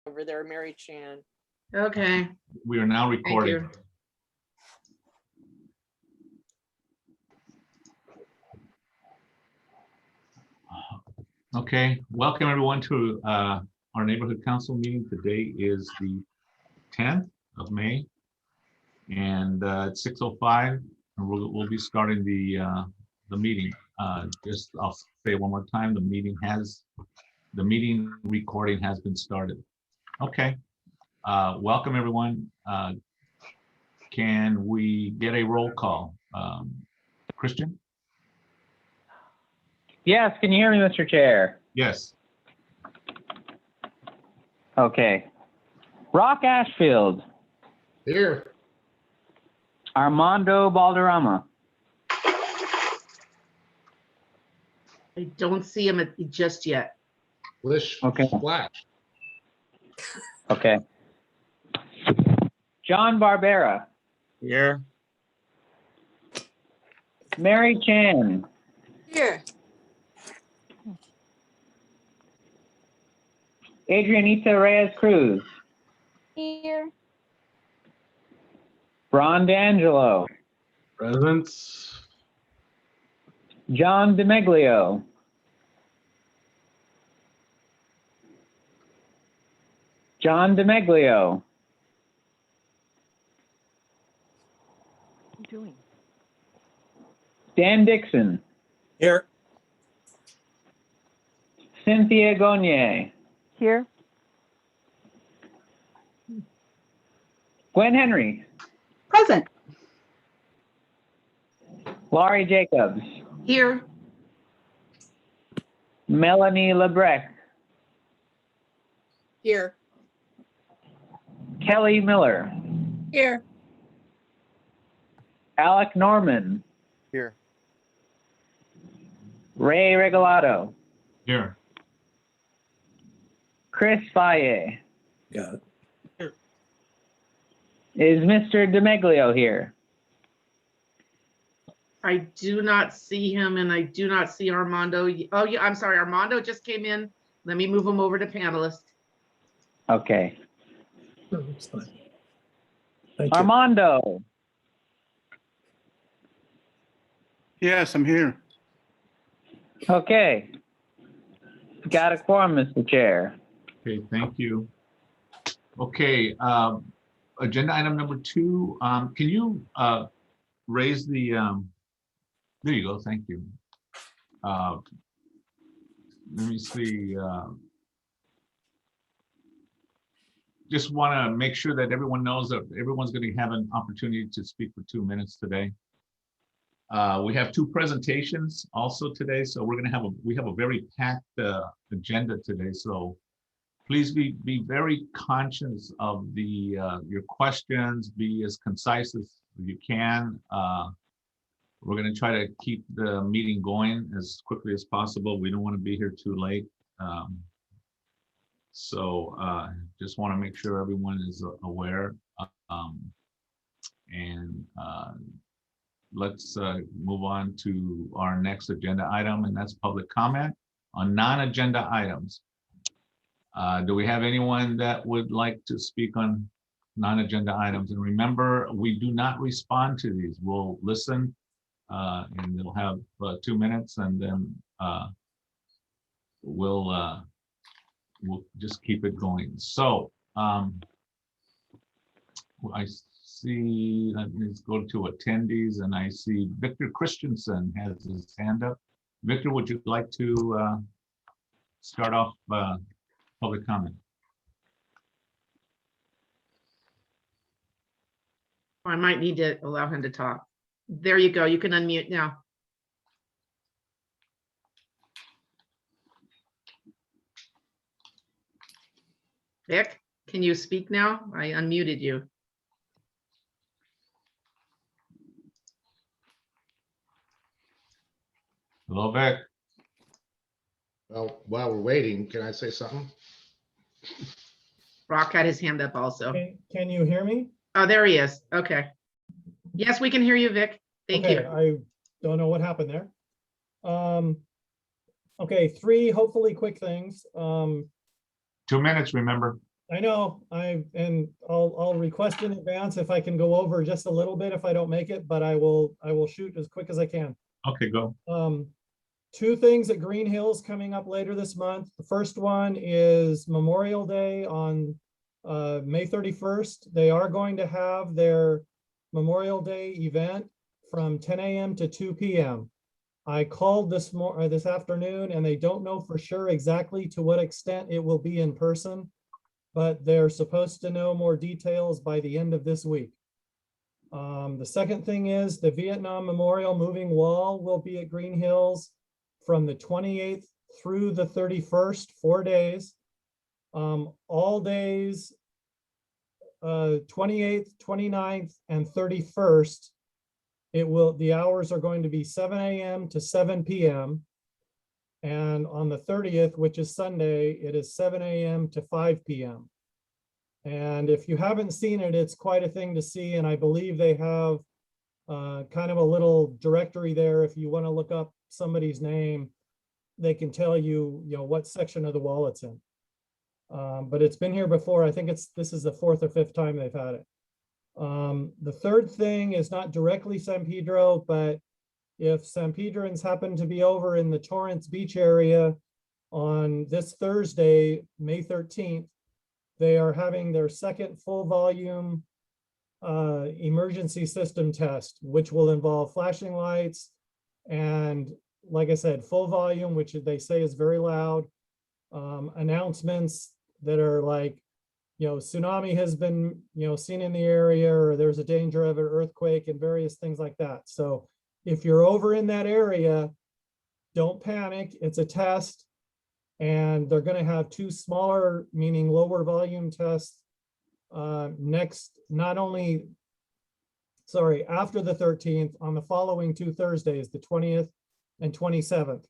over there, Mary Chan. Okay, We are now thank recording. you. Okay, welcome everyone to our neighborhood council meeting. Today is the 10th of May, and it's 6:05, and we'll be starting the meeting. Just I'll say one more time: the meeting recording has been started. Okay, welcome everyone. Can we get a roll call? Christian? Yes, can you hear me, Mr. Chair? Yes. Okay. Rock Ashfield, Here. Armando Balderrama, I don't see him just yet. Splish, Okay. splash. okay. John Barbera, Here. Mary Chan, Here. Adrianita Reyes Cruz, Here. Ron D'Angelo, Presents. John DeMeglio, John DeMeglio, What are you doing? Dan Dixon, Here. Cynthia Gonier, Here. Gwen Henry, Present. Laurie Jacobs, Here. Melanie Lebrecht, Here. Kelly Miller, Here. Alec Norman, Here. Ray Regalado, Here. Chris Faye. Got it. Is Mr. DeMeglio here? I do not see him and I do not see Armando. Oh, yeah, I'm sorry. Armando just came in. Let me move him over to panelist. Okay. No, it's fine. Thank you. Armando, Yes, I'm here. okay. Got a quorum, Mr. Chair. Okay, thank you. Okay, agenda item number 2. Can you raise the, there you go, thank you. Let me see. Just want to make sure that everyone knows that everyone's going to have an opportunity to speak for 2 minutes today. We have 2 presentations also today, so we're going to have a very packed agenda today. So please be very conscious of the your questions. Be as concise as you can. We're going to try to keep the meeting going as quickly as possible. We don't want to be here too late. So just want to make sure everyone is aware. Let's move on to our next agenda item, and that's public comment on non-agenda items. Do we have anyone that would like to speak on non-agenda items? And remember, we do not respond to these. We'll listen and they'll have 2 minutes, and then we'll just keep it going. So I see, let's go to attendees, and I see Victor Christensen has his hand up. Victor, would you like to start off public comment? I might need to allow him to talk. There you go. You can unmute now. Vic, can you speak now? I unmuted you. Hello, Vic. Well, while we're waiting, can I say something? Rock had his hand up also. Can you hear me? Oh, there he is. Okay. Yes, we can hear you, Vic. Thank Okay, you. I don't know what happened there. Okay, 3 hopefully quick things. 2 minutes, remember. I know, I'll request in advance if I can go over just a little bit if I don't make it, but I will shoot as quick as I can. Okay, go. Two things at Green Hills coming up later this month. The first one is Memorial Day on May 31st. They are going to have their Memorial Day event from 10 a.m. to 2 p.m. I called this afternoon, and they don't know for sure exactly to what extent it will be in person, but they're supposed to know more details by the end of this week. The second thing is the Vietnam Memorial Moving Wall will be at Green Hills from the 28th through the 31st, 4 days. All days, 28th, 29th, and 31st, the hours are going to be 7 a.m. to 7 p.m. And on the 30th, which is Sunday, it is 7 a.m. to 5 p.m. And if you haven't seen it, it's quite a thing to see. And I believe they have kind of a little directory there. If you want to look up somebody's name, they can tell you, what section of the wall it's in. But it's been here before. I think this is the 4th or 5th time they've had it. The third thing is not directly San Pedro, but if San Pedrans happen to be over in the Torrance Beach area on this Thursday, May 13th, they are having their second full volume emergency system test, which will involve flashing lights and, like I said, full volume, which they say is very loud, announcements that are like, tsunami has been, seen in the area, or there's a danger of an earthquake and various things like that. So if you're over in that area, don't panic. It's a test. And they're going to have two smaller, meaning lower volume tests after the 13th on the following two Thursdays, the 20th and 27th.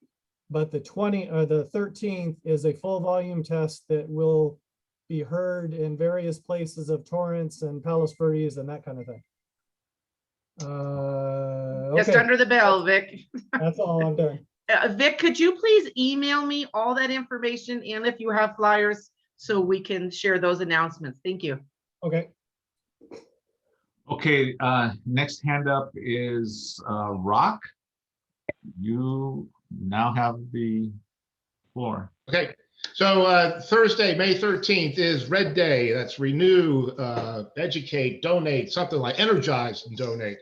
But the 13th is a full volume test that will be heard in various places of Torrance and Palos Verdes and that kind of thing. Just Okay, under the bell, Vic. that's all I'm doing. Vic, could you please email me all that information, and if you have flyers, so we can share those announcements? Thank you. Okay. Okay, next hand up is Rock. You now have the floor. Okay, so Thursday, May 13th is Red Day. That's renew, educate, donate, something like energize and donate.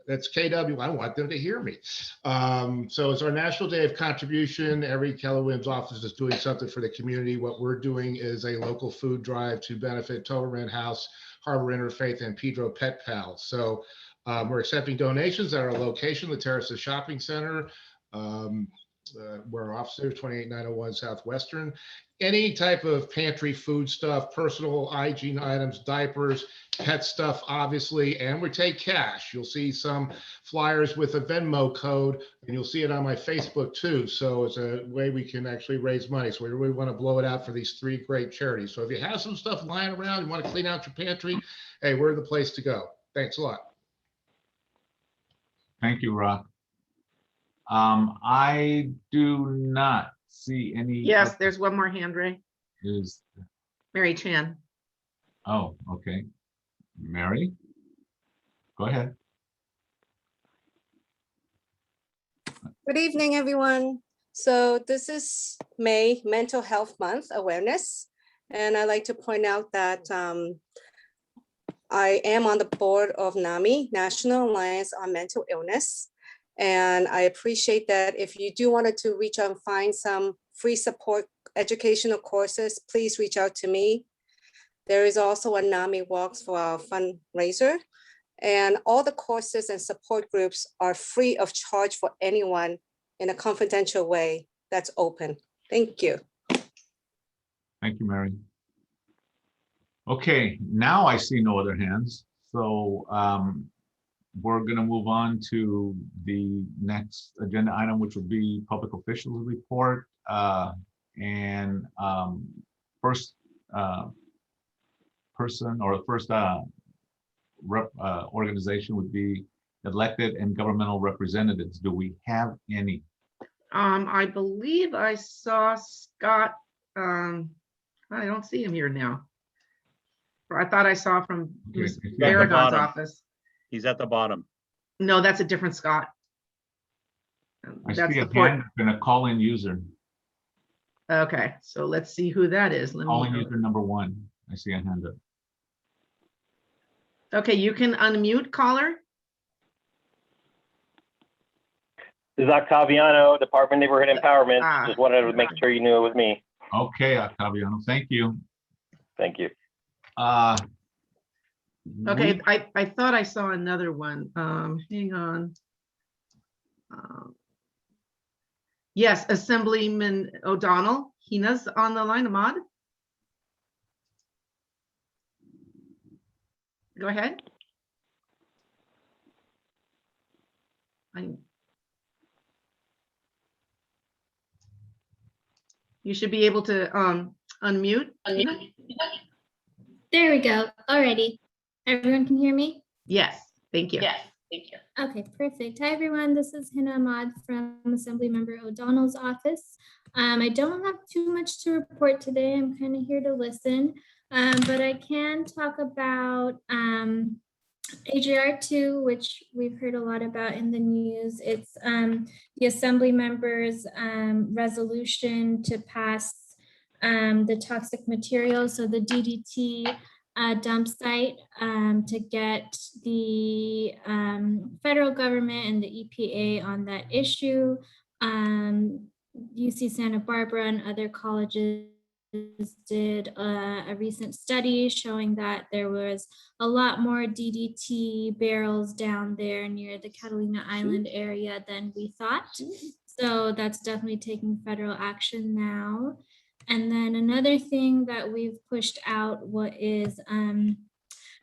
That's KW. I want them to hear me. So it's our National Day of Contribution. Every Keller Williams office is doing something for the community. What we're doing is a local food drive to benefit Total Rent House, Harbor Interfaith, and Pedro Pet Pal. So we're accepting donations at our location, the Terraces Shopping Center, where our office is 28901 Southwestern. Any type of pantry food stuff, personal hygiene items, diapers, pet stuff, obviously, and we take cash. You'll see some flyers with a Venmo code, and you'll see it on my Facebook too. So it's a way we can actually raise money. So we really want to blow it out for these three great charities. So if you have some stuff lying around, you want to clean out your pantry, hey, we're the place to go. Thanks a lot. Thank you, Rock. I do not see any. Yes, there's one more hand, Ray. Is Mary Chan. Oh, okay. Mary, go ahead. Good evening, everyone. So this is May Mental Health Month Awareness. And I'd like to point out that I am on the board of NAMI, National Alliance on Mental Illness. And I appreciate that if you do want to reach out and find some free support educational courses, please reach out to me. There is also a NAMI Walks for our fundraiser. And all the courses and support groups are free of charge for anyone in a confidential way that's open. Thank you. Thank you, Mary. Okay, now I see no other hands. So we're going to move on to the next agenda item, which will be public officials report. And first person or the first organization would be elected and governmental representatives. Do we have any? I believe I saw Scott. I don't see him here now. I thought I saw from Okay, Ms. I see at the Aragon's bottom. office. He's at the bottom. No, that's a different Scott. I That's see the a port. hand and a call-in user. Okay, so let's see who that is. Let Calling me. user number 1. I see a hand up. Okay, you can unmute caller. This is Octaviano, Department of Neighborhood Empowerment. Ah. Just wanted to make sure you knew it was me. Okay, Octaviano, thank you. Thank you. Okay, we- I thought I saw another one. Hang on. Yes, Assemblyman O'Donnell. Hina's on the line, Ahmad. Go ahead. You should be able to unmute. There we go. Alrighty. Everyone can hear me? Yes, thank you. Okay, perfect. Hi, everyone. This is Hina Ahmad from Assemblymember O'Donnell's office. I don't have too much to report today. I'm kind of here to listen, but I can talk about AJR2, which we've heard a lot about in the news. It's the Assembly members' resolution to pass the toxic materials, so the DDT dump site, to get the federal government and the EPA on that issue. UC Santa Barbara and other colleges did a recent study showing that there was a lot more DDT barrels down there near the Catalina Island area than we thought. So that's definitely taking federal action now. And then another thing that we've pushed out is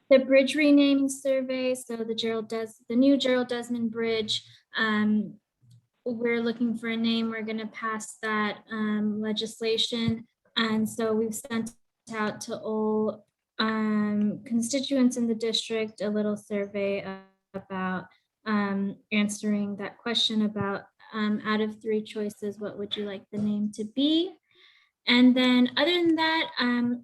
the bridge renaming survey. So the new Gerald Desmond Bridge. We're looking for a name. We're going to pass that legislation. And so we've sent out to all constituents in the district a little survey about answering that question about out of 3 choices, what would you like the name to be? And then other than that,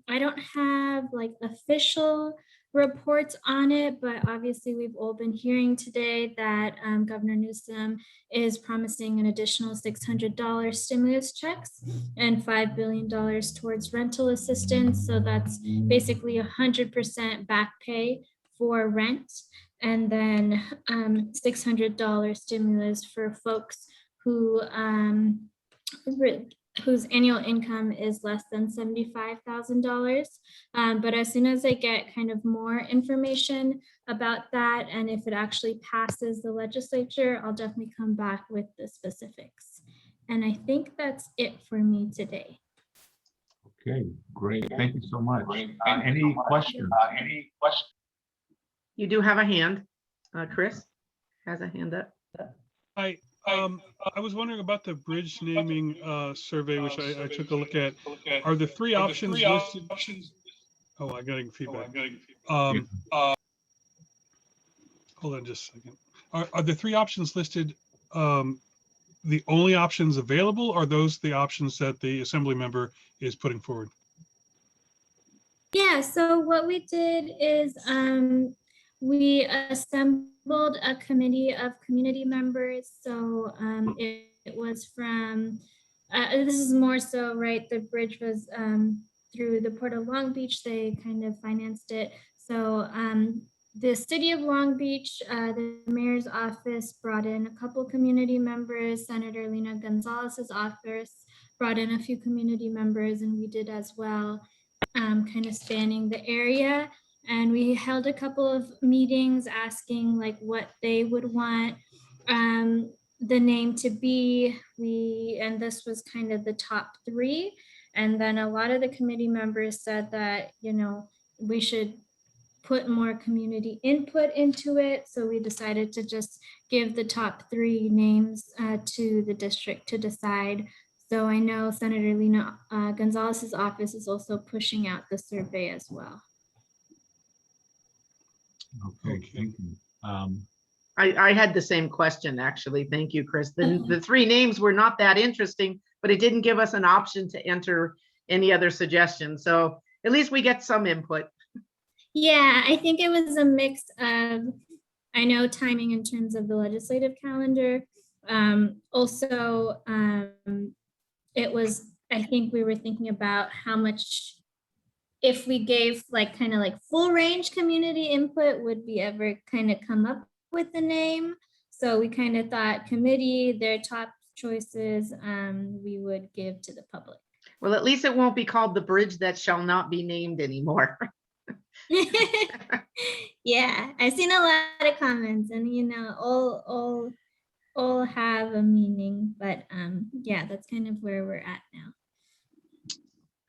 I don't have like official reports on it, but obviously we've all been hearing today that Governor Newsom is promising an additional $600 stimulus checks and $5 billion towards rental assistance. So that's basically 100% back pay for rent, and then $600 stimulus for folks who whose annual income is less than $75,000. But as soon as I get kind of more information about that, and if it actually passes the legislature, I'll definitely come back with the specifics. And I think that's it for me today. Okay, great. Thank you so much. Any questions? You do have a hand. Chris has a hand up. Hi, I was wondering about the bridge naming survey, which I took a look at. Are the 3 options listed? Oh, I'm getting feedback. Hold on just a second. Are the 3 options listed the only options available, or are those the options that the assembly member is putting forward? Yeah, so what we did is we assembled a committee of community members. So it was from, this is more so, right, the bridge was through the Port of Long Beach, they kind of financed it. So the city of Long Beach, the mayor's office brought in a couple community members, Senator Lena Gonzalez's office brought in a few community members, and we did as well, kind of spanning the area. And we held a couple of meetings asking like what they would want the name to be. And this was kind of the top 3. And then a lot of the committee members said that, you know, we should put more community input into it. So we decided to just give the top 3 names to the district to decide. So I know Senator Lena Gonzalez's office is also pushing out the survey as well. Okay, thank you. I had the same question, actually. Thank you, Chris. The 3 names were not that interesting, but it didn't give us an option to enter any other suggestions. So at least we get some input. Yeah, I think it was a mix of, I know timing in terms of the legislative calendar. Also, it was, I think we were thinking about how much, if we gave like kind of like full range community input, would we ever kind of come up with the name? So we kind of thought committee, their top choices, we would give to the public. Well, at least it won't be called the bridge that shall not be named anymore. Yeah, I've seen a lot of comments, and you know, all have a meaning, but yeah, that's kind of where we're at now.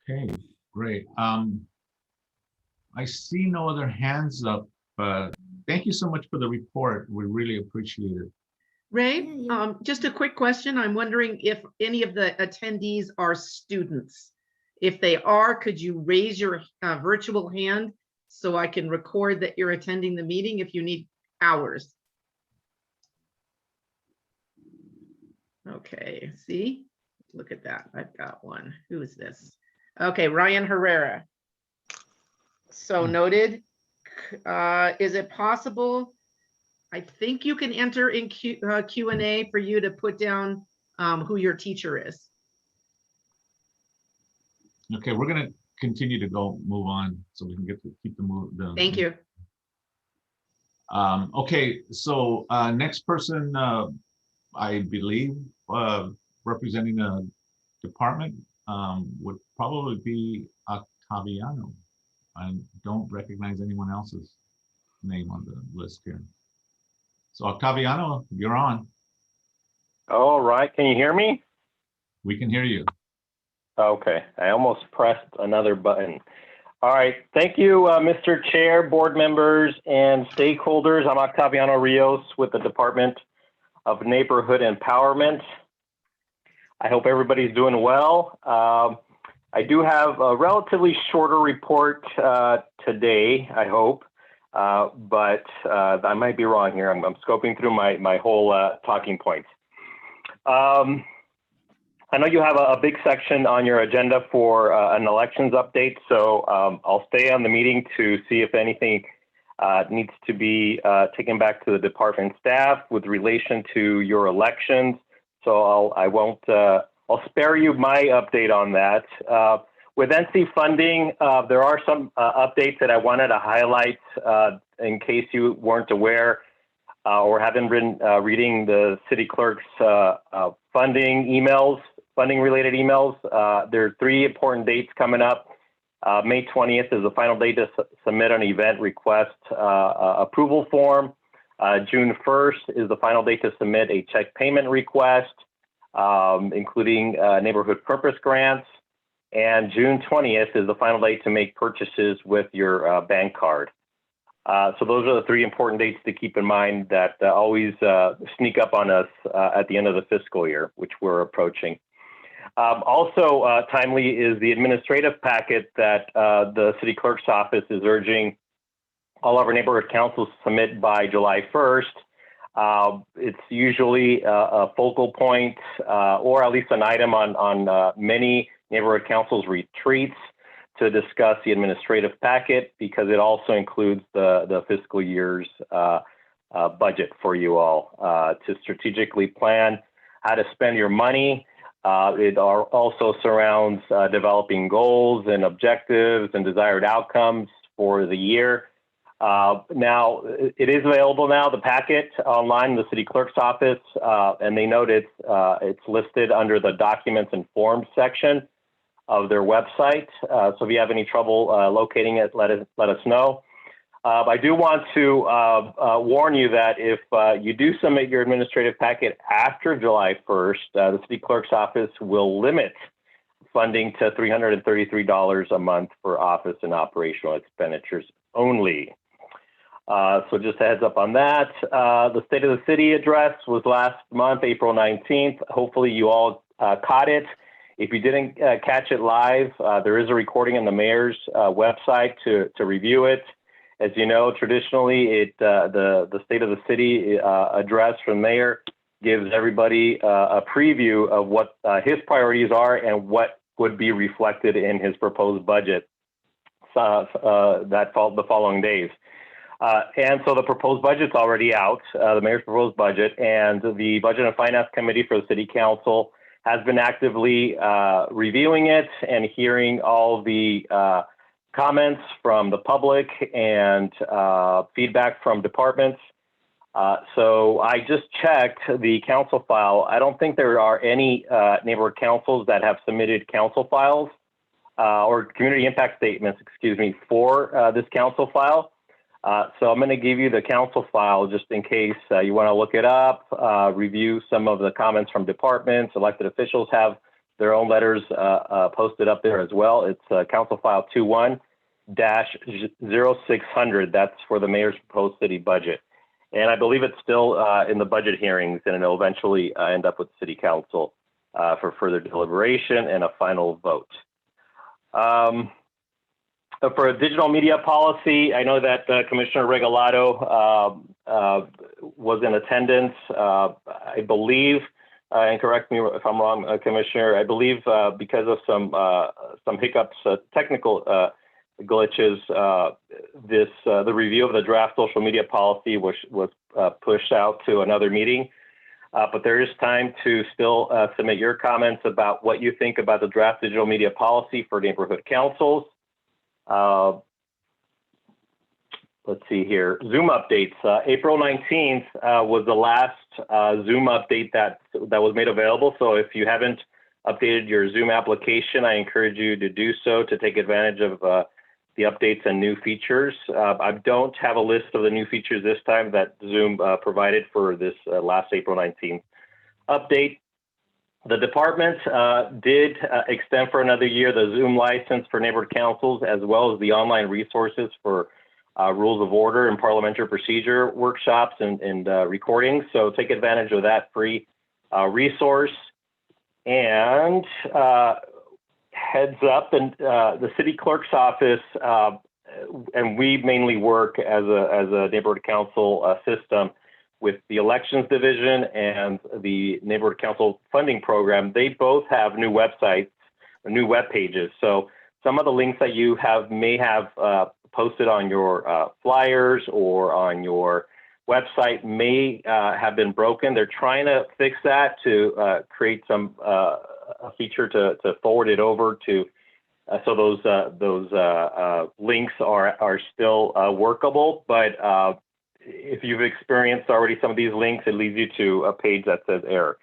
Okay, great. I see no other hands up. Thank you so much for the report. We really appreciate it. Ray, Yeah, just a quick question. I'm wondering if any of the attendees are students. If they are, could you raise your virtual hand so I can record that you're attending the meeting if you need hours? Okay, see, look at that. I've got one. Who is this? Okay, Ryan Herrera. So noted. Is it possible? I think you can enter in Q&A for you to put down who your teacher is. Okay, we're gonna continue to move on so we can get to keep the move. Thank you. Okay, so next person, I believe, representing a department would probably be Octaviano. I don't recognize anyone else's name on the list here. So Octaviano, you're on. All right, can you hear me? We can hear you. Okay, I almost pressed another button. All right, thank you, Mr. Chair, board members, and stakeholders. I'm Octaviano Rios with the Department of Neighborhood Empowerment. I hope everybody's doing well. I do have a relatively shorter report today, I hope, but I might be wrong here. I'm scoping through my whole talking points. I know you have a big section on your agenda for an elections update, so I'll stay on the meeting to see if anything needs to be taken back to the department staff with relation to your elections. So I'll spare you my update on that. With NC funding, there are some updates that I wanted to highlight in case you weren't aware or haven't been reading the city clerk's funding related emails. There are 3 important dates coming up. May 20th is the final date to submit an event request approval form. June 1st is the final date to submit a check payment request, including neighborhood purpose grants. And June 20th is the final date to make purchases with your bank card. So those are the 3 important dates to keep in mind that always sneak up on us at the end of the fiscal year, which we're approaching. Also timely is the administrative packet that the city clerk's office is urging all of our neighborhood councils to submit by July 1st. It's usually a focal point or at least an item on many neighborhood councils retreats to discuss the administrative packet, because it also includes the fiscal year's budget for you all to strategically plan how to spend your money. It also surrounds developing goals and objectives and desired outcomes for the year. Now, it is available now, the packet online in the city clerk's office, and they note it's listed under the documents and forms section of their website. So if you have any trouble locating it, let us know. I do want to warn you that if you do submit your administrative packet after July 1st, the city clerk's office will limit funding to $333 a month for office and operational expenditures only. So just a heads up on that. The State of the City address was last month, April 19th. Hopefully you all caught it. If you didn't catch it live, there is a recording on the mayor's website to review it. As you know, traditionally, the State of the City address from mayor gives everybody a preview of what his priorities are and what would be reflected in his proposed budget. the following days. And so the proposed budget's already out, the mayor's proposed budget, and the Budget and Finance Committee for the City Council has been actively reviewing it and hearing all the comments from the public and feedback from departments. So I just checked the council file. I don't think there are any neighborhood councils that have submitted council files or community impact statements, excuse me, for this council file. So I'm going to give you the council file just in case you want to look it up, review some of the comments from departments. Elected officials have their own letters posted up there as well. It's council file 21-0600. That's for the mayor's proposed city budget. And I believe it's still in the budget hearings, and it'll eventually end up with city council for further deliberation and a final vote. For a digital media policy, I know that Commissioner Regalado was in attendance. I believe, and correct me if I'm wrong, Commissioner, I believe because of some hiccups, technical glitches, the review of the draft social media policy was pushed out to another meeting. But there is time to still submit your comments about what you think about the draft digital media policy for neighborhood councils. Let's see here, Zoom updates. April 19th was the last Zoom update that was made available. So if you haven't updated your Zoom application, I encourage you to do so to take advantage of the updates and new features. I don't have a list of the new features this time that Zoom provided for this last April 19th update. The department did extend for another year the Zoom license for neighborhood councils, as well as the online resources for rules of order and parliamentary procedure workshops and recordings. So take advantage of that free resource. And heads up, and the city clerk's office, and we mainly work as a neighborhood council system with the elections division and the neighborhood council funding program. They both have new websites, new web pages. So some of the links that you may have posted on your flyers or on your website may have been broken. They're trying to fix that to create some a feature to forward it over to, so those links are still workable. But if you've experienced already some of these links, it leads you to a page that says error.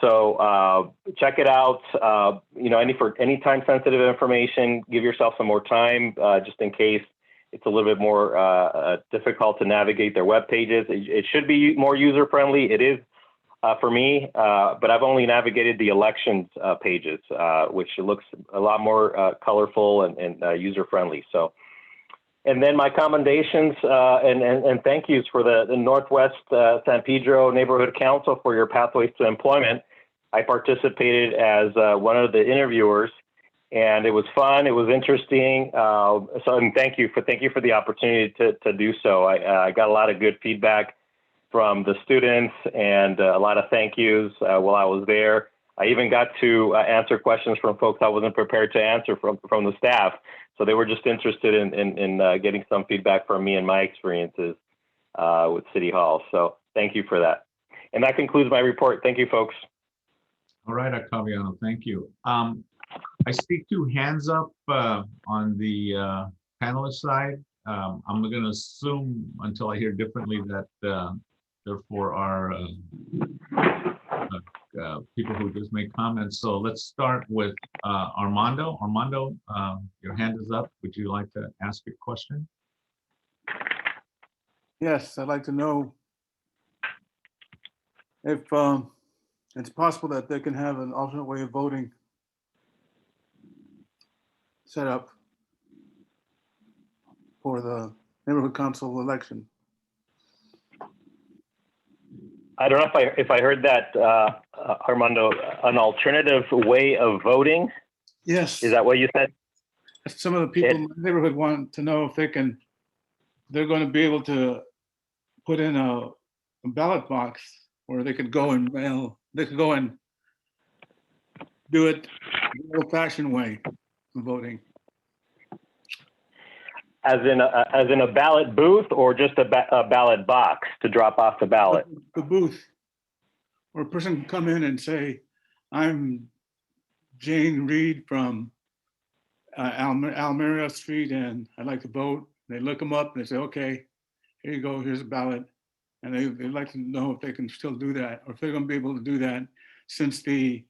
So check it out. For any time sensitive information, give yourself some more time just in case it's a little bit more difficult to navigate their web pages. It should be more user friendly. It is for me, but I've only navigated the elections pages, which looks a lot more colorful and user friendly. So, and then my commendations and thank yous for the Northwest San Pedro Neighborhood Council for your Pathways to Employment. I participated as one of the interviewers, and it was fun. It was interesting. And thank you for the opportunity to do so. I got a lot of good feedback from the students and a lot of thank yous while I was there. I even got to answer questions from folks I wasn't prepared to answer from the staff. So they were just interested in getting some feedback from me and my experiences with City Hall. So thank you for that. And that concludes my report. Thank you, folks. All right, Octaviano, thank you. I see two hands up on the panelist side. I'm going to assume until I hear differently that therefore our people who just made comments. So let's start with Armando. Armando, your hand is up. Would you like to ask your question? Yes, I'd like to know if it's possible that they can have an alternate way of voting set up for the neighborhood council election. I don't know if I heard that, Armando, an alternative way of voting? Yes. Is that what you said? Some of the people in the neighborhood want to know if they're going to be able to put in a ballot box where they could go and mail, they could go and do it the old-fashioned way of voting. As in a ballot booth, or just a ballot box to drop off the ballot? The booth, or a person can come in and say, I'm Jane Reed from Almeria Street, and I'd like to vote. They look them up and they say, okay, here you go, here's a ballot. And they'd like to know if they can still do that, or if they're gonna be able to do that, since the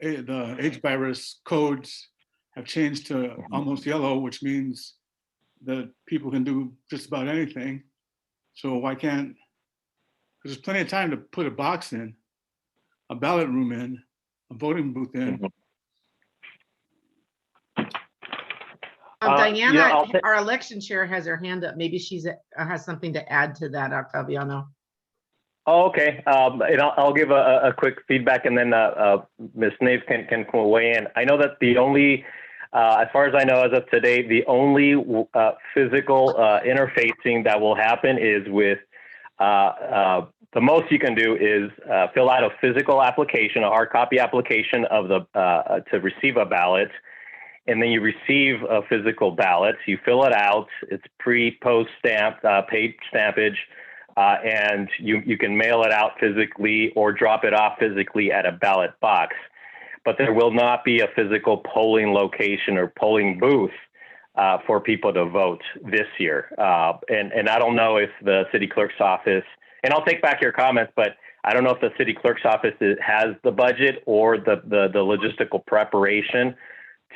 H virus codes have changed to almost yellow, which means that people can do just about anything. So why can't, because there's plenty of time to put a box in, a ballot room in, a voting booth in. Diana, yeah, our election chair has her hand up. Maybe she's has something to add to that, Octaviano. Oh, okay. And I'll give a quick feedback, and then Ms. Nave can weigh in. I know that the only, as far as I know, as of today, the only physical interfacing that will happen is with, the most you can do is fill out a physical application, a hard copy application of the to receive a ballot. And then you receive a physical ballot. You fill it out. It's pre-post stamped, paid stampage, and you can mail it out physically or drop it off physically at a ballot box. But there will not be a physical polling location or polling booth for people to vote this year. And I don't know if the city clerk's office, and I'll take back your comments, but I don't know if the city clerk's office has the budget or the logistical preparation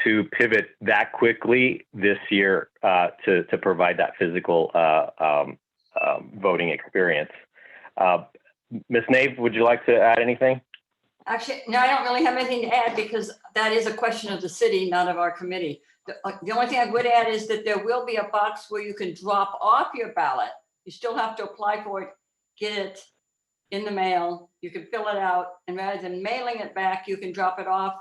to pivot that quickly this year to provide that physical voting experience. Ms. Nave, would you like to add anything? Actually, no, I don't really have anything to add because that is a question of the city, not of our committee. The only thing I would add is that there will be a box where you can drop off your ballot. You still have to apply for it, get it in the mail. You can fill it out, and rather than mailing it back, you can drop it off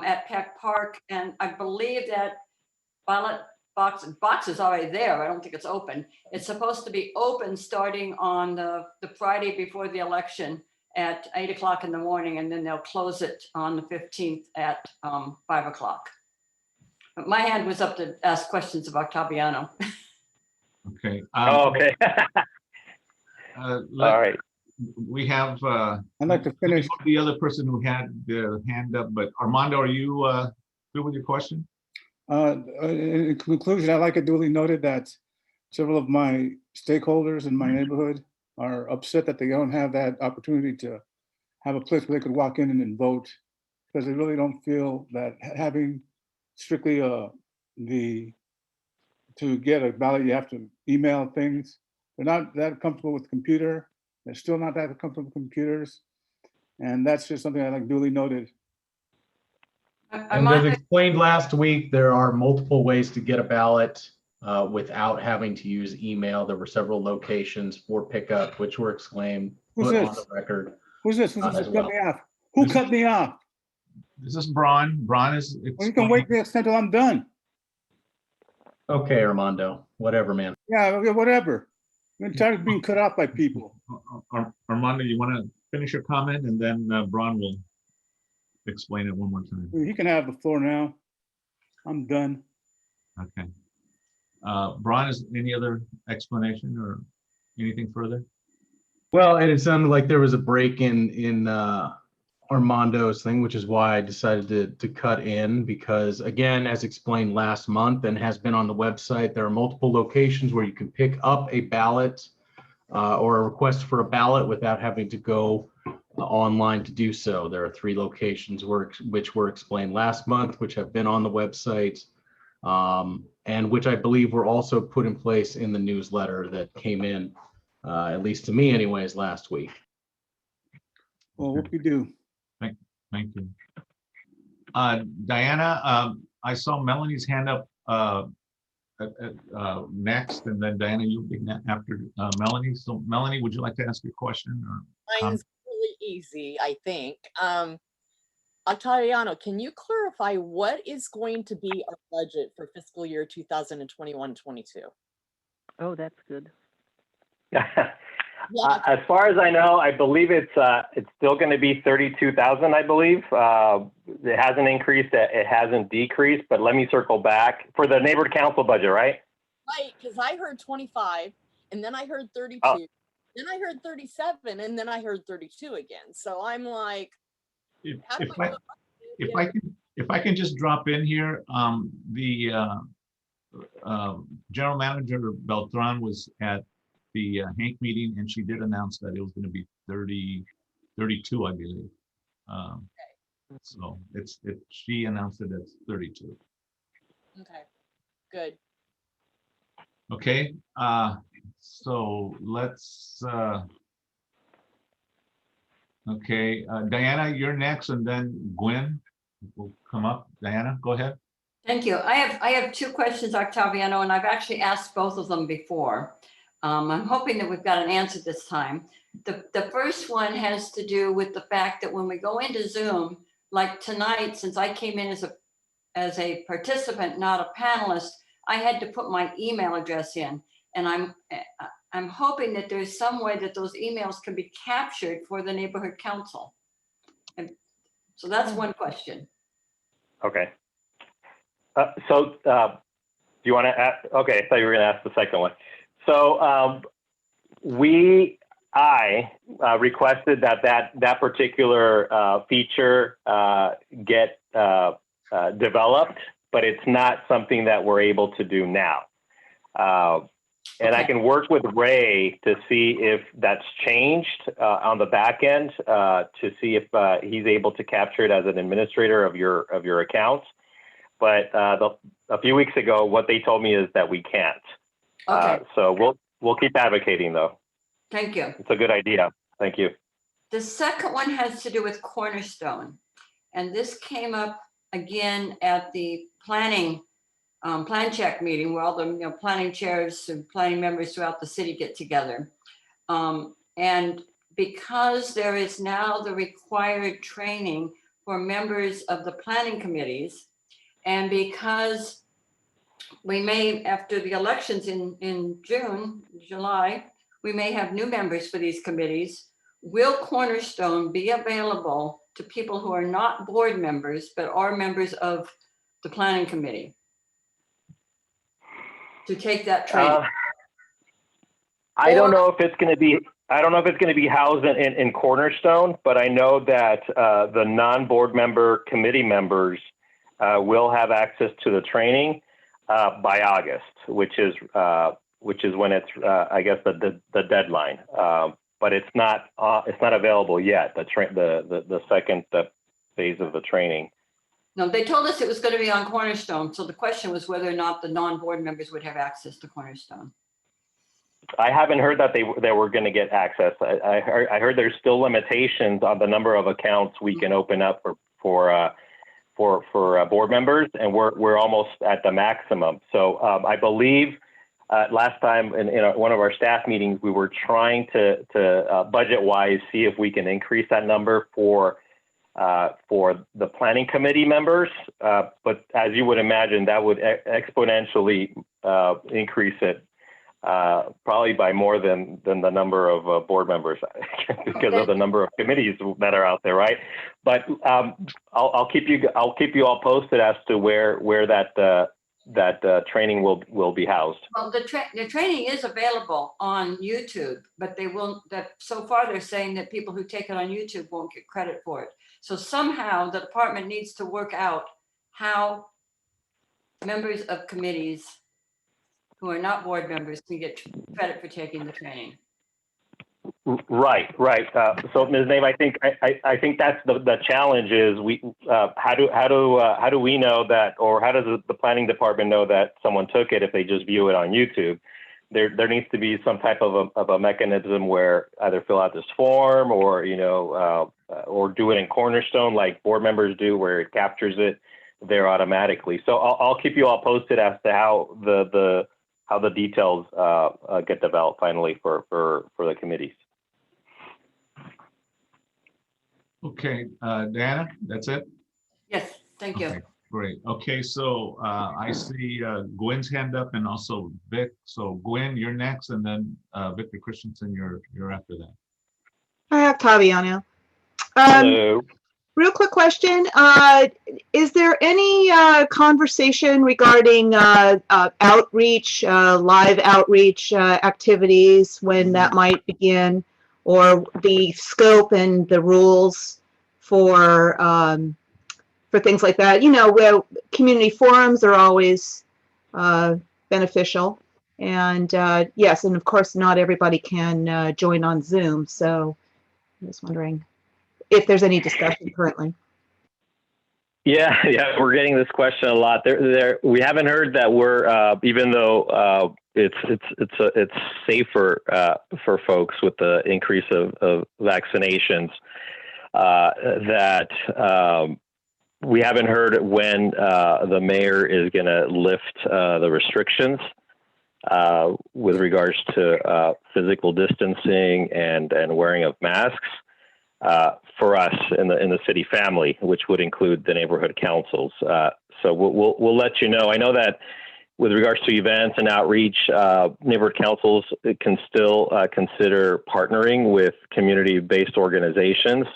at Peck Park. And I believe that ballot box is already there. I don't think it's open. It's supposed to be open starting on the Friday before the election at 8 o'clock in the morning, and then they'll close it on the 15th at 5 o'clock. But my hand was up to ask questions of Octaviano. Okay. Okay. All right. We have. I'd like to finish. The other person who had their hand up, but Armando, are you good with your question? In conclusion, I'd like it duly noted that several of my stakeholders in my neighborhood are upset that they don't have that opportunity to have a place where they could walk in and vote, because they really don't feel that having strictly to get a ballot, you have to email things. They're not that comfortable with computer. They're still not that comfortable with computers. And that's just something I like duly noted. And as explained last week, there are multiple ways to get a ballot without having to use email. There were several locations for pickup, which were exclaimed, put on the record. Who's this? Who cut me off? Who cut me off? This is Braun. Braun is. Well, you can wait me until I'm done. Okay, Armando, whatever, man. Yeah, whatever. I'm tired of being cut off by people. Armando, you want to finish your comment, and then Braun will explain it one more time. He can have the floor now. I'm done. Okay. Braun, is any other explanation or anything further? Well, and it sounded like there was a break in Armando's thing, which is why I decided to cut in, because again, as explained last month and has been on the website, there are multiple locations where you can pick up a ballot or a request for a ballot without having to go online to do so. There are 3 locations which were explained last month, which have been on the website, and which I believe were also put in place in the newsletter that came in, at least to me anyways, last week. Well, what we do. Thank you. Diana, I saw Melanie's hand up next, and then Diana, you'll be after Melanie. So Melanie, would you like to ask your question? Or mine's really easy, I think. Octaviano, can you clarify what is going to be our budget for fiscal year 2021-22? Oh, that's good. As far as I know, I believe it's still going to be 32,000. I believe it hasn't increased. It hasn't decreased. But let me circle back for the neighborhood council budget, right? Right, because I heard 25, and then I heard 32, then I heard 37, and then I heard 32 again. So I'm like, how do I go? If I can just drop in here, the general manager Beltran was at the Hank meeting, and she did announce that it was going to be 32, I believe. So she announced it as 32. Okay, good. Okay, so let's, okay, Diana, you're next, and then Gwen will come up. Diana, go ahead. Thank you. I have two questions, Octaviano, and I've actually asked both of them before. I'm hoping that we've got an answer this time. The first one has to do with the fact that when we go into Zoom, like tonight, since I came in as a participant, not a panelist, I had to put my email address in, and I'm hoping that there's some way that those emails can be captured for the neighborhood council. And so that's one question. Okay. So do you want to ask? Okay, I thought you were going to ask the second one. So I requested that particular feature get developed, but it's not something that we're able to do now. And I can work with Ray to see if that's changed on the back end to see if he's able to capture it as an administrator of your accounts. But a few weeks ago, what they told me is that we can't. Okay. So we'll keep advocating, though. Thank you. It's a good idea. Thank you. The second one has to do with Cornerstone. And this came up again at the planning plan check meeting where all the planning chairs and planning members throughout the city get together. And because there is now the required training for members of the planning committees, and because we may, after the elections in July, we may have new members for these committees. Will Cornerstone be available to people who are not board members, but are members of the planning committee to take that training? I don't know if it's going to be housed in Cornerstone, but I know that the non-board member committee members will have access to the training by August, which is when it's I guess the deadline. But it's not available yet. The second phase of the training. No, they told us it was going to be on Cornerstone. So the question was whether or not the non-board members would have access to Cornerstone. I haven't heard that they were going to get access. I heard there's still limitations on the number of accounts we can open up for board members, and we're almost at the maximum. So I believe last time in one of our staff meetings, we were trying to budget-wise see if we can increase that number for the planning committee members. But as you would imagine, that would exponentially increase it probably by more than the number of board members because of the number of committees that are out there, right? But I'll keep you all posted as to where that training will be housed. Well, the training is available on YouTube, but so far they're saying that people who take it on YouTube won't get credit for it. So somehow the department needs to work out how members of committees who are not board members can get credit for taking the training. Right. So Ms. Nave, I think that's the challenge is how do we know that, or how does the planning department know that someone took it if they just view it on YouTube? There needs to be some type of a mechanism where either fill out this form or or do it in Cornerstone like board members do, where it captures it there automatically. So I'll keep you all posted as to how the details get developed finally for the committees. Okay, Diana, that's it? Yes, thank you. Okay. Great. Okay, so I see Gwen's hand up and also Vic. So Gwen, you're next, and then Victor Christensen, you're after that. Hi, Octaviano. Hello. Real quick question. Is there any conversation regarding outreach, live outreach activities, when that might begin, or the scope and the rules for things like that? You know, where community forums are always beneficial. And yes, and of course, not everybody can join on Zoom. So I was wondering if there's any discussion currently. Yeah, we're getting this question a lot. We haven't heard that we're even though it's safer for folks with the increase of vaccinations, that we haven't heard when the mayor is going to lift the restrictions with regards to physical distancing and wearing of masks. For us in the city family, which would include the neighborhood councils. So we'll let you know. I know that with regards to events and outreach, neighborhood councils can still consider partnering with community-based organizations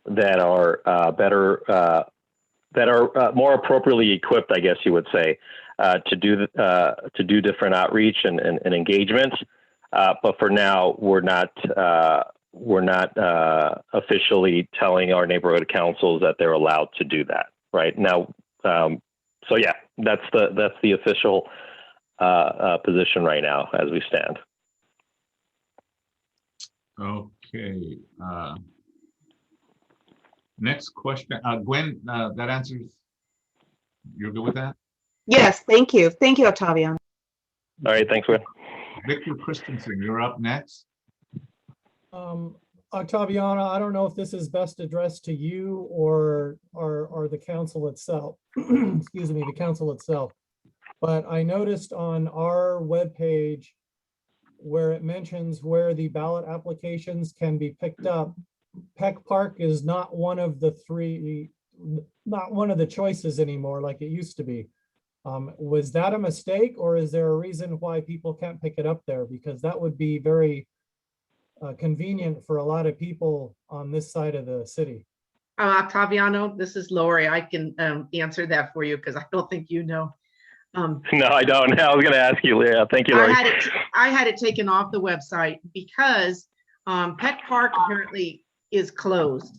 that are better, that are more appropriately equipped, I guess you would say, to do different outreach and engagements. But for now, we're not officially telling our neighborhood councils that they're allowed to do that right now. So yeah, that's the official position right now as we stand. Okay. Next question, Gwen. That answers. You're good with that? Yes, thank you. Thank you, Octavian. All right, thanks, Gwen. Victor Christensen, you're up next. Octaviana, I don't know if this is best addressed to you or the council itself. Excuse me, the council itself. But I noticed on our webpage where it mentions where the ballot applications can be picked up, Peck Park is not one of the choices anymore like it used to be. Was that a mistake, or is there a reason why people can't pick it up there? Because that would be very convenient for a lot of people on this side of the city. Octaviano, this is Lori. I can answer that for you because I don't think you know. No, I don't. I was going to ask you, Leah. Thank you, Lori. I had it taken off the website because Peck Park apparently is closed.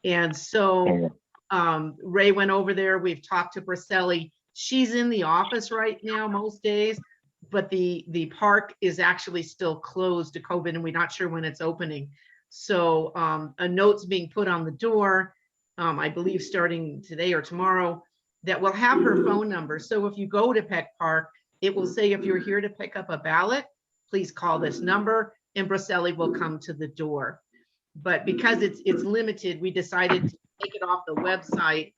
And so Ray went over there. We've talked to Briselli. She's in the office right now most days, but the park is actually still closed to COVID, and we're not sure when it's opening. So a note's being put on the door, I believe starting today or tomorrow, that will have her phone number. So if you go to Peck Park, it will say, if you're here to pick up a ballot, please call this number, and Briselli will come to the door. But because it's limited, we decided to take it off the website.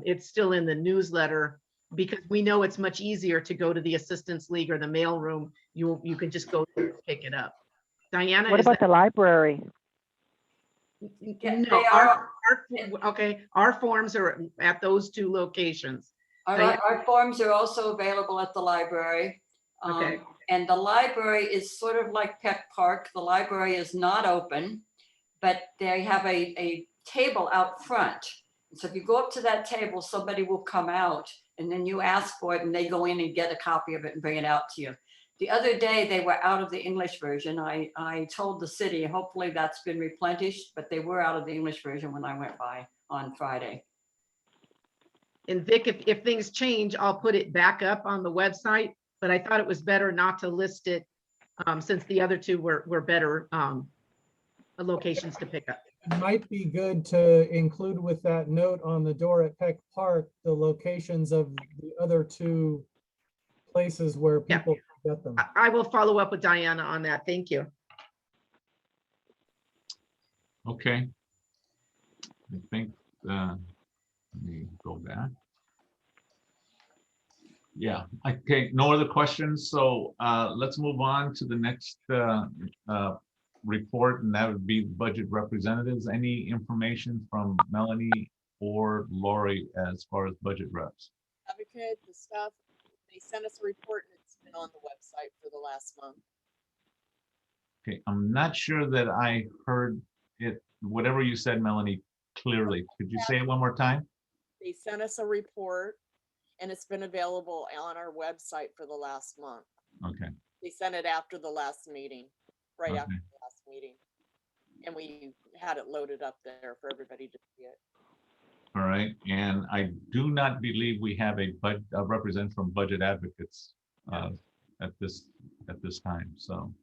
It's still in the newsletter, because we know it's much easier to go to the Assistance League or the mailroom. You can just go pick it up. Diana, what about the library? No, our forms are at those two locations. Our forms are also available at the library. Okay. And the library is sort of like Peck Park. The library is not open, but they have a table out front. So if you go up to that table, somebody will come out, and then you ask for it, and they go in and get a copy of it and bring it out to you. The other day, they were out of the English version. I told the city, hopefully that's been replenished, but they were out of the English version when I went by on Friday. And Vic, if things change, I'll put it back up on the website, but I thought it was better not to list it since the other two were better locations to pick up. It might be good to include with that note on the door at Peck Park, the locations of the other two places where people can get them. I will follow up with Diana on that. Thank you. Okay. I think, let me go back. Yeah, okay, no other questions. So let's move on to the next report, and that would be budget representatives. Any information from Melanie or Lori as far as budget reps? Advocate, the staff, they sent us a report and it's been on the website for the last month. Okay, I'm not sure that I heard it, whatever you said, Melanie, clearly. Could you say it one more time? They sent us a report and it's been available on our website for the last month. Okay, They sent it after the last meeting, right after Okay. the last meeting. And we had it loaded up there for everybody to see it. all right. And I do not believe we have a representative from Budget Advocates at this time, so.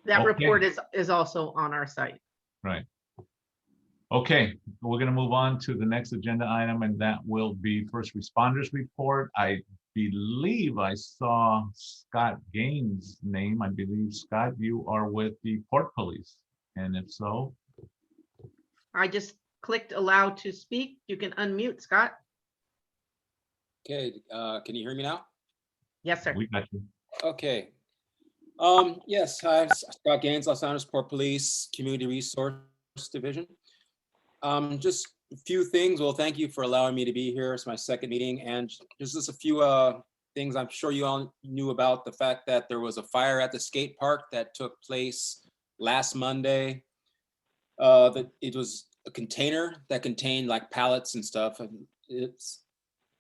That Okay. report is also on our site. Right. Okay, we're going to move on to the next agenda item, and that will be first responders report. I believe I saw Scott Gaines' name. I believe, Scott, you are with the Port Police, and if so, I just clicked allow to speak. You can unmute, Scott. Okay, can you hear me now? Yes, sir. we got you. Okay. Yes, hi, Scott Gaines, Los Angeles Port Police Community Resource Division. Just a few things. Well, thank you for allowing me to be here. It's my second meeting, and just a few things. I'm sure you all knew about the fact that there was a fire at the skate park that took place last Monday. It was a container that contained like pallets and stuff. And it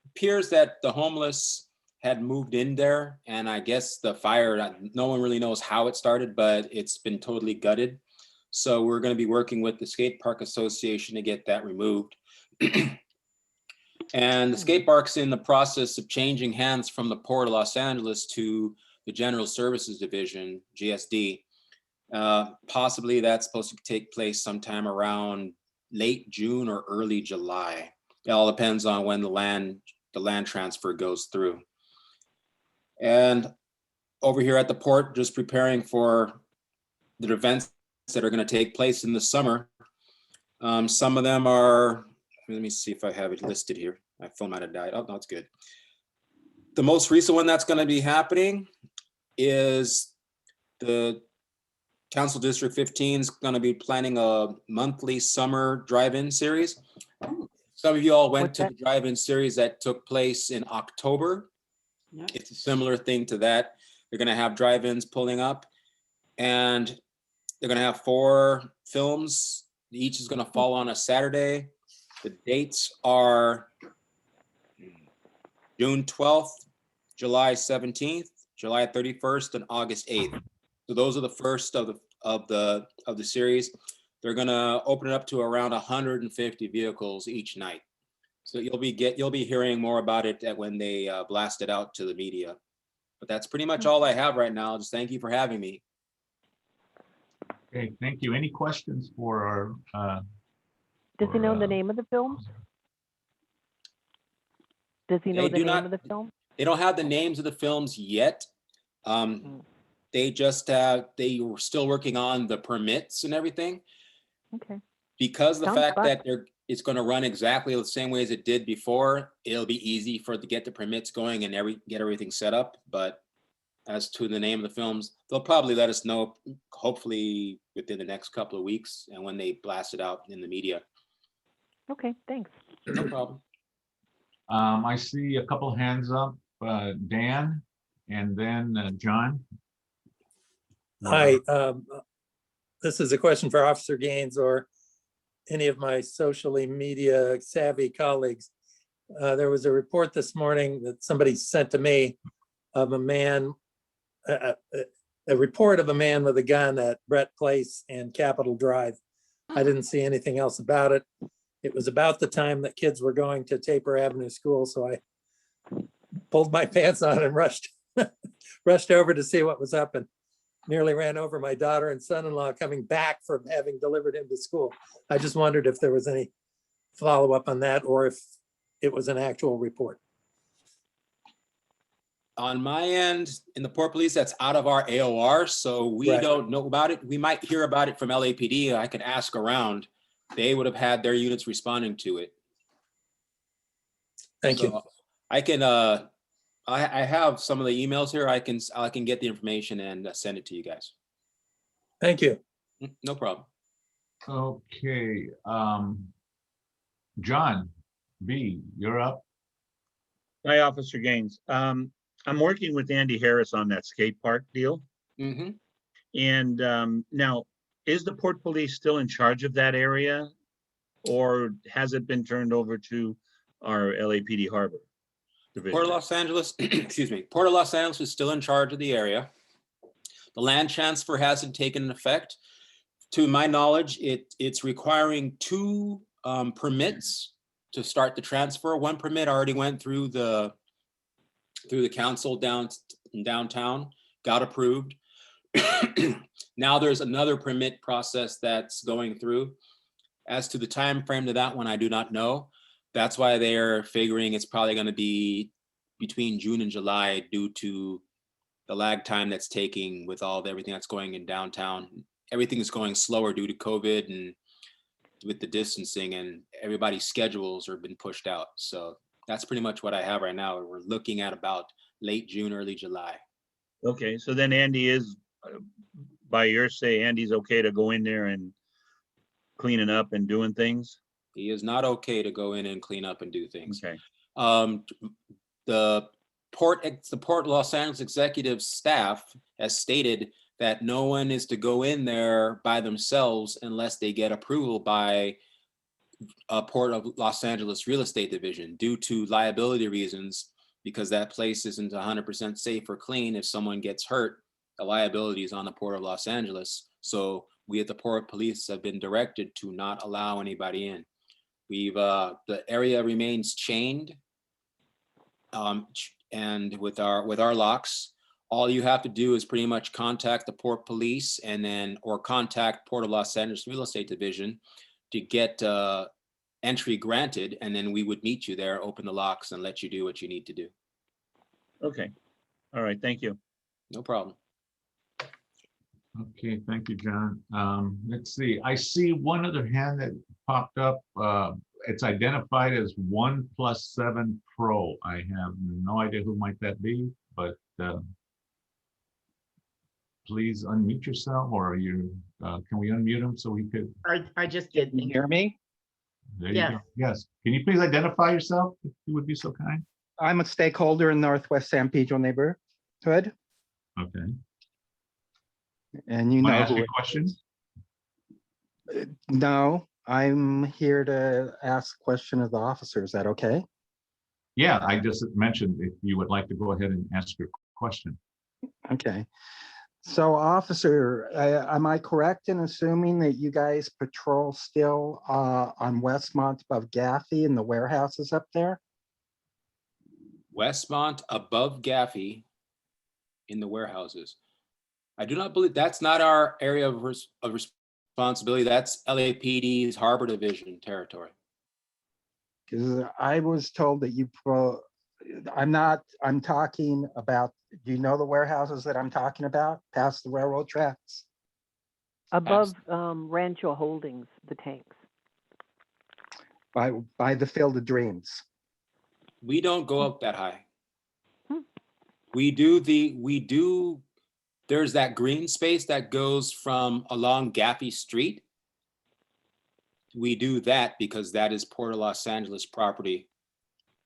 appears that the homeless had moved in there, and I guess the fire, no one really knows how it started, but it's been totally gutted. So we're going to be working with the Skate Park Association to get that removed. And the skate park's in the process of changing hands from the Port of Los Angeles to the General Services Division, GSD. Possibly that's supposed to take place sometime around late June or early July. It all depends on when the land transfer goes through. And over here at the port, just preparing for the events that are going to take place in the summer. Some of them are, let me see if I have it listed here. My phone might have died. Oh, no, it's good. The most recent one that's going to be happening is the Council District 15 is going to be planning a monthly summer drive-in series. Some of you all went to the drive-in series that took place in October. Yep. It's a similar thing to that. They're going to have drive-ins pulling up, and they're going to have 4 films. Each is going to fall on a Saturday. The dates are June 12th, July 17th, July 31st, and August 8th. So those are the first of the series. They're going to open it up to around 150 vehicles each night. So you'll be hearing more about it when they blast it out to the media. But that's pretty much all I have right now. Just thank you for having me. Okay, thank you. Any questions for our? Does he know the name of the films? Does he know the name of the film? They don't have the names of the films yet. They just they were still working on the permits and everything. Okay. Because the fact that it's going to run exactly the same way as it did before, it'll be easy to get the permits going and get everything set up. But as to the name of the films, they'll probably let us know, hopefully within the next couple of weeks, and when they blast it out in the media. Okay, thanks. No problem. I see a couple hands up, Dan, and then John. Hi, this is a question for Officer Gaines or any of my socially media savvy colleagues. There was a report this morning that somebody sent to me of a man, a report of a man with a gun at Brett Place and Capitol Drive. I didn't see anything else about it. It was about the time that kids were going to Taper Avenue School, so I pulled my pants on and rushed over to see what was up, and nearly ran over my daughter and son-in-law coming back from having delivered him to school. I just wondered if there was any follow-up on that or if it was an actual report. On my end, in the Port Police, that's out of our AOR, so we don't know about it. We might hear about it from LAPD. I could ask around. They would have had their units responding to it. Thank you. I can, I have some of the emails here. I can get the information and send it to you guys. Thank you. No problem. Okay. John B., you're up. Hi, Officer Gaines. I'm working with Andy Harris on that skate park deal. Mhm. And now, is the Port Police still in charge of that area? Or has it been turned over to our LAPD Harbor Port Division? of Los Angeles, excuse me, Port of Los Angeles is still in charge of the area. The land transfer hasn't taken effect. To my knowledge, it's requiring 2 permits to start the transfer. 1 permit already went through the council downtown, got approved. Now there's another permit process that's going through. As to the time frame to that one, I do not know. That's why they're figuring it's probably going to be between June and July due to the lag time that's taking with everything that's going in downtown. Everything is going slower due to COVID and with the distancing, and everybody's schedules have been pushed out. So that's pretty much what I have right now. We're looking at about late June, early July. Okay, so then Andy is, by your say, Andy's okay to go in there and cleaning up and doing things? He is not okay to go in and clean up and do things. Okay. The Port Los Angeles executive staff has stated that no one is to go in there by themselves unless they get approval by a Port of Los Angeles Real Estate Division due to liability reasons, because that place isn't 100% safe or clean. If someone gets hurt, the liability is on the Port of Los Angeles. So we at the Port Police have been directed to not allow anybody in. The area remains chained, and with our locks, all you have to do is pretty much contact the Port Police or contact Port of Los Angeles Real Estate Division to get entry granted, and then we would meet you there, open the locks, and let you do what you need to do. Okay. All right. Thank you. No problem. Okay, thank you, John. Let's see. I see one other hand that popped up. It's identified as 1+7 Pro. I have no idea who might that be, but please unmute yourself, or can we unmute him so we could? I just did. Can you hear me? There you Yes. go. Yes. Can you please identify yourself, if you would be so kind? I'm a stakeholder in Northwest San Pedro neighborhood, Okay. and you Want to know ask who me it a question? is. No, I'm here to ask a question of the officer. Is that okay? Yeah, I just mentioned if you would like to go ahead and ask your question. Okay. So officer, am I correct in assuming that you guys patrol still on Westmont above Gaffey in the warehouses up there? Westmont above Gaffey in the warehouses. I do not believe that's not our area of responsibility. That's LAPD's Harbor Division territory. Because I was told that I'm talking about, do you know the warehouses that I'm talking about past the railroad tracks? Above Rancho Holdings, the tanks. By the Field of Dreams. We don't go up that high. We do, there's that green space that goes from along Gaffey Street. We do that because that is Port of Los Angeles property,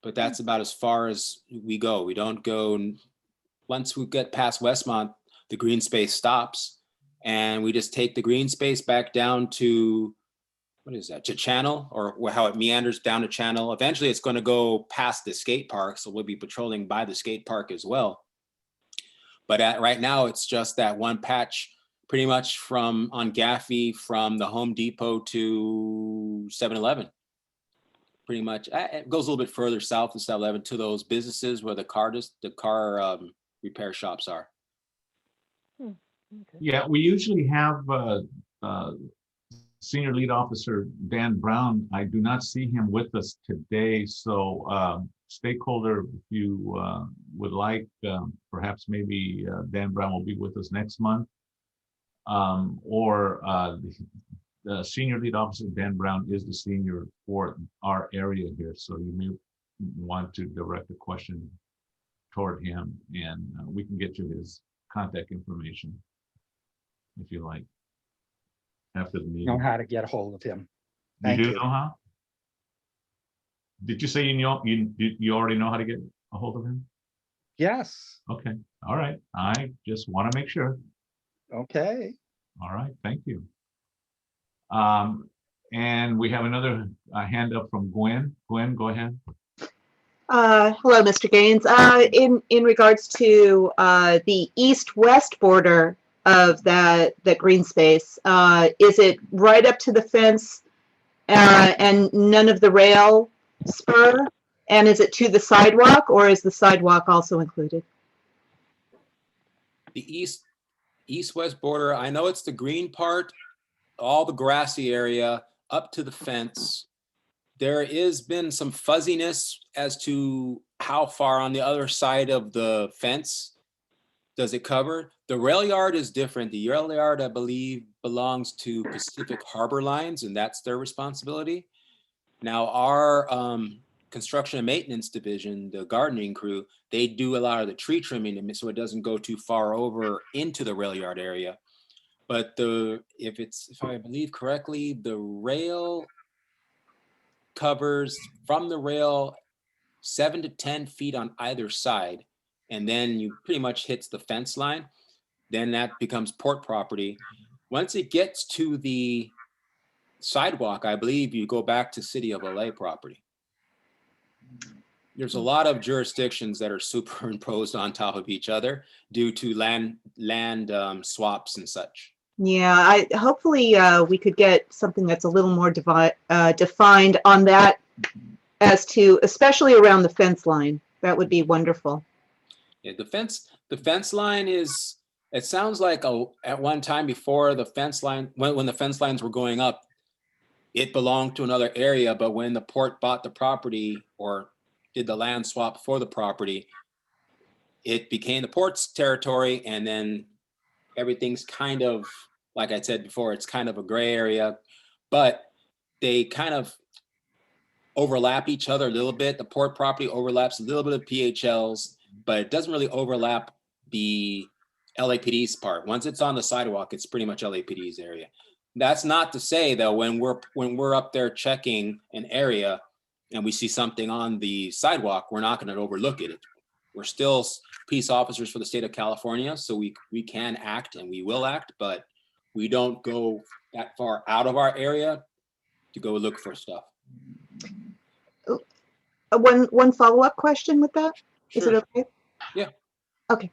but that's about as far as we go. We don't go, once we get past Westmont, the green space stops, and we just take the green space back down to, what is that, to Channel, or how it meanders down to Channel. Eventually it's going to go past the skate park, so we'll be patrolling by the skate park as well. But right now it's just that one patch, pretty much on Gaffey, from the Home Depot to 7-Eleven. Pretty much, it goes a little bit further south than 7-Eleven to those businesses where the car repair shops are. Yeah, we usually have Senior Lead Officer Dan Brown. I do not see him with us today, so Stakeholder, if you would like, perhaps maybe Dan Brown will be with us next month, or the Senior Lead Officer Dan Brown is the senior for our area here, so you may want to direct a question toward him, and we can get you his contact information if you like after the meeting. Know how to get a hold of him. You Thank do you. know how? Did you say you already know how to get a hold of him? Yes. Okay, all right. I just want to make sure. Okay. All right, thank you. And we have another hand up from Gwen. Gwen, go ahead. Hello, Mr. Gaines. In regards to the east-west border of that green space, is it right up to the fence and none of the rail spur? And is it to the sidewalk, or is the sidewalk also included? The east-west border, I know it's the green part, all the grassy area up to the fence. There has been some fuzziness as to how far on the other side of the fence does it cover. The rail yard is different. The rail yard, I believe, belongs to Pacific Harbor Lines, and that's their responsibility. Now, our construction and maintenance division, the gardening crew, they do a lot of the tree trimming, so it doesn't go too far over into the rail yard area. But if I believe correctly, the rail covers from the rail 7 to 10 feet on either side, and then you pretty much hits the fence line. Then that becomes port property. Once it gets to the sidewalk, I believe you go back to City of LA property. There's a lot of jurisdictions that are superimposed on top of each other due to land swaps and such. Yeah, hopefully we could get something that's a little more defined on that, as to, especially around the fence line. That would be wonderful. Yeah, the fence line is, it sounds like at one time before the fence line, when the fence lines were going up, it belonged to another area, but when the port bought the property or did the land swap for the property, it became the port's territory, and then everything's kind of, like I said before, it's kind of a gray area, but they kind of overlap each other a little bit. The port property overlaps a little bit of PHL's, but it doesn't really overlap the LAPD's part. Once it's on the sidewalk, it's pretty much LAPD's area. That's not to say though, when we're up there checking an area and we see something on the sidewalk, we're not going to overlook it. We're still peace officers for the state of California, so we can act and we will act, but we don't go that far out of our area to go look for stuff. One follow-up question with that? Is it okay? Yeah. Okay.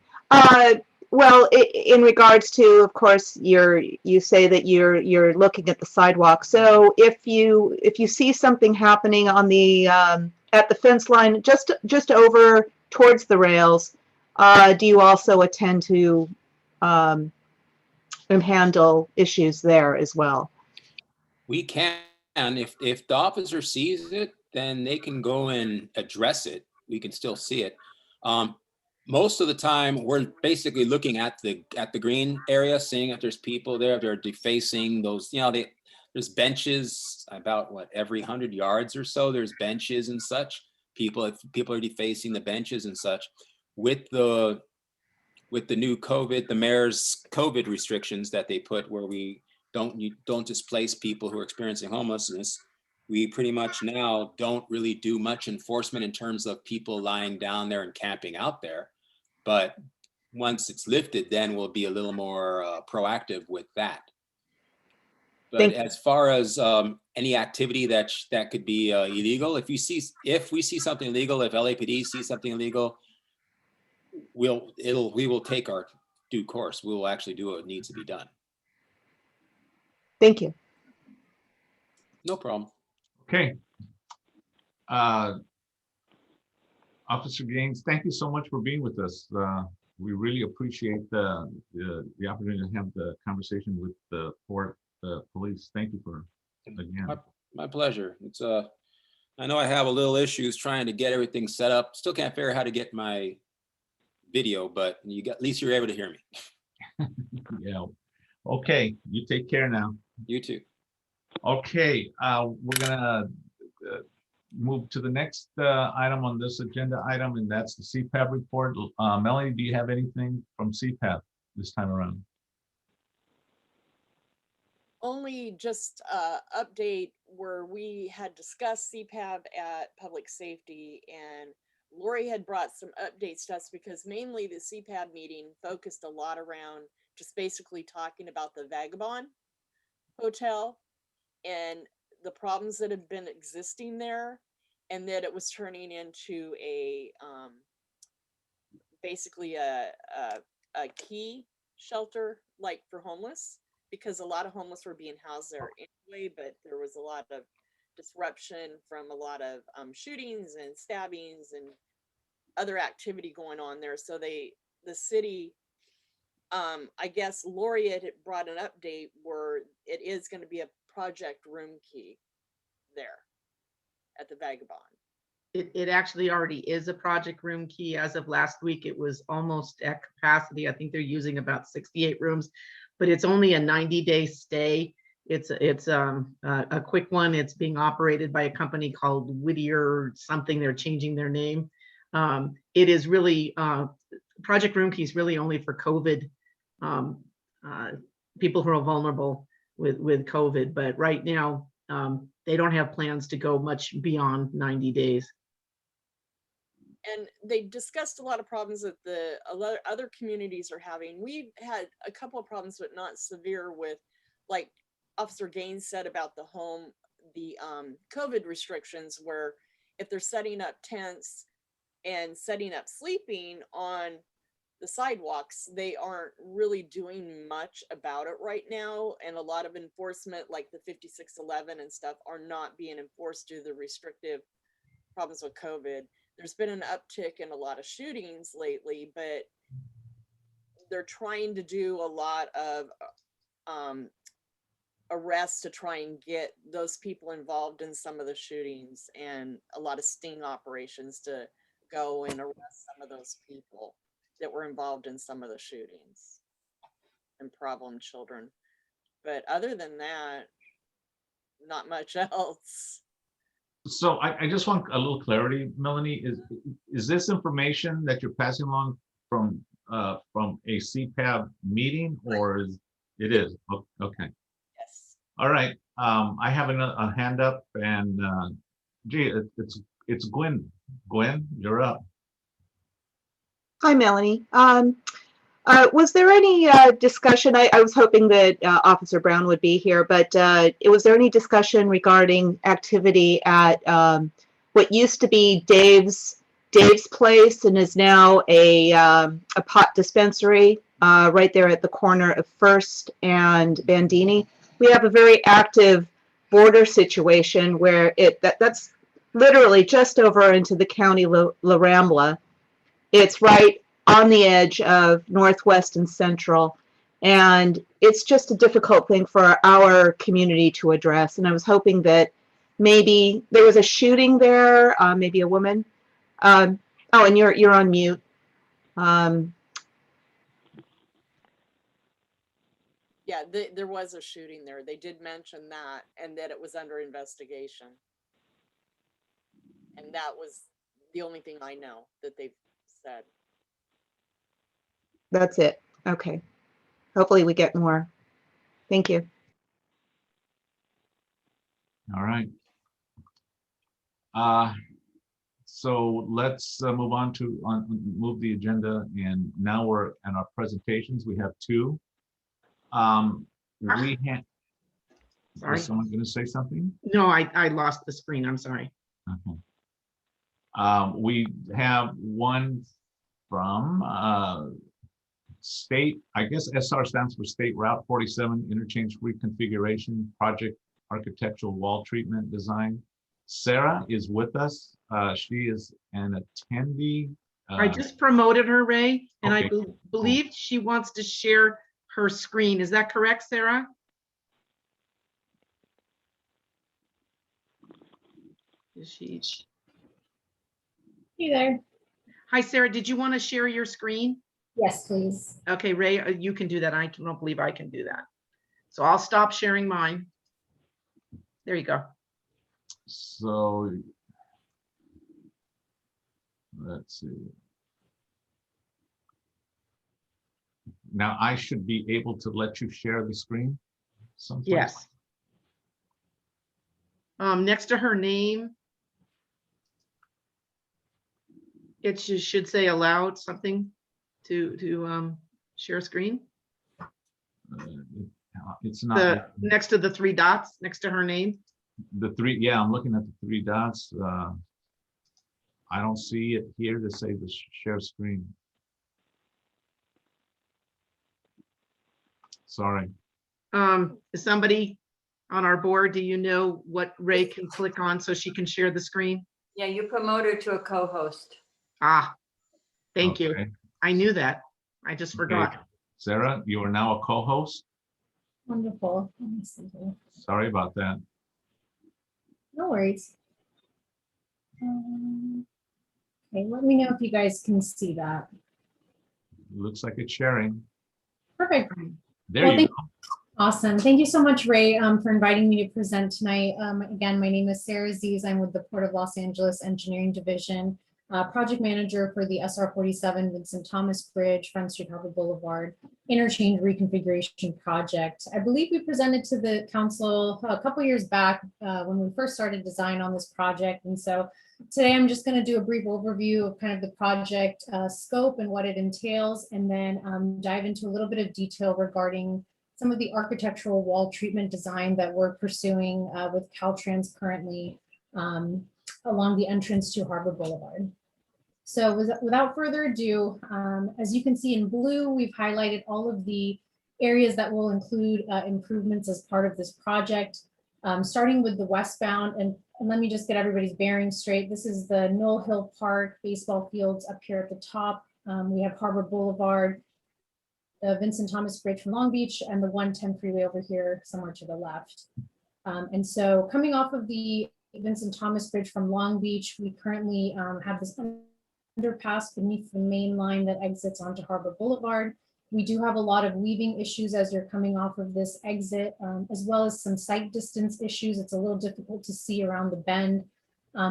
Well, in regards to, of course, you say that you're looking at the sidewalk. So if you see something happening on the at the fence line, just over towards the rails, do you also attend to handle issues there as well? We can, if the officer sees it, then they can go and address it. We can still see it. Most of the time, we're basically looking at the green area, seeing if there's people there, if they're defacing those, there's benches about every 100 yards or so, there's benches and such. If people are defacing the benches and such. With the new COVID, the mayor's COVID restrictions that they put, where we don't displace people who are experiencing homelessness, we pretty much now don't really do much enforcement in terms of people lying down there and camping out there. But once it's lifted, then we'll be a little more proactive with that. But as far as any activity that could be illegal, if we see something illegal, if LAPD sees something illegal, we will take our due course. We will actually do what needs to be done. Thank you. No problem. Okay. Officer Gaines, thank you so much for being with us. We really appreciate the opportunity to have the conversation with the Port Police. Thank you for, again. My pleasure. It's I know I have a little issues trying to get everything set up. Still can't figure out how to get my video, but at least you're able to hear me. Yeah. Okay. You take care now. You too. Okay. We're gonna move to the next item on this agenda item, and that's the CPAP report. Melanie, do you have anything from CPAP this time around? only just update where we had discussed CPAB at Public Safety, and Lori had brought some updates to us because mainly the CPAB meeting focused a lot around just basically talking about the Vagabond Hotel and the problems that have been existing there, and that it was turning into a basically a key shelter like for homeless, because a lot of homeless were being housed there anyway, but there was a lot of disruption from a lot of shootings and stabbings and other activity going on there. So the city, I guess Lori had brought an update where it is going to be a project room key there at the Vagabond. It actually already is a project room key. As of last week, it was almost at capacity. I think they're using about 68 rooms, but it's only a 90-day stay. It's a quick one. It's being operated by a company called Whittier something. They're changing their name. It is really, project room key is really only for COVID, people who are vulnerable with COVID. But right now, they don't have plans to go much beyond 90 days. And they discussed a lot of problems that the other communities are having. We've had a couple of problems, but not severe, with, like Officer Gaines said about the COVID restrictions, where if they're setting up tents and setting up sleeping on the sidewalks, they aren't really doing much about it right now. And a lot of enforcement, like the 5611 and stuff, are not being enforced due to the restrictive problems with COVID. There's been an uptick in a lot of shootings lately, but they're trying to do a lot of arrests to try and get those people involved in some of the shootings, and a lot of sting operations to go and arrest some of those people that were involved in some of the shootings and problem children. But other than that, not much else. So I just want a little clarity, Melanie. Is this information that you're passing along from a CPAB meeting, or is it is? Okay. Yes. All right. I have a hand up, and gee, it's Gwen. Gwen, you're up. Hi, Melanie. Was there any discussion? I was hoping that Officer Brown would be here, but was there any discussion regarding activity at what used to be Dave's place and is now a pot dispensary right there at the corner of First and Bandini? We have a very active border situation where that's literally just over into the county La Rambla. It's right on the edge of Northwest and Central, and it's just a difficult thing for our community to address. And I was hoping that maybe there was a shooting there, maybe a woman. Oh, and you're on mute. Yeah, there was a shooting there. They did mention that, and that it was under investigation. And that was the only thing I know that they've said. That's it. Okay. Hopefully we get more. Thank you. All right. So let's move on to move the agenda, and now we're in our presentations. We have two. We had. Sorry. Was someone going to say something? No, I lost the screen. I'm sorry. Okay. We have one from state, I guess SR stands for State Route 47 Interchange Reconfiguration Project Architectural Wall Treatment Design. Sarah is with us. She is an attendee. I just promoted her, Ray, and okay. I believe she wants to share her screen. Is that correct, Sarah? Is she? Hey there. Hi, Sarah. Did you want to share your screen? Yes, please. Okay, Ray, you can do that. I don't believe I can do that. So I'll stop sharing mine. There you go. So let's see. Now I should be able to let you share the screen. someplace? Yes. Next to her name, it should say allowed something to share screen. It's not. Next to the three dots, next to her name. The three, yeah, I'm looking at the three dots. I don't see it here to say the share screen. Sorry. Is somebody on our board, do you know what Ray can click on so she can share the screen? Yeah, you promote her to a co-host. Ah, thank you. Okay. I knew that. I just forgot. Okay. Sarah, you are now a co-host. Wonderful. Let me see here. Sorry about that. No worries. Okay, let me know if you guys can see that. Looks like it's sharing. Perfect. There Well, you thank- go. Awesome. Thank you so much, Ray, for inviting me to present tonight. Again, my name is Sarah Ziz. I'm with the Port of Los Angeles Engineering Division, project manager for the SR 47 Vincent Thomas Bridge, Front Street Harbor Boulevard interchange reconfiguration project. I believe we presented to the council a couple years back when we first started design on this project. And so today I'm just going to do a brief overview of kind of the project scope and what it entails, and then dive into a little bit of detail regarding some of the architectural wall treatment design that we're pursuing with Caltrans currently along the entrance to Harbor Boulevard. So without further ado, as you can see in blue, we've highlighted all of the areas that will include improvements as part of this project, starting with the westbound. And let me just get everybody's bearings straight. This is the Knoll Hill Park baseball fields up here at the top. We have Harbor Boulevard, the Vincent Thomas Bridge from Long Beach, and the 110 freeway over here somewhere to the left. And so coming off of the Vincent Thomas Bridge from Long Beach, we currently have this underpass beneath the main line that exits onto Harbor Boulevard. We do have a lot of weaving issues as you're coming off of this exit, as well as some sight distance issues. It's a little difficult to see around the bend.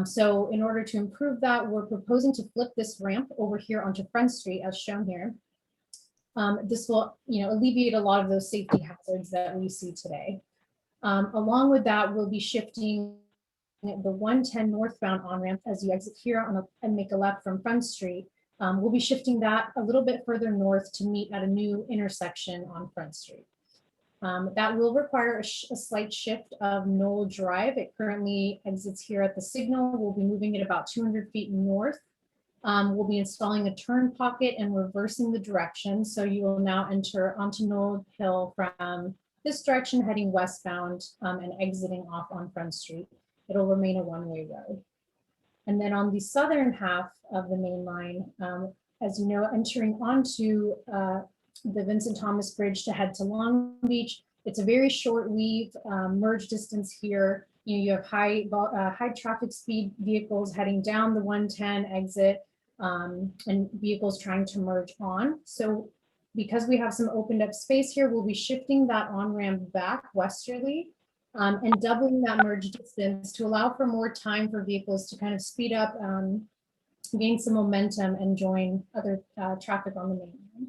So in order to improve that, we're proposing to flip this ramp over here onto Front Street as shown here. This will, alleviate a lot of those safety hazards that we see today. Along with that, we'll be shifting the 110 northbound on-ramp as you exit here and make a left from Front Street. We'll be shifting that a little bit further north to meet at a new intersection on Front Street. That will require a slight shift of Knoll Drive. It currently exits here at the signal. We'll be moving it about 200 feet north. We'll be installing a turn pocket and reversing the direction. So you will now enter onto Knoll Hill from this direction heading westbound and exiting off on Front Street. It'll remain a one-way road. And then on the southern half of the main line, as you know, entering onto the Vincent Thomas Bridge to head to Long Beach, it's a very short weave merge distance here. You have high traffic speed vehicles heading down the 110 exit and vehicles trying to merge on. So because we have some opened up space here, we'll be shifting that on-ramp back westerly and doubling that merge distance to allow for more time for vehicles to kind of speed up, gain some momentum and join other traffic on the main line.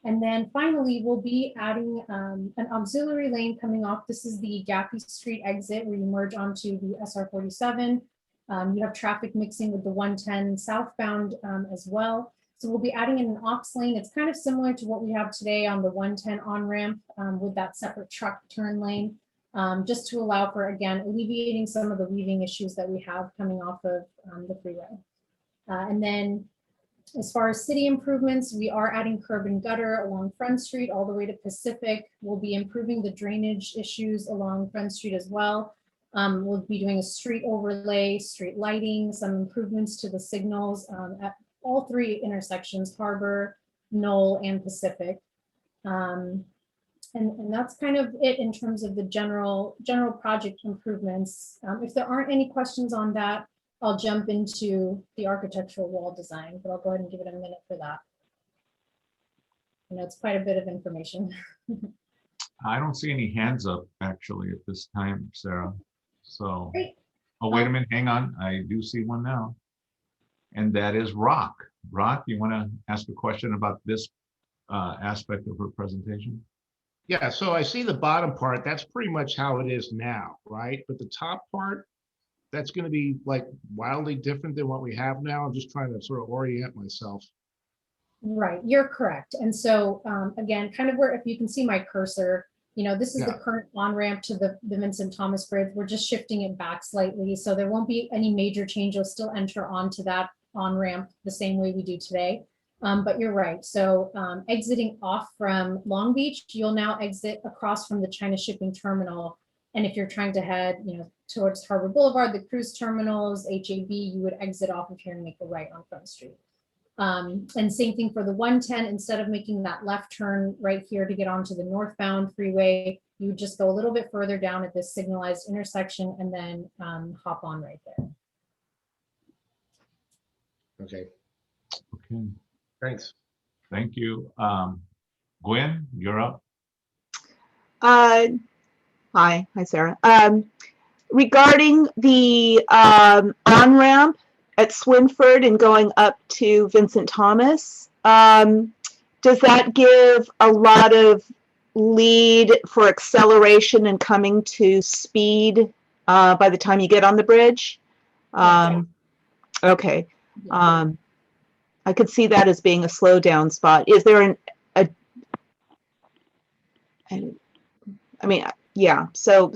And then finally, we'll be adding an auxiliary lane coming off. This is the Gaffey Street exit where you merge onto the SR 47. You have traffic mixing with the 110 southbound as well. So we'll be adding in an aux lane. It's kind of similar to what we have today on the 110 on-ramp with that separate truck turn lane, just to allow for, again, alleviating some of the weaving issues that we have coming off of the freeway. And then as far as city improvements, we are adding curb and gutter along Front Street all the way to Pacific. We'll be improving the drainage issues along Front Street as well. We'll be doing a street overlay, street lighting, some improvements to the signals at all three intersections, Harbor, Knoll, and Pacific. And that's kind of it in terms of the general project improvements. If there aren't any questions on that, I'll jump into the architectural wall design, but I'll go ahead and give it a minute for that. I know it's quite a bit of information. I don't see any hands up actually at this time, Sarah. So, Great. Oh, wait a minute, hang on. I do see one now. And that is Rock. Rock, you want to ask a question about this aspect of her presentation? Yeah, so I see the bottom part, that's pretty much how it is now, right? But the top part, that's gonna be like wildly different than what we have now. I'm just trying to sort of orient myself. Right, you're correct. And so again, kind of where, if you can see my cursor, this is the Yeah. current on-ramp to the Vincent Thomas Bridge. We're just shifting it back slightly. So there won't be any major change. You'll still enter onto that on-ramp the same way we do today. But you're right. So exiting off from Long Beach, you'll now exit across from the China Shipping Terminal. And if you're trying to head, towards Harbor Boulevard, the cruise terminals, HAB, you would exit off of here and make a right on Front Street. And same thing for the 110, instead of making that left turn right here to get onto the northbound freeway, you would just go a little bit further down at this signalized intersection and then hop on right there. Okay, Okay, thanks. thank you. Gwen, you're up. Hi, Sarah. Regarding the on-ramp at Swinford and going up to Vincent Thomas, does that give a lot of lead for acceleration and coming to speed by the time you get on the bridge? Okay. I could see that as being a slowdown spot. Is there yeah. So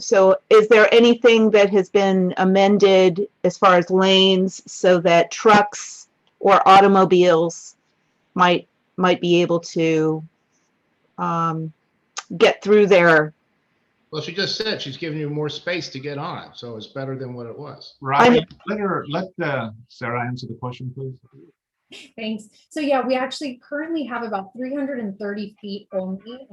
is there anything that has been amended as far as lanes so that trucks or automobiles might be able to get through there? Well, she just said she's giving you more space to get on, so it's better than what it was. Right, let Sarah answer the question, please. Thanks. So yeah, we actually currently have about 330 feet only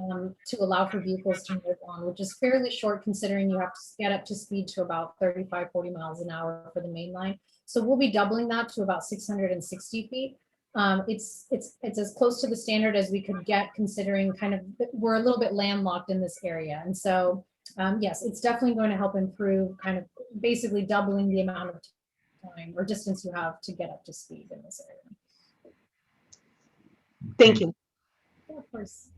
to allow for vehicles to move on, which is fairly short considering you have to get up to speed to about 35, 40 miles an hour for the main line. So we'll be doubling that to about 660 feet. It's as close to the standard as we could get considering kind of, we're a little bit landlocked in this area. And so yes, it's definitely going to help improve kind of basically doubling the amount of time or distance you have to get up to speed in this area. Thank you. Yeah, of course.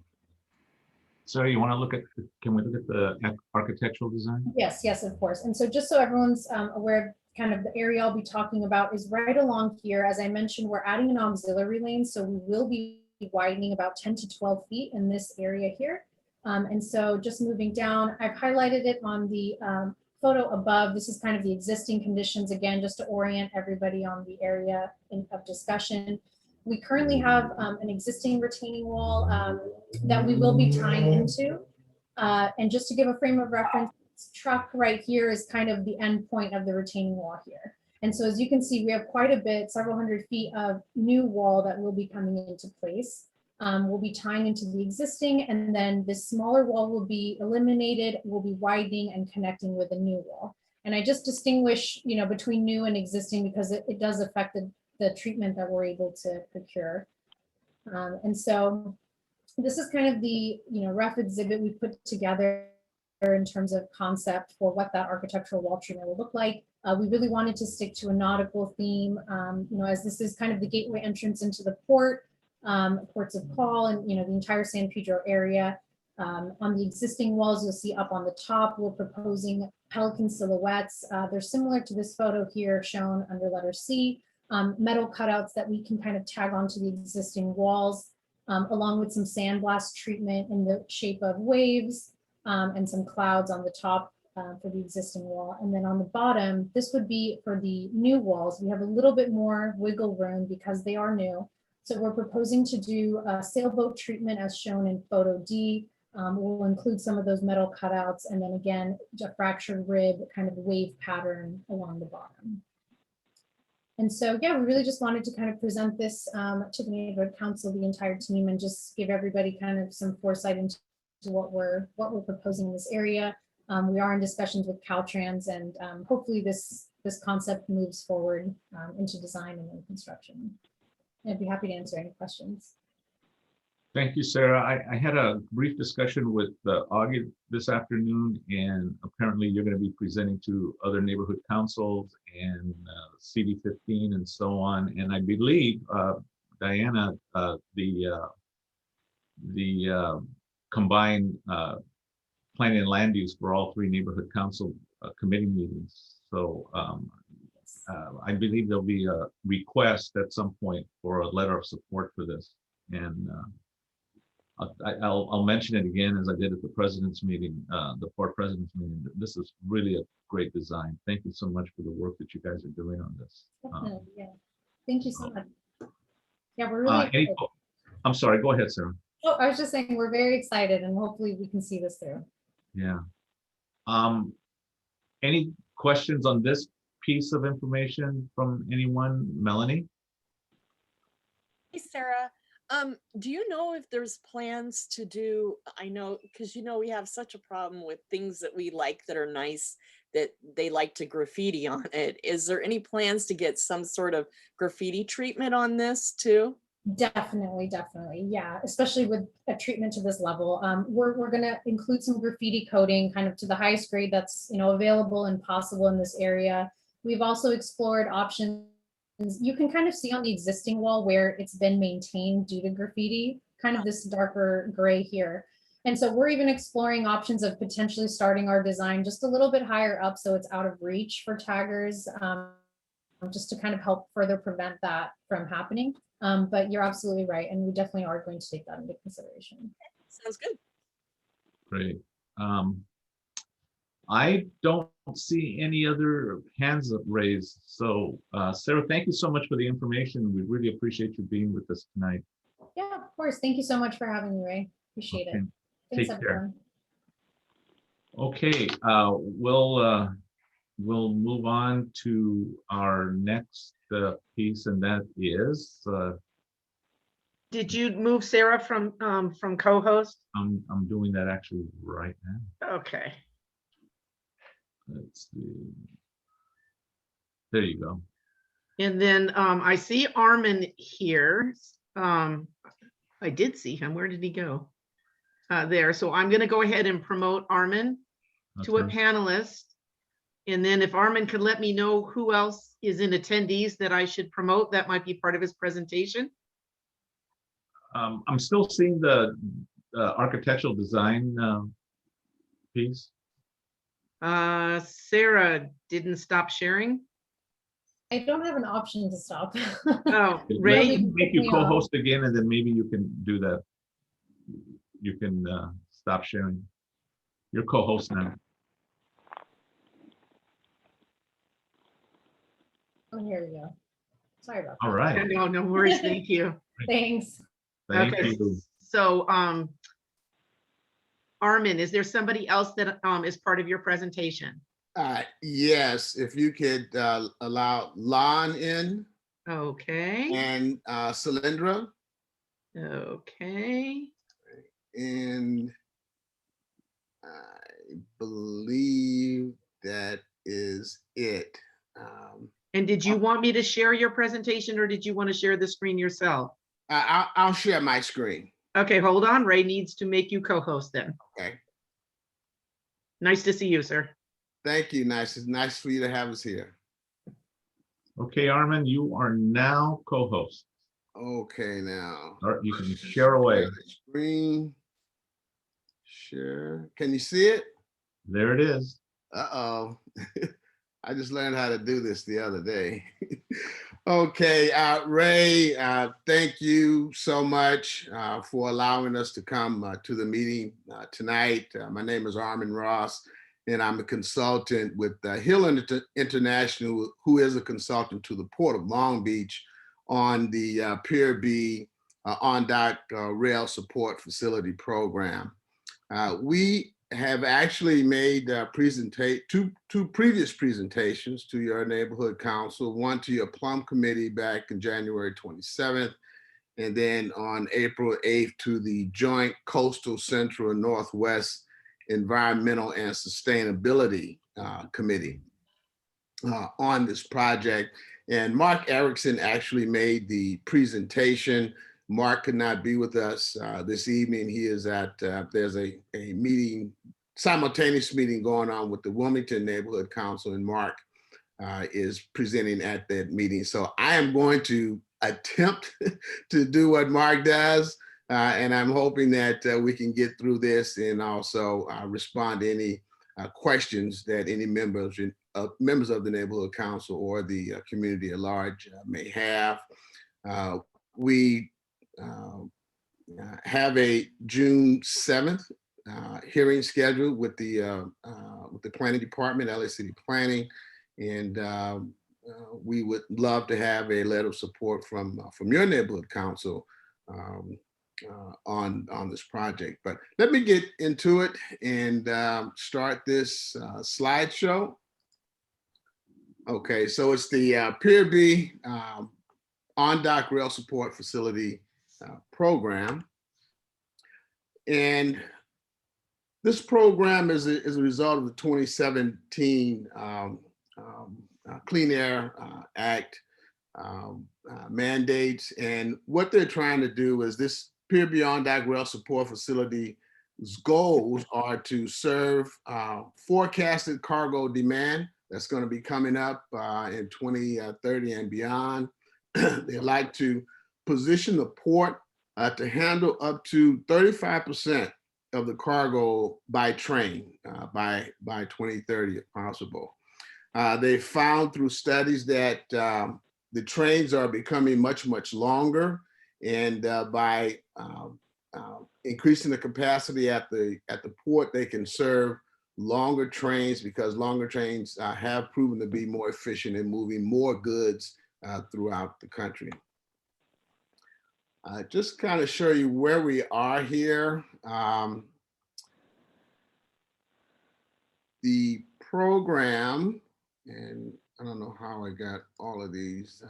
So you want to look at, can we look at the architectural design? Yes, of course. And so just so everyone's aware of kind of the area I'll be talking about is right along here. As I mentioned, we're adding an auxiliary lane. So we will be widening about 10 to 12 feet in this area here. And so just moving down, I've highlighted it on the photo above. This is kind of the existing conditions, again, just to orient everybody on the area of discussion. We currently have an existing retaining wall that we will be tying into. And just to give a frame of reference, this truck right here is kind of the end point of the retaining wall here. And so as you can see, we have quite a bit, several hundred feet of new wall that will be coming into place. We'll be tying into the existing, and then this smaller wall will be eliminated, will be widening and connecting with a new wall. And I just distinguish, between new and existing because it does affect the treatment that we're able to procure. And so this is kind of the rough exhibit we put together in terms of concept for what that architectural wall treatment will look like. We really wanted to stick to a nautical theme, as this is kind of the gateway entrance into the port, ports of call, and the entire San Pedro area. On the existing walls, you'll see up on the top, we're proposing pelican silhouettes. They're similar to this photo here shown under letter C. Metal cutouts that we can kind of tag onto the existing walls, along with some sandblast treatment in the shape of waves and some clouds on the top for the existing wall. And then on the bottom, this would be for the new walls. We have a little bit more wiggle room because they are new. So we're proposing to do a sailboat treatment as shown in photo D. We'll include some of those metal cutouts and then again, a fractured rib kind of wave pattern along the bottom. And so, yeah, we really just wanted to kind of present this to the neighborhood council, the entire team, and just give everybody kind of some foresight into what we're proposing in this area. We are in discussions with Caltrans, and hopefully this concept moves forward into design and then construction. I'd be happy to answer any questions. Thank you, Sarah. I had a brief discussion with Augie this afternoon, and apparently you're going to be presenting to other neighborhood councils and CD15 and so on. And I believe, Diana, the combine planning and land use for all 3 neighborhood council committee meetings. So I believe there'll be a request at some point for a letter of support for this. And I'll mention it again, as I did at the president's meeting, the port president's meeting. This is really a great design. Thank you so much for the work that you guys are doing on this. Definitely, yeah. Thank you so much. Yeah, we're really excited. I'm sorry, go ahead, Sarah. Oh, I was just saying, we're very excited and hopefully we can see this through. Yeah. Any questions on this piece of information from anyone? Melanie? Hey, Sarah. Do you know if there's plans to do, I know, because we have such a problem with things that we like that are nice, that they like to graffiti on it. Is there any plans to get some sort of graffiti treatment on this too? Definitely, yeah, especially with a treatment to this level. We're gonna include some graffiti coding kind of to the highest grade that's available and possible in this area. We've also explored options. You can kind of see on the existing wall where it's been maintained due to graffiti, kind of this darker gray here. And so we're even exploring options of potentially starting our design just a little bit higher up so it's out of reach for taggers, just to kind of help further prevent that from happening. But you're absolutely right. And we definitely are going to take that into consideration. Sounds good. Great. I don't see any other hands up raised. So Sarah, thank you so much for the information. We really appreciate you being with us tonight. Yeah, of course. Thank you so much for having me, Ray. Appreciate it. Thanks, Take care. everyone. Okay, we'll move on to our next piece, and that is Did you move Sarah from co-host? I'm doing that actually right now. Okay. Let's see. There you go. And then I see Armin here. I did see him. Where did he go? There. So I'm going to go ahead and promote Armin to a Okay. panelist. And then if Armin could let me know who else is in attendees that I should promote, that might be part of his presentation. I'm still seeing the architectural design piece. Sarah didn't stop sharing. I don't have an option to stop. Oh, Let Ray. me make you co-host again, and then maybe you can do that. You can stop sharing. You're co-host now. Oh, here we go. Sorry about All that. right. No worries. Thank you. Thanks. Thank Okay. you. So, Armin, is there somebody else that is part of your presentation? Yes, if you could allow Lon in Okay. and Cylindra, Okay. and I believe that is it. And did you want me to share your presentation, or did you want to share the screen yourself? I'll share my screen. Okay, hold on. Ray needs to make you co-host then. Okay. Nice to see you, sir. Thank you. Nice. It's nice for you to have us here. Okay, Armin, you are now co-host. Okay, now. Or you can share away. Share the screen. Share. Can you see it? There it is. Uh-oh. I just learned how to do this the other day. Okay, Ray, thank you so much for allowing us to come to the meeting tonight. My name is Armin Ross, and I'm a consultant with Hill International, who is a consultant to the Port of Long Beach on the Pier B on-dock rail support facility program. We have actually made two previous presentations to your neighborhood council, one to your plum committee back in January 27th, and then on April 8th to the joint Coastal Central and Northwest Environmental and Sustainability Committee on this project. And Mark Erickson actually made the presentation. Mark could not be with us this evening. He is at, there's a meeting, simultaneous meeting going on with the Wilmington Neighborhood Council, and Mark is presenting at that meeting. So I am going to attempt to do what Mark does, And I'm hoping that we can get through this and also respond to any questions that any members of the neighborhood council or the community at large may have. We have a June 7th hearing scheduled with the planning department, LA City Planning, and we would love to have a letter of support from your neighborhood council on this project. But let me get into it and start this slideshow. Okay, so it's the Pier B on-dock rail support facility program. And this program is a result of the 2017 Clean Air Act mandates. And what they're trying to do is this Pier B on-dock rail support facility's goals are to serve forecasted cargo demand that's going to be coming up in 2030 and beyond. They like to position the port to handle up to 35% of the cargo by train by 2030 if possible. They found through studies that the trains are becoming much longer, and by increasing the capacity at the port, they can serve longer trains because longer trains have proven to be more efficient in moving more goods throughout the country. Just kind of show you where we are here. The program, and I don't know how I got all of these.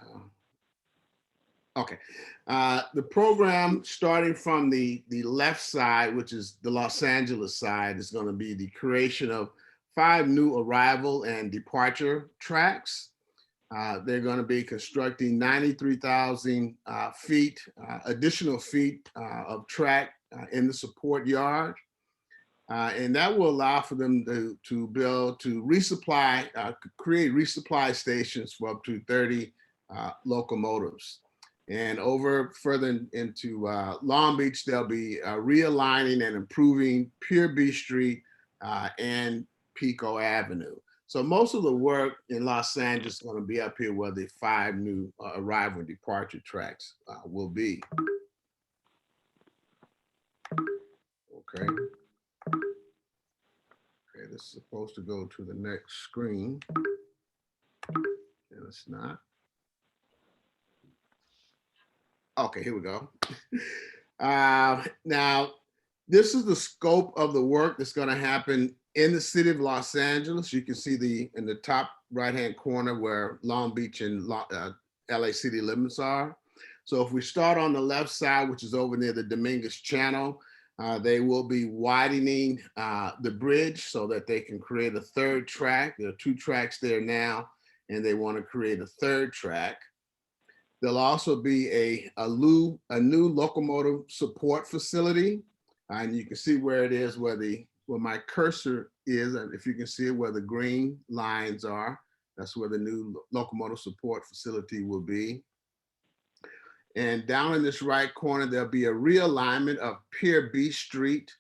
Okay, the program starting from the left side, which is the Los Angeles side, is going to be the creation of 5 new arrival and departure tracks. They're going to be constructing 93,000 feet, additional feet of track in the support yard. And that will allow for them to build, to resupply, create resupply stations for up to 30 locomotives. And over further into Long Beach, they'll be realigning and improving Pier B Street and Pico Avenue. So most of the work in Los Angeles is going to be up here where the 5 new arrival and departure tracks will be. Okay. Okay, this is supposed to go to the next screen. And it's not. Okay, here we go. Now, this is the scope of the work that's going to happen in the city of Los Angeles. You can see in the top right-hand corner where Long Beach and LA city limits are. So if we start on the left side, which is over near the Dominguez Channel, they will be widening the bridge so that they can create a 3rd track. There are 2 tracks there now, and they want to create a 3rd track. There'll also be a new locomotive support facility. And you can see where it is, where my cursor is, and if you can see it, where the green lines are, that's where the new locomotive support facility will be. And down in this right corner, there'll be a realignment of Pier B Street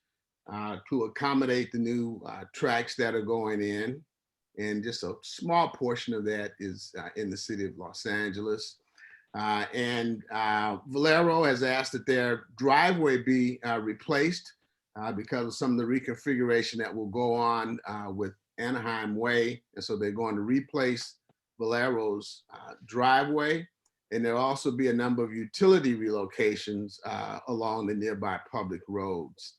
to accommodate the new tracks that are going in. And just a small portion of that is in the city of Los Angeles. Valero has asked that their driveway be replaced because of some of the reconfiguration that will go on with Anaheim Way. And so they're going to replace Valero's driveway. And there'll also be a number of utility relocations along the nearby public roads.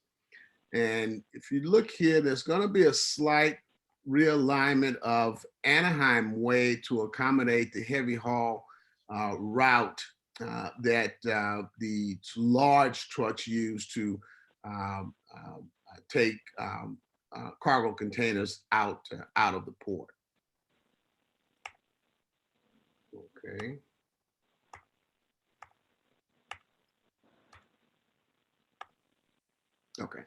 And if you look here, there's going to be a slight realignment of Anaheim Way to accommodate the heavy haul route that the large trucks use to take cargo containers out of the port. Okay. Okay.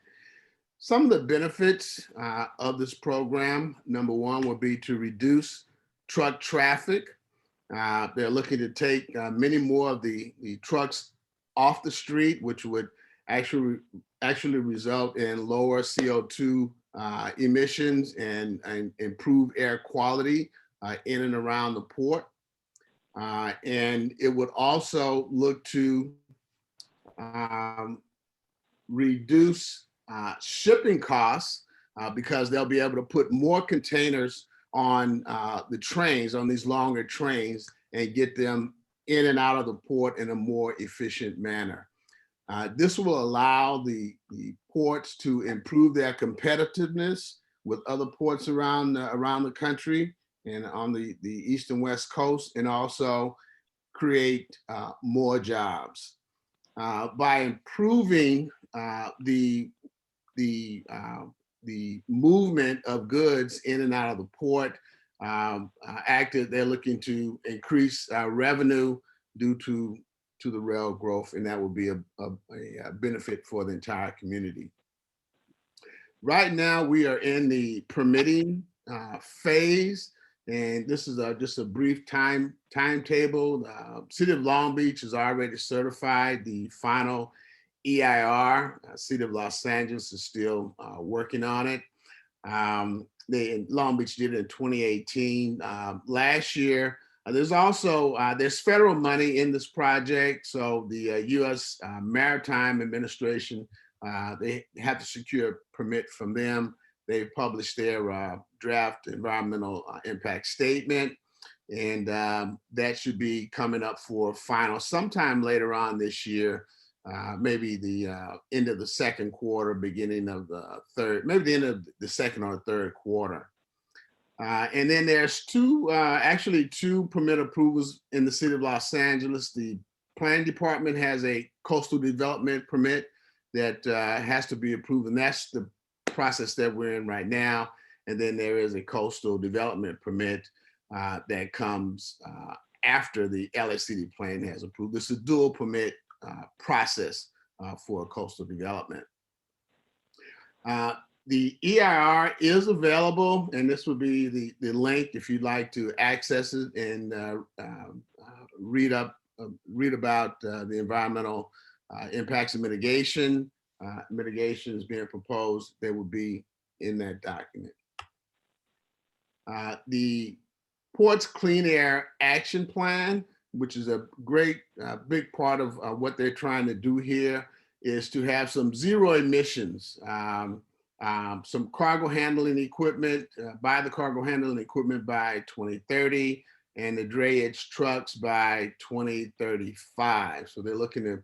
Some of the benefits of this program, number one, would be to reduce truck traffic. They're looking to take many more of the trucks off the street, which would actually result in lower CO2 emissions and improve air quality in and around the port. And it would also look to reduce shipping costs because they'll be able to put more containers on the trains, on these longer trains, and get them in and out of the port in a more efficient manner. This will allow the ports to improve their competitiveness with other ports around the country and on the east and west coast, and also create more jobs. By improving the movement of goods in and out of the port, they're looking to increase revenue due to the rail growth, and that will be a benefit for the entire community. Right now, we are in the permitting phase, and this is just a brief timetable. City of Long Beach has already certified the final EIR. City of Los Angeles is still working on it. Long Beach did it in 2018. Last year, there's also there's federal money in this project. So the U.S. Maritime Administration, they have to secure a permit from them. They've published their draft environmental impact statement, and that should be coming up for final sometime later on this year. Maybe the end of the second quarter, beginning of the third, maybe the end of the second or third quarter. And then there's actually two permit approvals in the city of Los Angeles. The planning department has a coastal development permit that has to be approved, and that's the process that we're in right now. And then there is a coastal development permit that comes after the LACD plan has approved. It's a dual permit process for coastal development. The EIR is available, and this would be the link if you'd like to access it and read about the environmental impacts and mitigation is being proposed. They will be in that document. The Port's Clean Air Action Plan, which is a great big part of what they're trying to do here, is to have some zero emissions, some cargo handling equipment, buy the cargo handling equipment by 2030, and the drayage trucks by 2035. So they're looking to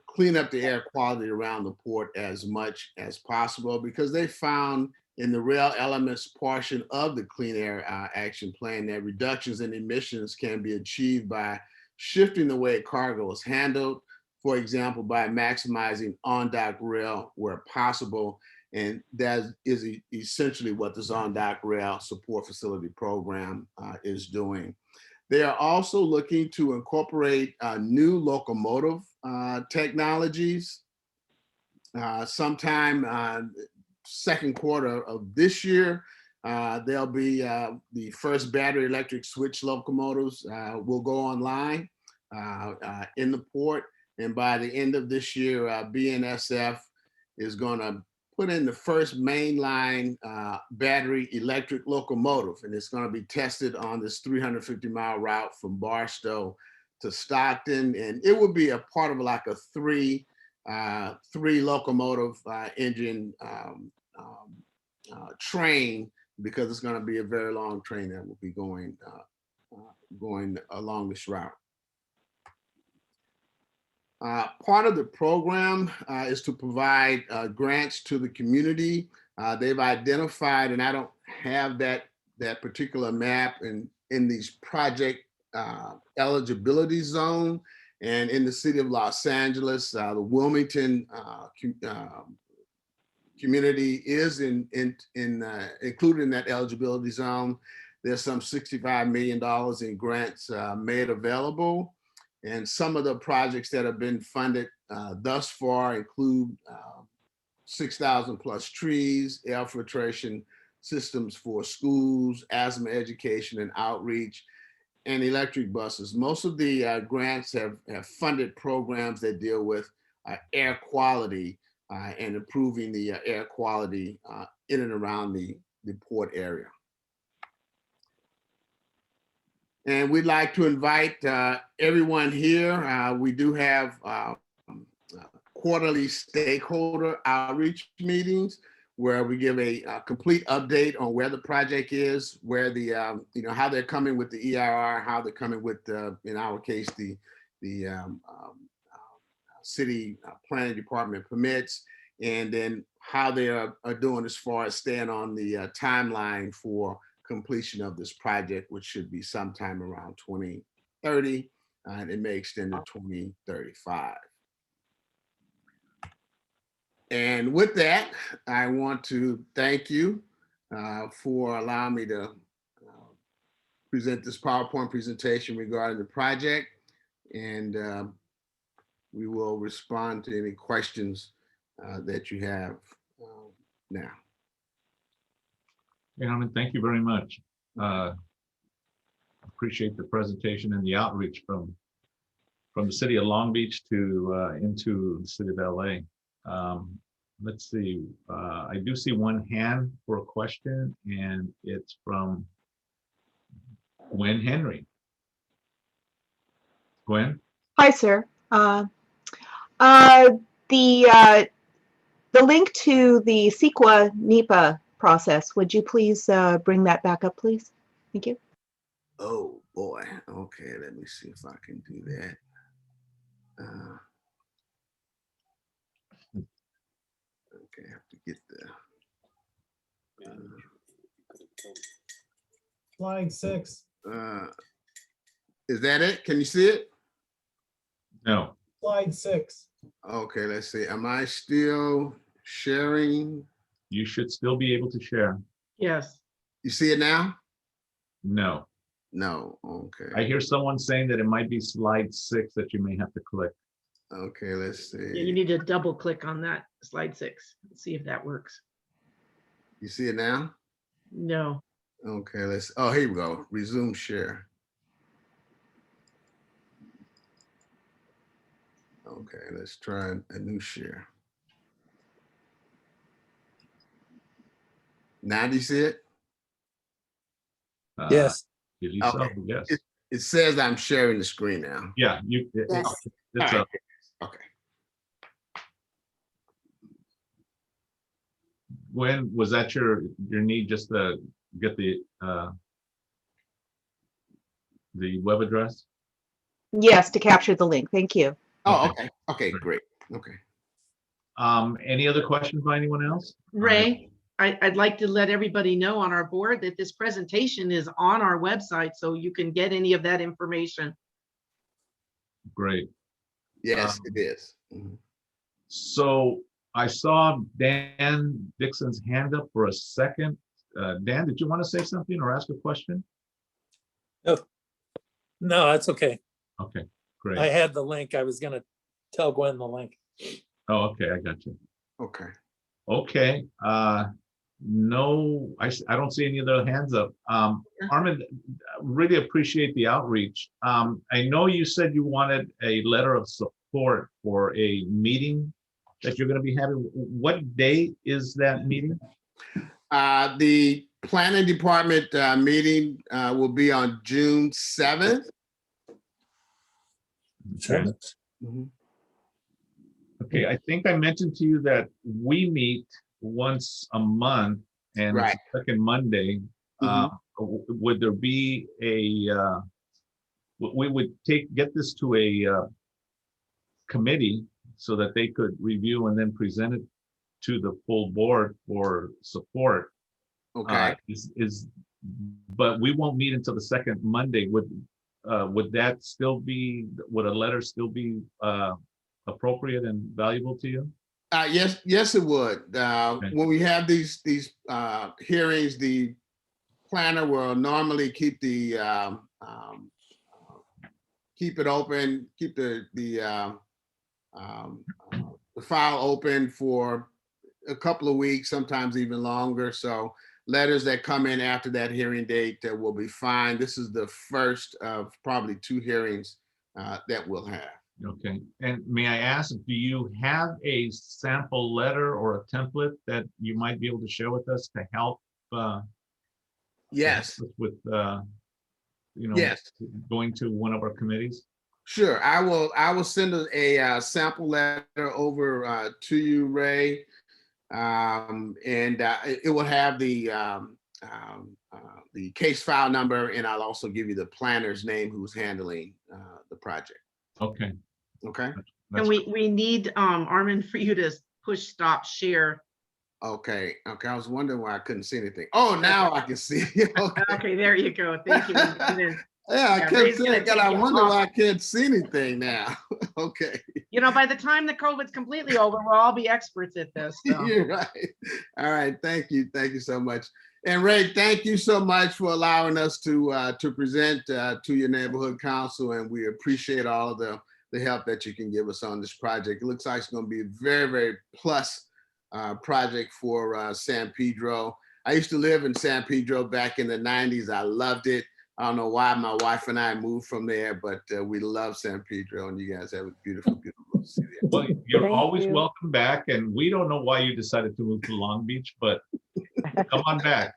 clean up the air quality around the port as much as possible, because they found in the rail elements portion of the Clean Air Action Plan that reductions in emissions can be achieved by shifting the way cargo is handled, for example, by maximizing on-dock rail where possible. And that is essentially what this on-dock rail support facility program is doing. They are also looking to incorporate new locomotive technologies. Sometime second quarter of this year, there'll be the first battery electric switch locomotives will go online in the port. And by the end of this year, BNSF is going to put in the first mainline battery electric locomotive, and it's going to be tested on this 350-mile route from Barstow to Stockton, and it will be a part of like a three locomotive engine train, because it's going to be a very long train that will be going along this route. Part of the program is to provide grants to the community. They've identified, and I don't have that particular map in these project eligibility zone, and in the city of Los Angeles, the Wilmington community is included in that eligibility zone. There's some $65 million in grants made available. And some of the projects that have been funded thus far include 6,000 plus trees, air filtration systems for schools, asthma education and outreach, and electric buses. Most of the grants have funded programs that deal with air quality and improving the air quality in and around the port area. And we'd like to invite everyone here. We do have quarterly stakeholder outreach meetings where we give a complete update on where the project is, where the, how they're coming with the EIR, how they're coming with, in our case, the city planning department permits, and then how they are doing as far as staying on the timeline for completion of this project, which should be sometime around 2030, and it may extend to 2035. And with that, I want to thank you for allowing me to present this PowerPoint presentation regarding the project, and we will respond to any questions that you have now. Gentlemen, thank you very much. Appreciate the presentation and the outreach from the city of Long Beach to into the city of LA. Let's see, I do see one hand for a question, and it's from Gwen Henry. Gwen? Hi, sir. The link to the CEQA NEPA process, would you please bring that back up, please? Thank you. Oh boy. Okay, let me see if I can do that. Okay, I have to get the. Slide 6. Is that it? Can you see it? No. Slide 6. Okay, let's see. Am I still sharing? You should still be able to share. Yes. You see it now? No. No. Okay. I hear someone saying that it might be slide 6 that you may have to click. Okay, let's see. Yeah, you need to double click on that slide 6. Let's see if that works. You see it now? No. Okay, oh, here we go. Resume share. Okay, let's try a new share. Now do you see it? Yes. Okay. Yes. It says I'm sharing the screen now. Yeah, Yes. it's All up. right. Okay. When was that your need just to get the web address? Yes, to capture the link. Thank you. Oh, okay. Okay, great. Okay. Any other questions by anyone else? Ray, I'd like to let everybody know on our board that this presentation is on our website, so you can get any of that information. Great. Yes, it is. So I saw Dan Dixon's hand up for a second. Dan, did you want to say something or ask a question? No, that's okay. Okay, great. I had the link. I was going to tell Gwen the link. Oh, okay, I got you. Okay. Okay. No, I don't see any other hands up. Armin, really appreciate the outreach. I know you said you wanted a letter of support for a meeting that you're going to be having. What day is that meeting? The planning department meeting will be on June 7th. Okay. Okay, I think I mentioned to you that we meet once a month, and it's the second Monday. Would there be a? We would get this to a committee so that they could review and then present it to the full board for support. Okay. But we won't meet until the second Monday. Would that still be? Would a letter still be appropriate and valuable to you? Yes, it would. When we have these hearings, the planner will normally keep the keep it open, keep the file open for a couple of weeks, sometimes even longer. So letters that come in after that hearing date will be fine. This is the first of probably 2 hearings that we'll have. Okay, and may I ask, do you have a sample letter or a template that you might be able to share with us to help? Yes, With, yes. going to one of our committees? Sure, I will send a sample letter over to you, Ray. And it will have the case file number, and I'll also give you the planner's name who's handling the project. Okay. Okay. And we need, Armin, for you to push stop share. Okay. Okay. I was wondering why I couldn't see anything. Oh, now I can see. Okay. Okay, there you go. Thank you. Yeah, I Yeah, kept Ray's saying, gonna God, take I you wonder off. why I can't see anything now. Okay. You know, by the time the COVID's completely over, we'll all be experts at this. So. You're right. All right. Thank you. Thank you so much. And Ray, thank you so much for allowing us to present to your neighborhood council. And we appreciate all of the help that you can give us on this project. It looks like it's going to be a very, very plus project for San Pedro. I used to live in San Pedro back in the 90s. I loved it. I don't know why my wife and I moved from there, but we love San Pedro, and you guys have a beautiful, beautiful city. Well, you're Thank always you. welcome back, and we don't know why you decided to move to Long Beach, but come on back.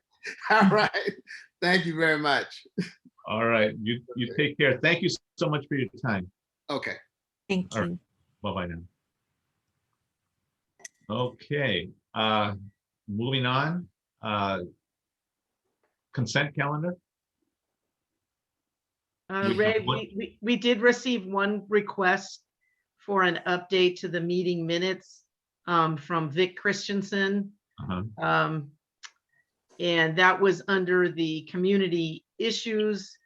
All right. Thank you very much. All right. You take care. Thank you so much for your time. Okay. Thank All right. you. Bye-bye now. Okay. Moving on. Consent calendar. Ray, we did receive one request for an update to the meeting minutes from Vic Christensen. And that was under the community issues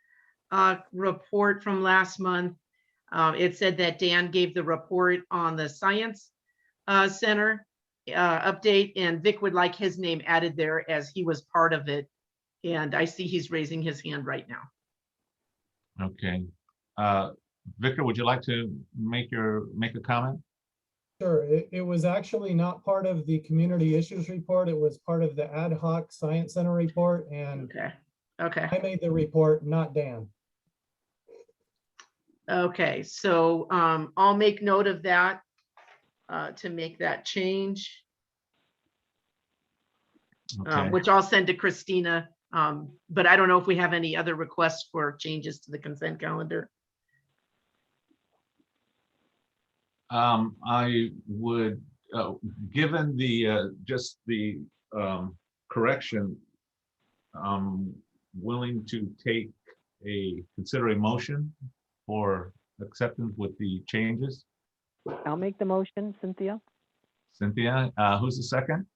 report from last month. It said that Dan gave the report on the Science Center update, and Vic would like his name added there as he was part of it. And I see he's raising his hand right now. Okay. Victor, would you like to make a comment? Sure, it was actually not part of the community issues report. It was part of the ad hoc science center report, and okay. I made the report, not Dan. Okay, so I'll make note of that to make that change, Okay. which I'll send to Christina. But I don't know if we have any other requests for changes to the consent calendar. I would, given the just the correction, I'm willing to consider a motion for acceptance with the changes. I'll make the motion, Cynthia. Cynthia, who's the second?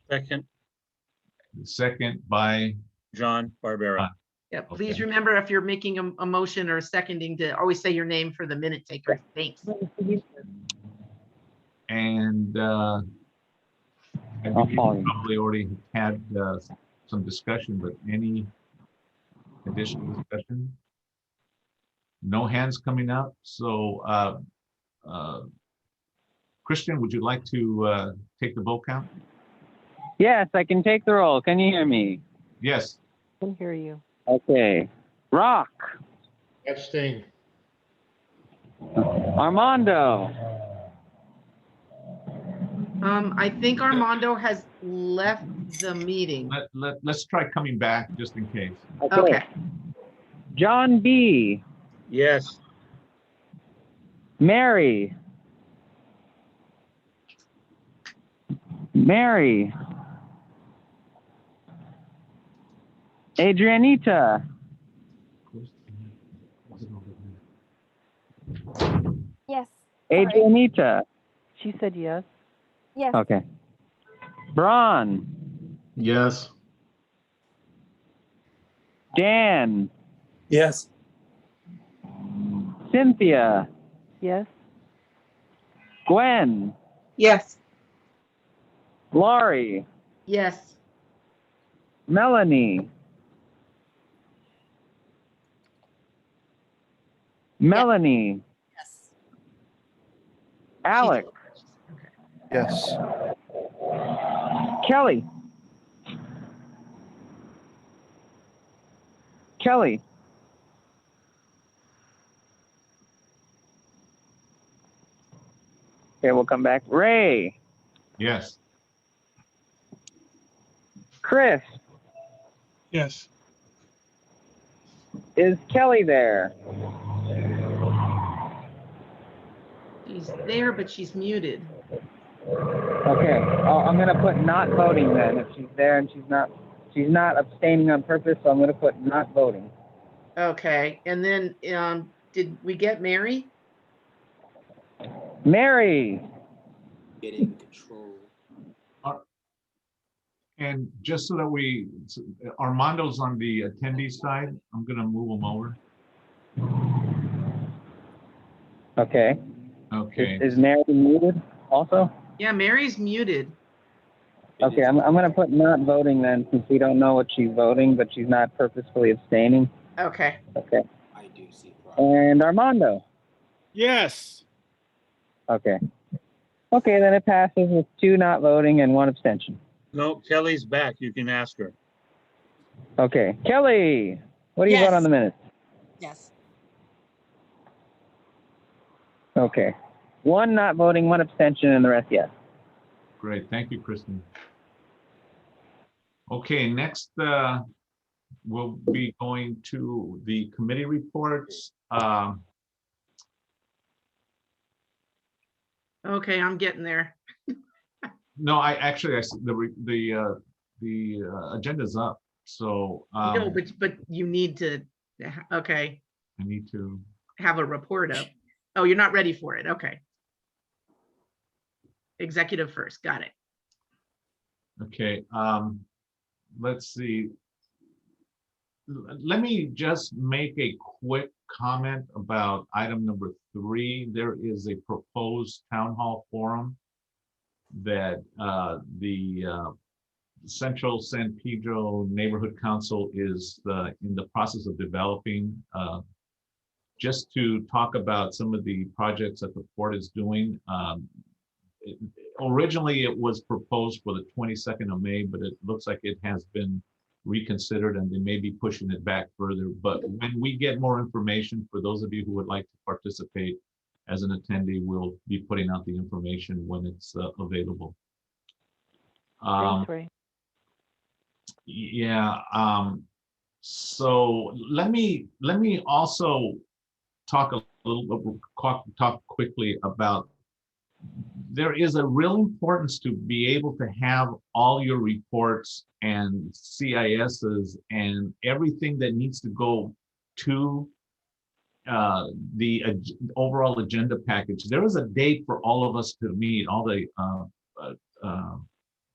Second, Second by John Barbera. Yeah, please remember, if you're making a motion or seconding, to always say your name for the minute taker. Thanks. And I think you probably already had some discussion, but any additional discussion? No hands coming up. So Christian, would you like to take the vote count? Yes, I can take the roll. Can you hear me? Yes. I can hear you. Okay. Rock. Epstein. Armando. I think Armando has left the meeting. Let's try coming back just in case. Okay. John B. Yes. Mary. Mary. Adrianita. Yes. Adrianita. She said yes. Yes. Okay. Braun. Yes. Dan. Yes. Cynthia. Yes. Gwen. Yes. Laurie. Yes. Melanie. Melanie. Yes. Alex. Yes. Kelly. Kelly. Okay, we'll come back. Ray, Yes. Chris, Yes. is Kelly there? She's there, but she's muted. Okay, I'm gonna put not voting then. If she's there and she's not abstaining on purpose, so I'm gonna put not voting. Okay, and then, did we get Mary? Mary, Getting control. And just so that Armando's on the attendee side, I'm gonna move him over. okay. Okay. Is Mary muted also? Yeah, Mary's muted. Okay, I'm gonna put not voting then, since we don't know what she's voting, but she's not purposefully abstaining. Okay. Okay. I do see. And Armando. Yes. Okay. Okay, then it passes with 2 not voting and 1 abstention. No, Kelly's back. You can ask her. Okay, Kelly, what do you vote on the minutes? Yes. Okay. 1 not voting, 1 abstention, and the rest yes. Great, thank you, Kristen. Okay, next, we'll be going to the committee reports. Okay, I'm getting there. No, I see the agenda's up, so. No, but you need to, okay, I need to. have a report up. Oh, you're not ready for it. Okay. Executive first, got it. Okay, let's see. Let me just make a quick comment about item number 3. There is a proposed town hall forum that the Central San Pedro Neighborhood Council is in the process of developing, just to talk about some of the projects that the port is doing. Originally, it was proposed for the 22nd of May, but it looks like it has been reconsidered and they may be pushing it back further. But when we get more information, for those of you who would like to participate as an attendee, we'll be putting out the information when it's available. Thanks, Ray. Yeah. So let me also talk talk quickly about, there is a real importance to be able to have all your reports and CISs and everything that needs to go to the overall agenda package. There is a date for all of us to meet, all the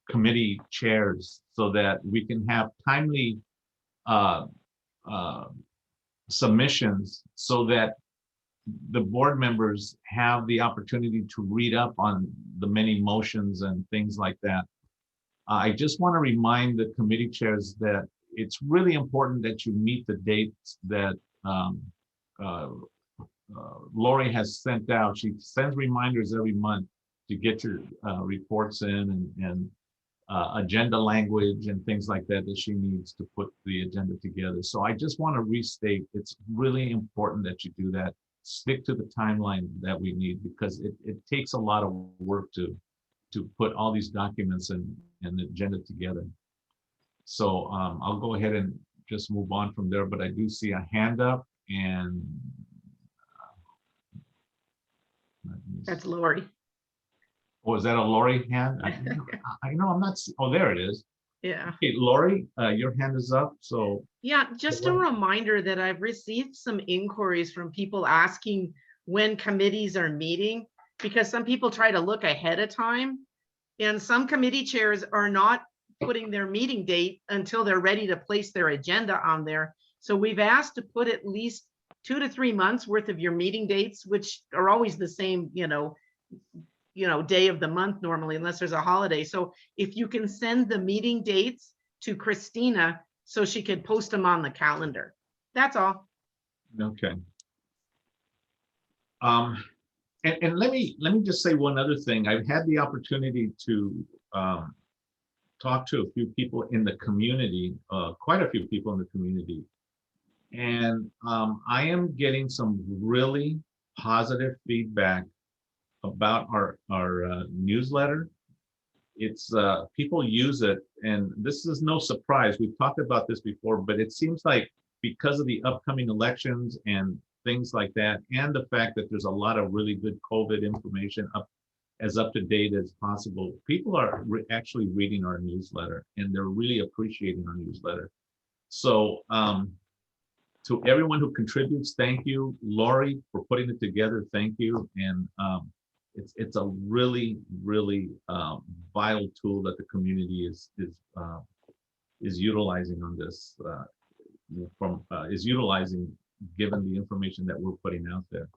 committee chairs, so that we can have timely submissions, so that the board members have the opportunity to read up on the many motions and things like that. I just want to remind the committee chairs that it's really important that you meet the dates that Lori has sent out. She sends reminders every month to get your reports in and agenda language and things like that that she needs to put the agenda together. So I just want to restate, it's really important that you do that. Stick to the timeline that we need, because it takes a lot of work to put all these documents and the agenda together. So I'll go ahead and just move on from there, but I do see a hand up, and That's Lori. oh, is that a Lori hand? I know I'm not, oh, there it is. Yeah. Okay, Lori, your hand is up, so. Yeah, just a reminder that I've received some inquiries from people asking when committees are meeting, because some people try to look ahead of time. And some committee chairs are not putting their meeting date until they're ready to place their agenda on there. So we've asked to put at least 2 to 3 months worth of your meeting dates, which are always the same, day of the month normally, unless there's a holiday. So if you can send the meeting dates to Christina so she could post them on the calendar. That's all. Okay. And let me just say one other thing. I've had the opportunity to talk to a few people in the community, quite a few people in the community. And I am getting some really positive feedback about our newsletter. It's people use it, and this is no surprise. We've talked about this before, but it seems like because of the upcoming elections and things like that, and the fact that there's a lot of really good COVID information as up to date as possible, people are actually reading our newsletter, and they're really appreciating our newsletter. So to everyone who contributes, thank you. Lori, for putting it together, thank you. And it's a really, really vital tool that the community is utilizing on this, is utilizing given the information that we're putting out there.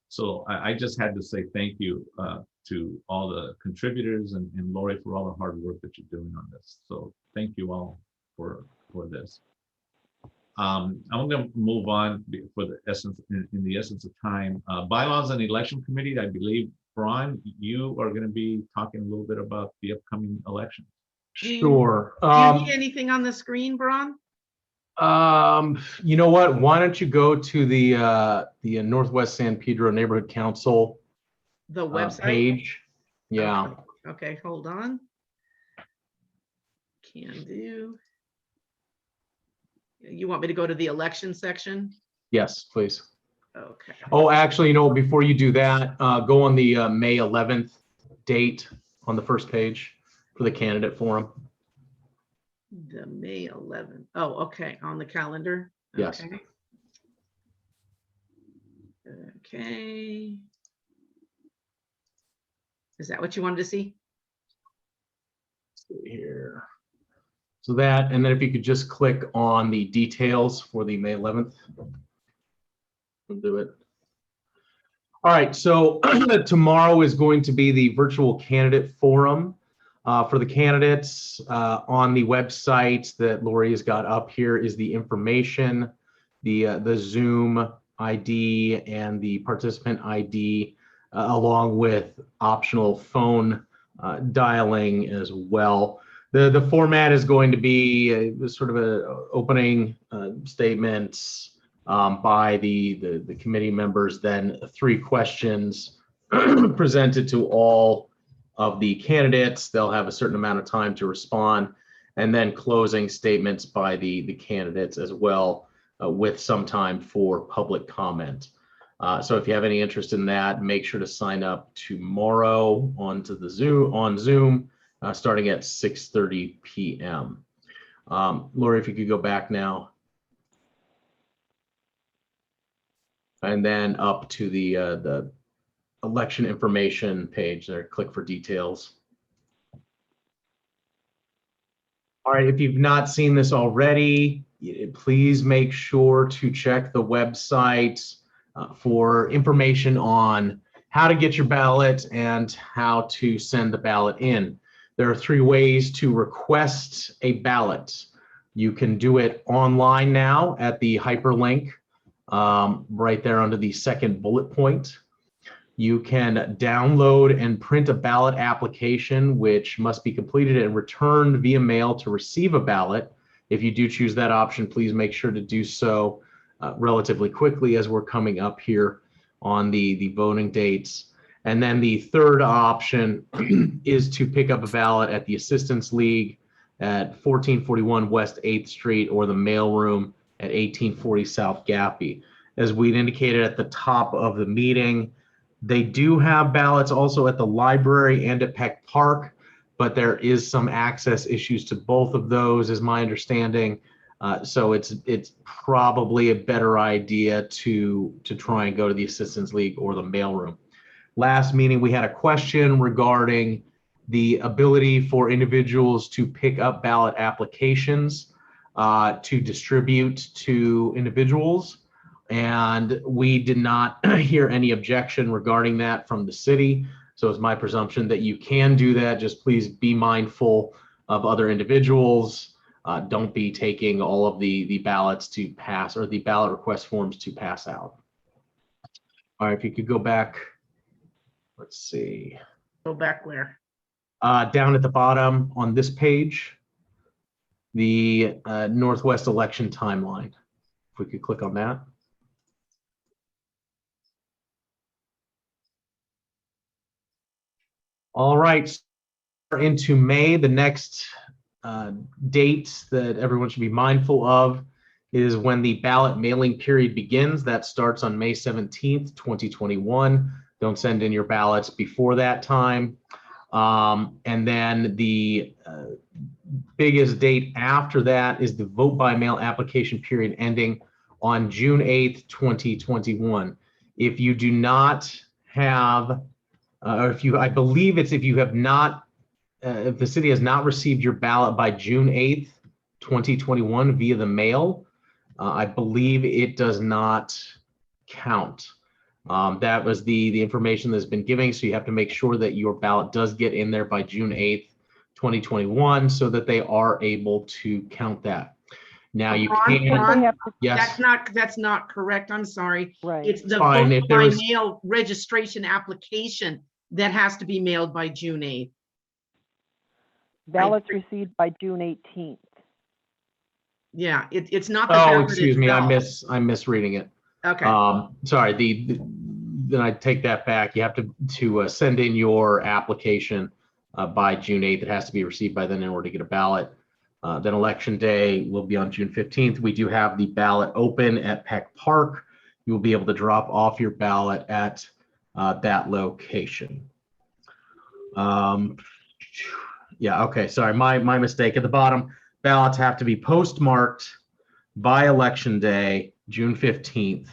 So I just had to say thank you to all the contributors and Lori for all the hard work that you're doing on this. So thank you all for this. I'm going to move on for the essence, in the essence of time. Bylaws and Election Committee, I believe, Brian, you are going to be talking a little bit about the upcoming election. Sure. Do you need anything on the screen, Braun? You know what? Why don't you go to the Northwest San Pedro Neighborhood Council The website page? Yeah. Okay, hold on. Can do. You want me to go to the election section? Yes, please. Okay. Oh, actually, before you do that, go on the May 11th date on the first page for the candidate forum. The May 11th. Oh, okay, on the calendar. Yes. Okay. Okay. Is that what you wanted to see? Let's see here. So that, and then if you could just click on the details for the May 11th. We'll do it. All right, so tomorrow is going to be the virtual candidate forum for the candidates. On the website that Lori has got up here is the information, the Zoom ID and the participant ID, along with optional phone dialing as well. The format is going to be sort of a opening statements by the committee members, then 3 questions presented to all of the candidates. They'll have a certain amount of time to respond, and then closing statements by the candidates as well, with some time for public comment. So if you have any interest in that, make sure to sign up tomorrow on Zoom, starting at 6:30 p.m. Lori, if you could go back now. And then up to the election information page there, click for details. All right, if you've not seen this already, please make sure to check the website for information on how to get your ballot and how to send the ballot in. There are 3 ways to request a ballot. You can do it online now at the hyperlink right there under the second bullet point. You can download and print a ballot application, which must be completed and returned via mail to receive a ballot. If you do choose that option, please make sure to do so relatively quickly, as we're coming up here on the voting dates. And then the third option is to pick up a ballot at the Assistance League at 1441 West 8th Street or the mailroom at 1840 South Gappy. As we'd indicated at the top of the meeting, they do have ballots also at the library and at Peck Park, but there is some access issues to both of those, is my understanding. So it's probably a better idea to try and go to the Assistance League or the mailroom. Last meeting, we had a question regarding the ability for individuals to pick up ballot applications to distribute to individuals. And we did not hear any objection regarding that from the city. So it's my presumption that you can do that. Just please be mindful of other individuals. Don't be taking all of the ballots to pass, or the ballot request forms to pass out. All right, if you could go back, let's see. Go back where? Down at the bottom on this page, the Northwest election timeline. If we could click on that. All right, into May, the next date that everyone should be mindful of is when the ballot mailing period begins. That starts on May 17th, 2021. Don't send in your ballots before that time. And then the biggest date after that is the vote by mail application period ending on June 8th, 2021. If you do not have, or if you, I believe it's if you have not, if the city has not received your ballot by June 8th, 2021 via the mail, I believe it does not count. That was the information that's been given. So you have to make sure that your ballot does get in there by June 8th, 2021, so that they are able to count that. Now you can, yes. That's not correct. I'm sorry. Right. It's the Fine, vote if there by was- mail registration application that has to be mailed by June 8th. Ballots received by June 18th. Yeah, it's not the Oh, ballot excuse me, itself. I'm misreading it. Okay. Sorry, then I take that back. You have to send in your application by June 8th. It has to be received by then in order to get a ballot. Then election day will be on June 15th. We do have the ballot open at Peck Park. You will be able to drop off your ballot at that location. Yeah, okay, sorry, my mistake. At the bottom, ballots have to be postmarked by election day, June 15th,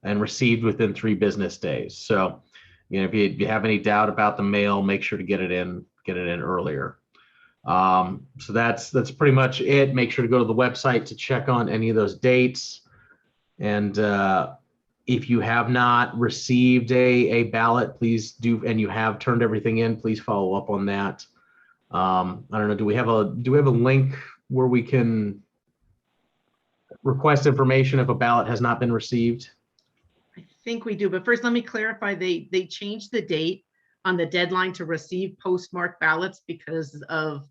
and received within 3 business days. So, you know, if you have any doubt about the mail, make sure to get it in earlier. So that's pretty much it. Make sure to go to the website to check on any of those dates. And if you have not received a ballot, please do, and you have turned everything in, please follow up on that. I don't know, do we have a link where we can request information if a ballot has not been received? I think we do, but first let me clarify, they changed the date on the deadline to receive postmarked ballots because of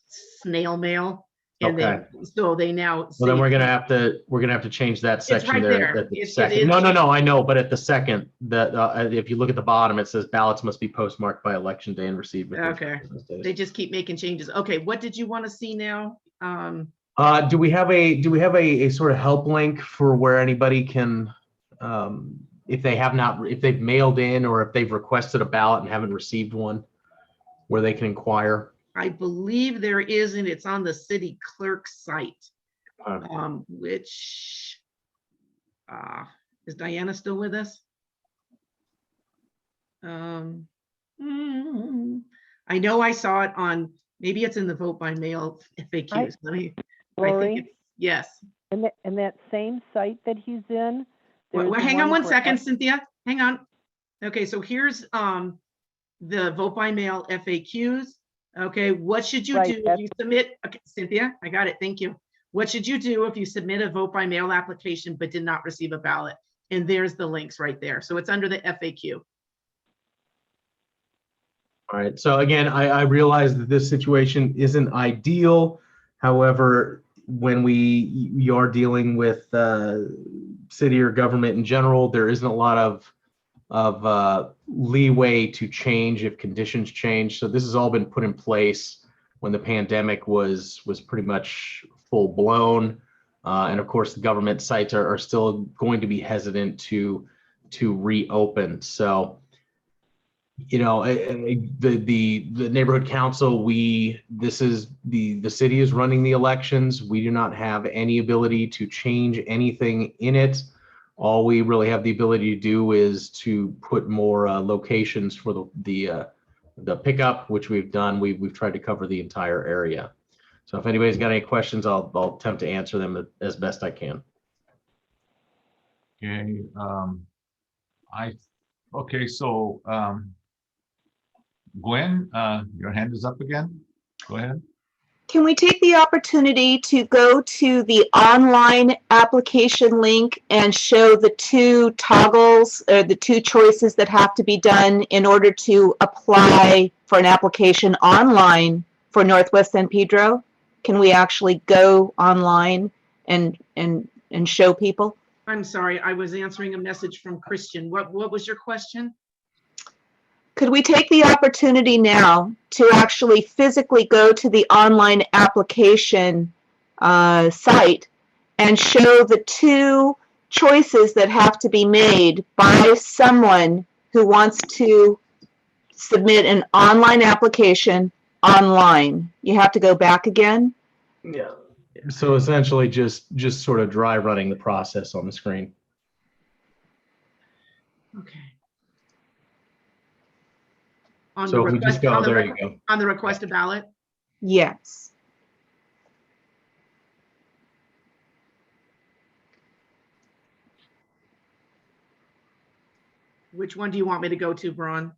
snail mail. And Okay. so they now. Well, then we're gonna have to change that section right there there. at the It second. is. No, I know, but at the second, that if you look at the bottom, it says ballots must be postmarked by election day and received within 3 Okay, business days. they just keep making changes. Okay, what did you want to see now? Do we have a sort of help link for where anybody can, if they've mailed in or if they've requested a ballot and haven't received one, where they can inquire? I believe there is, and it's on the city clerk's site. Which is Diana still with us? I know I saw it on, maybe it's in the vote by mail FAQs. Lori? Yes. And that same site that he's in. Well, there's hang on one for second, Cynthia. Hang on. Okay, so here's the vote by mail FAQs. Okay, what should you do if you submit? Okay, Cynthia, I got it. Thank you. What should you do if you submit a vote by mail application but did not receive a ballot? And there's the links right there. So it's under the FAQ. All right, so again, I realize that this situation isn't ideal. However, when we are dealing with city or government in general, there isn't a lot of leeway to change if conditions change. So this has all been put in place when the pandemic was pretty much full blown. And of course, the government sites are still going to be hesitant to reopen. So, you know, the neighborhood council, this is the city is running the elections. We do not have any ability to change anything in it. All we really have the ability to do is to put more locations for the pickup, which we've done. We've tried to cover the entire area. So if anybody's got any questions, I'll attempt to answer them as best I can. Okay, okay, so Gwen, your hand is up again. Go ahead. Can we take the opportunity to go to the online application link and show the 2 toggles or the 2 choices that have to be done in order to apply for an application online for Northwest San Pedro? Can we actually go online and show people? I'm sorry, I was answering a message from Christian. What was your question? Could we take the opportunity now to actually physically go to the online application site and show the two choices that have to be made by someone who wants to submit an online application online? You have to go back again? Yeah. So essentially just sort of dry running the process on the screen. Okay. On So if we just go, there you go. On the request a ballot? Yes. Which one do you want me to go to, Braun?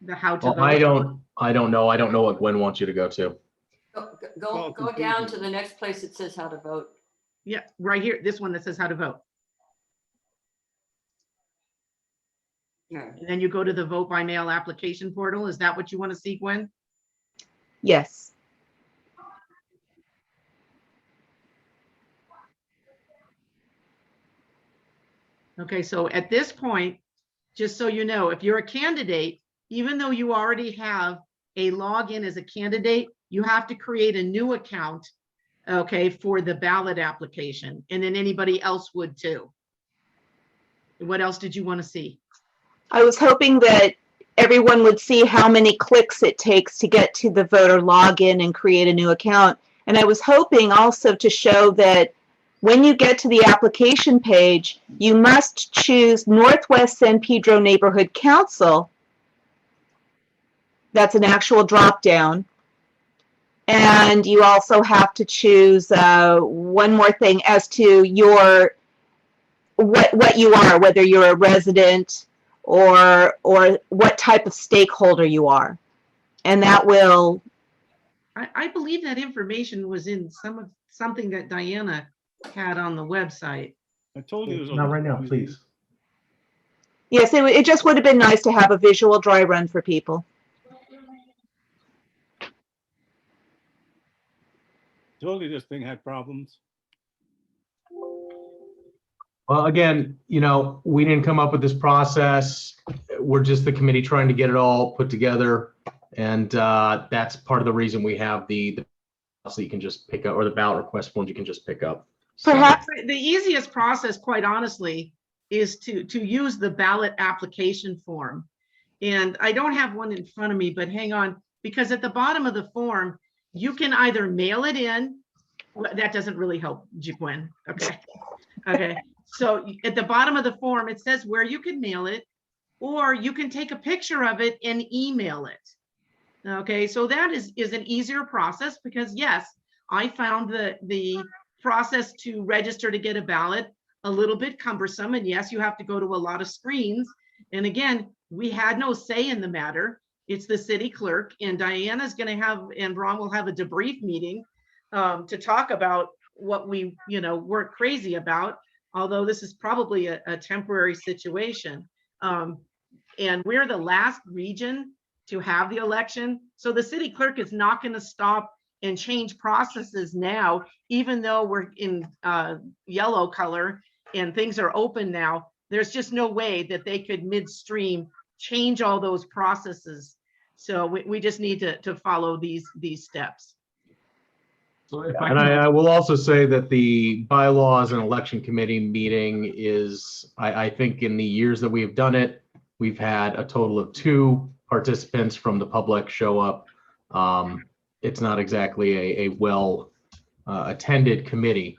The how to Well, vote? I don't know. I don't know what Gwen wants you to go to. Go down to the next place that says how to vote. Yeah, right here, this one that says how to vote. Yeah. And then you go to the vote by mail application portal. Is that what you want to see, Gwen? Yes. Okay, so at this point, just so you know, if you're a candidate, even though you already have a login as a candidate, you have to create a new account, okay, for the ballot application. And then anybody else would too. What else did you want to see? I was hoping that everyone would see how many clicks it takes to get to the voter login and create a new account. And I was hoping also to show that when you get to the application page, you must choose Northwest San Pedro Neighborhood Council. That's an actual drop down. And you also have to choose one more thing as to your what you are, whether you're a resident or what type of stakeholder you are. And that will. I believe that information was in something that Diana had on the website. I told you. Not right now, please. Yes, it just would have been nice to have a visual dry run for people. Told you this thing had problems. Well, again, you know, we didn't come up with this process. We're just the committee trying to get it all put together. And that's part of the reason we have the so you can just pick up, or the ballot request forms you can just pick up. So, Perhaps the easiest process, quite honestly, is to use the ballot application form. And I don't have one in front of me, but hang on, because at the bottom of the form, you can either mail it in. Well, that doesn't really help, Gwen. Okay. Okay. So at the bottom of the form, it says where you can mail it, or you can take a picture of it and email it. Okay, so that is an easier process because yes, I found the process to register to get a ballot a little bit cumbersome. And yes, you have to go to a lot of screens. And again, we had no say in the matter. It's the city clerk, and Diana's going to have, and Ron will have a debrief meeting to talk about what we, weren't crazy about, although this is probably a temporary situation. And we're the last region to have the election. So the city clerk is not going to stop and change processes now, even though we're in yellow color and things are open now. There's just no way that they could midstream change all those processes. So we just need to follow these steps. So if and I will also say that the bylaws and election committee meeting is, I think in the years that we've done it, we've had a total of 2 participants from the public show up. It's not exactly a well attended committee.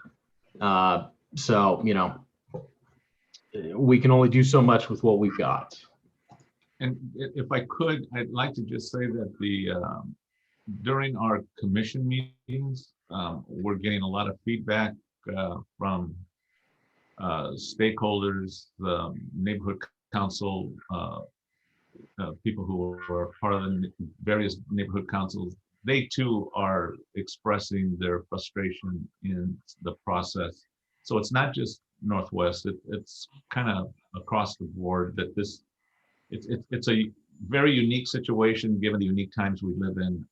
So, we can only do so much with what we've got. And if I could, I'd like to just say that during our commission meetings, we're getting a lot of feedback from stakeholders, the neighborhood council, people who are part of the various neighborhood councils. They too are expressing their frustration in the process. So it's not just Northwest, it's kind of across the board that it's a very unique situation given the unique times we live in.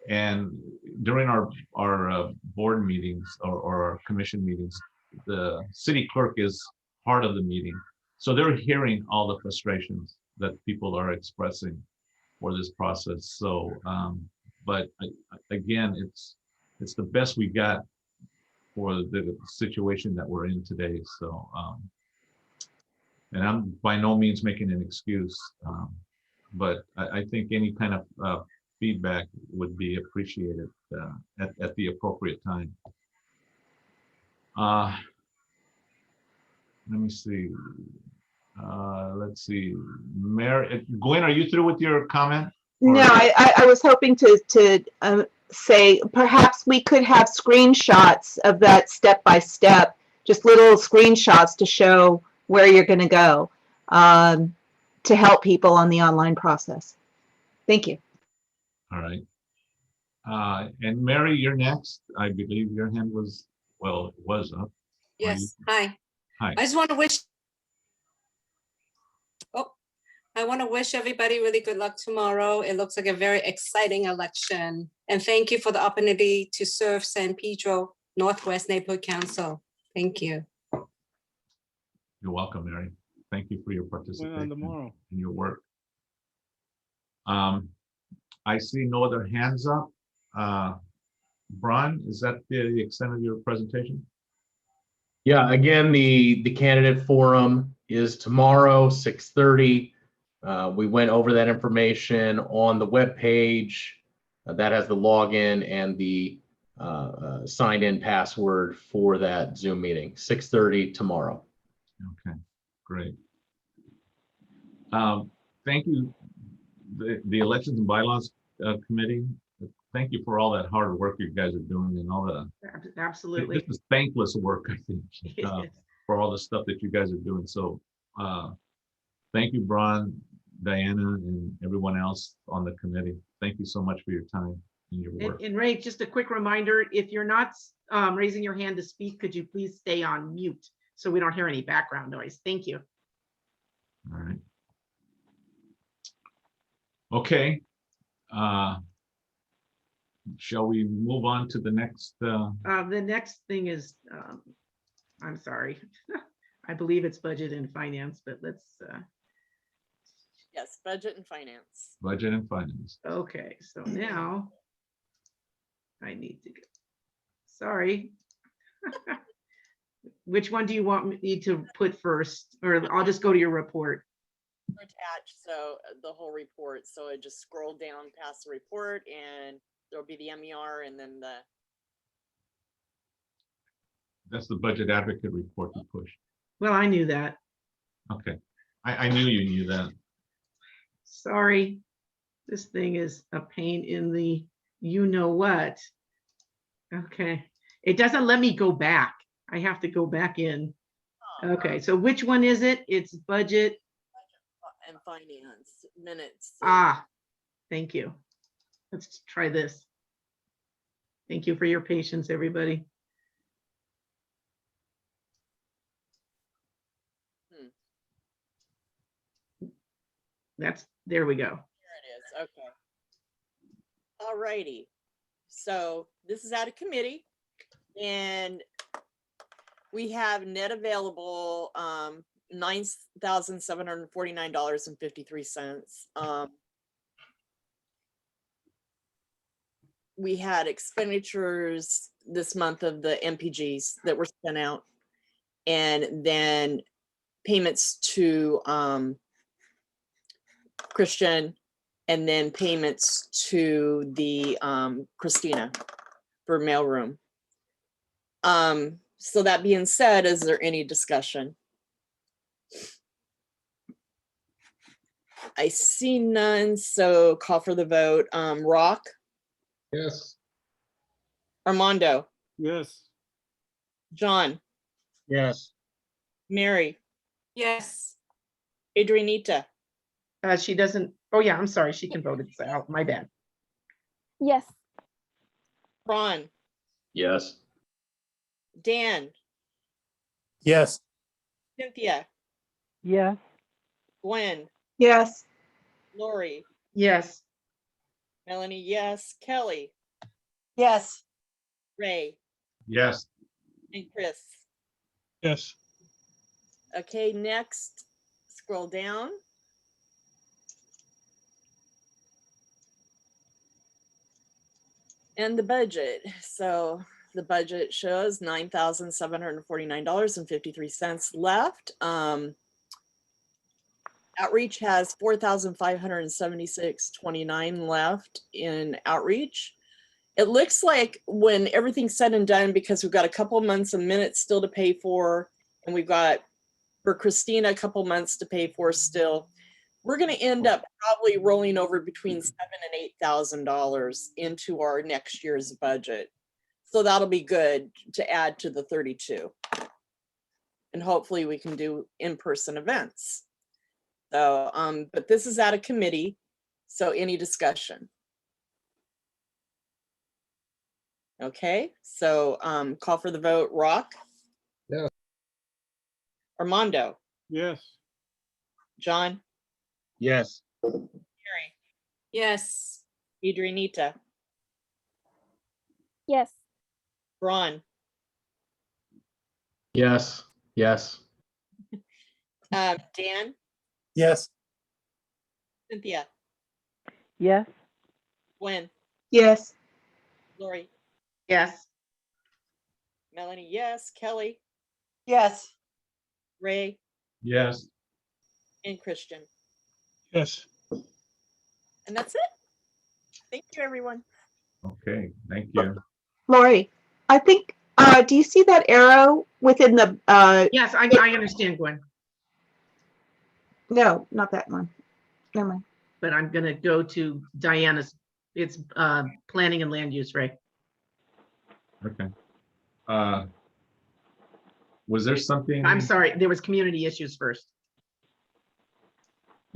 And during our board meetings or our commission meetings, the city clerk is part of the meeting. So they're hearing all the frustrations that people are expressing for this process. So, but again, it's the best we got for the situation that we're in today. So, and I'm by no means making an excuse, but I think any kind of feedback would be appreciated at the appropriate time. Let me see. Let's see. Mary, Gwen, are you through with your comment? No, I was hoping to say perhaps we could have screenshots of that step by step, just little screenshots to show where you're going to go to help people on the online process. Thank you. All right. And Mary, you're next. I believe your hand was, well, it was up. Yes, hi. Hi. I just want to wish, I want to wish everybody really good luck tomorrow. It looks like a very exciting election. And thank you for the opportunity to serve San Pedro Northwest Neighborhood Council. Thank you. You're welcome, Mary. Thank you for your participation tomorrow. in your work. I see no other hands up. Brian, is that the extent of your presentation? Yeah, again, the candidate forum is tomorrow, 6:30. We went over that information on the webpage that has the login and the signed in password for that Zoom meeting, 6:30 tomorrow. Okay, great. Thank you, the Elections and Bylaws Committee. Thank you for all that hard work you guys are doing and all the. Absolutely. This is thankless work, I think, for all the stuff that you guys are doing. So thank you, Brian, Diana, and everyone else on the committee. Thank you so much for your time and your work. And Ray, just a quick reminder, if you're not raising your hand to speak, could you please stay on mute so we don't hear any background noise? Thank you. All right. Okay. Shall we move on to the next? The next thing is, I'm sorry, I believe it's budget and finance, but let's. Yes, budget and finance. Budget and finance. Okay, so now I need to go. Sorry. Which one do you want me to put first? Or I'll just go to your report. Attached, so the whole report. So I just scroll down past the report and there'll be the MER and then the. That's the budget advocate report you pushed. Well, I knew that. Okay. I knew you knew that. Sorry. This thing is a pain in the you know what. Okay. It doesn't let me go back. I have to go back in. Okay, so which one is it? It's budget And finance minutes. Ah, thank you. Let's try this. Thank you for your patience, everybody. There we go. Here it is. Okay. All righty. So this is out of committee and we have net available $9,749.53. We had expenditures this month of the MPGs that were sent out, and then payments to Christian, and then payments to the Christina for mailroom. So that being said, is there any discussion? I see none, so call for the vote. Rock? Yes. Armando? Yes. John? Yes. Mary? Yes. Adrianita? She doesn't, oh yeah, I'm sorry, she can vote it out, my bad. Yes. Ron? Yes. Dan? Yes. Cynthia? Yes. Gwen? Yes. Lori? Yes. Melanie, yes. Kelly? Yes. Ray? Yes. And Chris? Yes. Okay, next, scroll down. And the budget. So the budget shows $9,749.53 left. Outreach has $4,576.29 left in outreach. It looks like when everything's said and done, because we've got a couple months and minutes still to pay for, and we've got for Christina a couple months to pay for still, we're going to end up probably rolling over between $7,000 and $8,000 into our next year's budget. So that'll be good to add to the 32. And hopefully we can do in-person events. So, but this is out of committee. So any discussion? Okay, so call for the vote. Rock? Yeah. Armando? Yes. John? Yes. Mary? Yes. Adrianita? Yes. Ron? Yes, yes. Dan? Yes. Cynthia? Yes. Gwen? Yes. Lori? Yes. Melanie? Yes. Kelly? Yes. Ray? Yes. And Christian? Yes. And that's it. Thank you, everyone. Okay, thank you. Lori, I think, do you see that arrow within the, Yes, I understand, Gwen, no, not that one. Never mind. but I'm gonna go to Diana's. It's planning and land use, Ray. Okay. Was there something? I'm sorry, there was community issues first.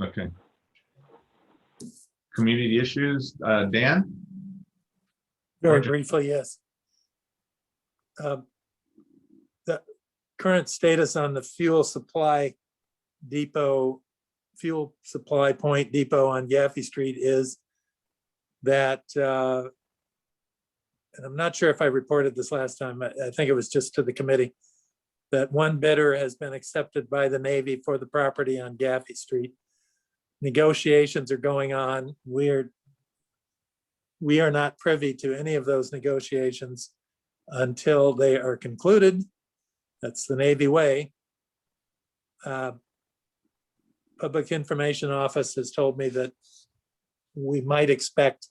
Okay. Community issues, Dan? Very briefly, yes. The current status on the fuel supply point depot on Gaffey Street is that, and I'm not sure if I reported this last time, I think it was just to the committee, that one bidder has been accepted by the Navy for the property on Gaffey Street. Negotiations are going on. We are not privy to any of those negotiations until they are concluded. That's the Navy way. Public Information Office has told me that we might expect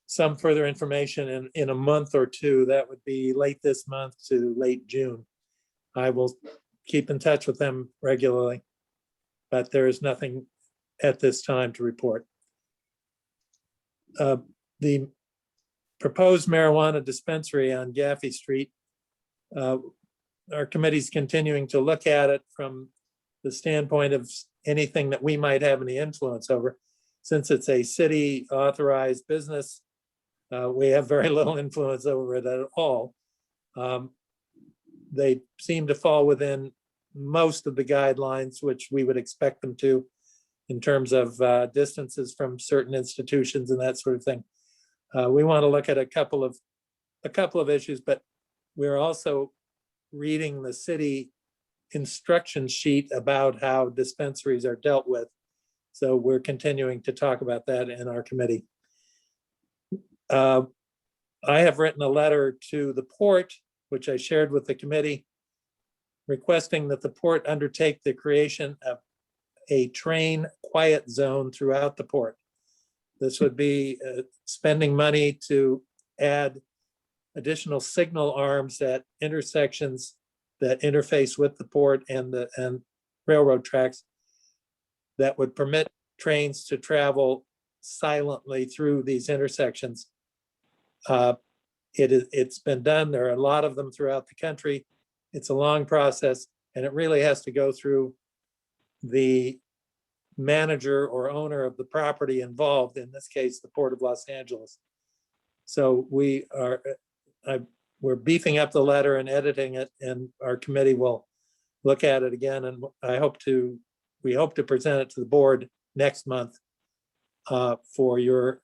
some further information in a month or two. That would be late this month to late June. I will keep in touch with them regularly, but there is nothing at this time to report. The proposed marijuana dispensary on Gaffey Street, our committee's continuing to look at it from the standpoint of anything that we might have any influence over. Since it's a city authorized business, we have very little influence over it at all. They seem to fall within most of the guidelines, which we would expect them to in terms of distances from certain institutions and that sort of thing. We want to look at a couple of issues, but we're also reading the city instruction sheet about how dispensaries are dealt with. So we're continuing to talk about that in our committee. I have written a letter to the port, which I shared with the committee, requesting that the port undertake the creation of a train quiet zone throughout the port. This would be spending money to add additional signal arms at intersections that interface with the port and railroad tracks that would permit trains to travel silently through these intersections. It's been done. There are a lot of them throughout the country. It's a long process, and it really has to go through the manager or owner of the property involved, in this case, the Port of Los Angeles. So we're beefing up the letter and editing it, and our committee will look at it again, and we hope to present it to the board next month for your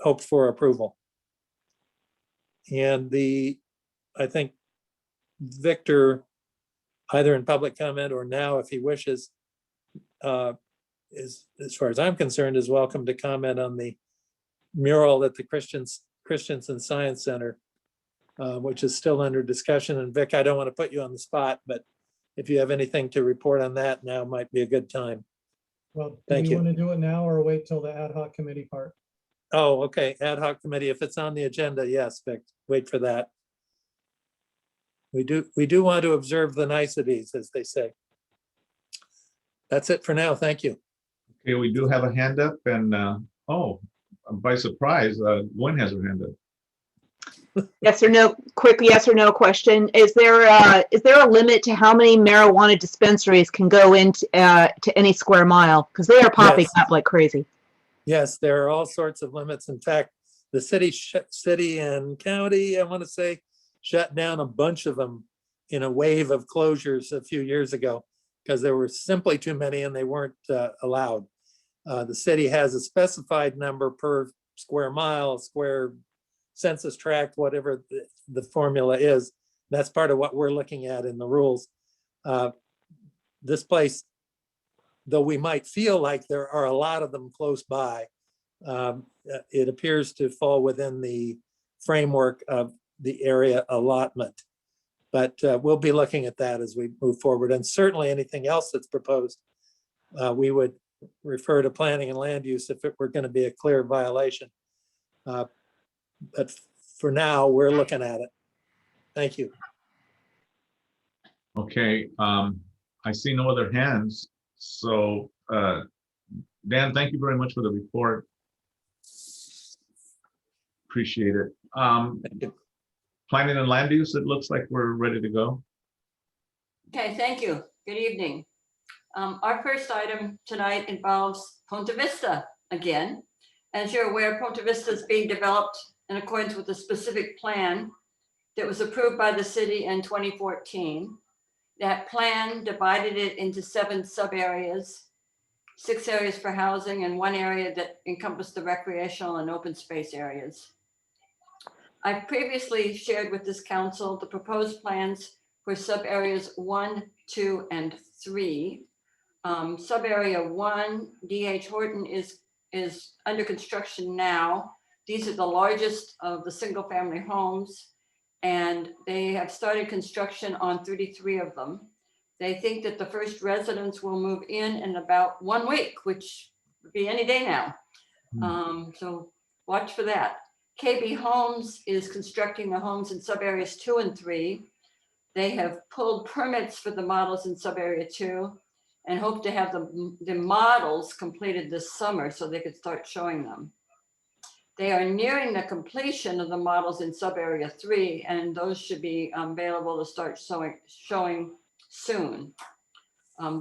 hoped for approval. And I think Victor, either in public comment or now, if he wishes, is, as far as I'm concerned, is welcome to comment on the mural at the Christensen Science Center, which is still under discussion. And Vic, I don't want to put you on the spot, but if you have anything to report on that, now might be a good time. Well, do Thank we you. want to do it now or wait till the ad hoc committee part? Oh, okay, ad hoc committee, if it's on the agenda, yes, Vic, wait for that. We do want to observe the niceties, as they say. That's it for now, thank you. Okay, we do have a hand up and, oh, by surprise, Gwen has her hand up. Yes or no, quick yes or no question. Is there a limit to how many marijuana dispensaries can go into to any square mile? Because they are popping Yes. up like crazy. Yes, there are all sorts of limits. In fact, the city and county, I want to say, shut down a bunch of them in a wave of closures a few years ago because there were simply too many and they weren't allowed. The city has a specified number per square mile, square census tract, whatever the formula is. That's part of what we're looking at in the rules. This place, though we might feel like there are a lot of them close by, it appears to fall within the framework of the area allotment. But we'll be looking at that as we move forward. And certainly anything else that's proposed, we would refer to planning and land use if it were going to be a clear violation. But for now, we're looking at it. Thank you. Okay, I see no other hands. So, Dan, thank you very much for the report. Appreciate it. Thank you. Planning and land use, it looks like we're ready to go. Okay, thank you. Good evening. Our first item tonight involves Ponte Vista again. As you're aware, Ponte Vista is being developed in accordance with a specific plan that was approved by the city in 2014. That plan divided it into 7 sub-areas, 6 areas for housing and 1 area that encompassed the recreational and open space areas. I've previously shared with this council the proposed plans for sub-areas 1, 2, and 3. Sub-area 1, D.H. Horton is under construction now. These are the largest of the single-family homes, and they have started construction on 33 of them. They think that the first residents will move in about 1 week, which would be any day now. So watch for that. KB Homes is constructing the homes in sub-areas 2 and 3. They have pulled permits for the models in sub-area 2 and hope to have the models completed this summer so they could start showing them. They are nearing the completion of the models in sub-area 3, and those should be available to start showing soon.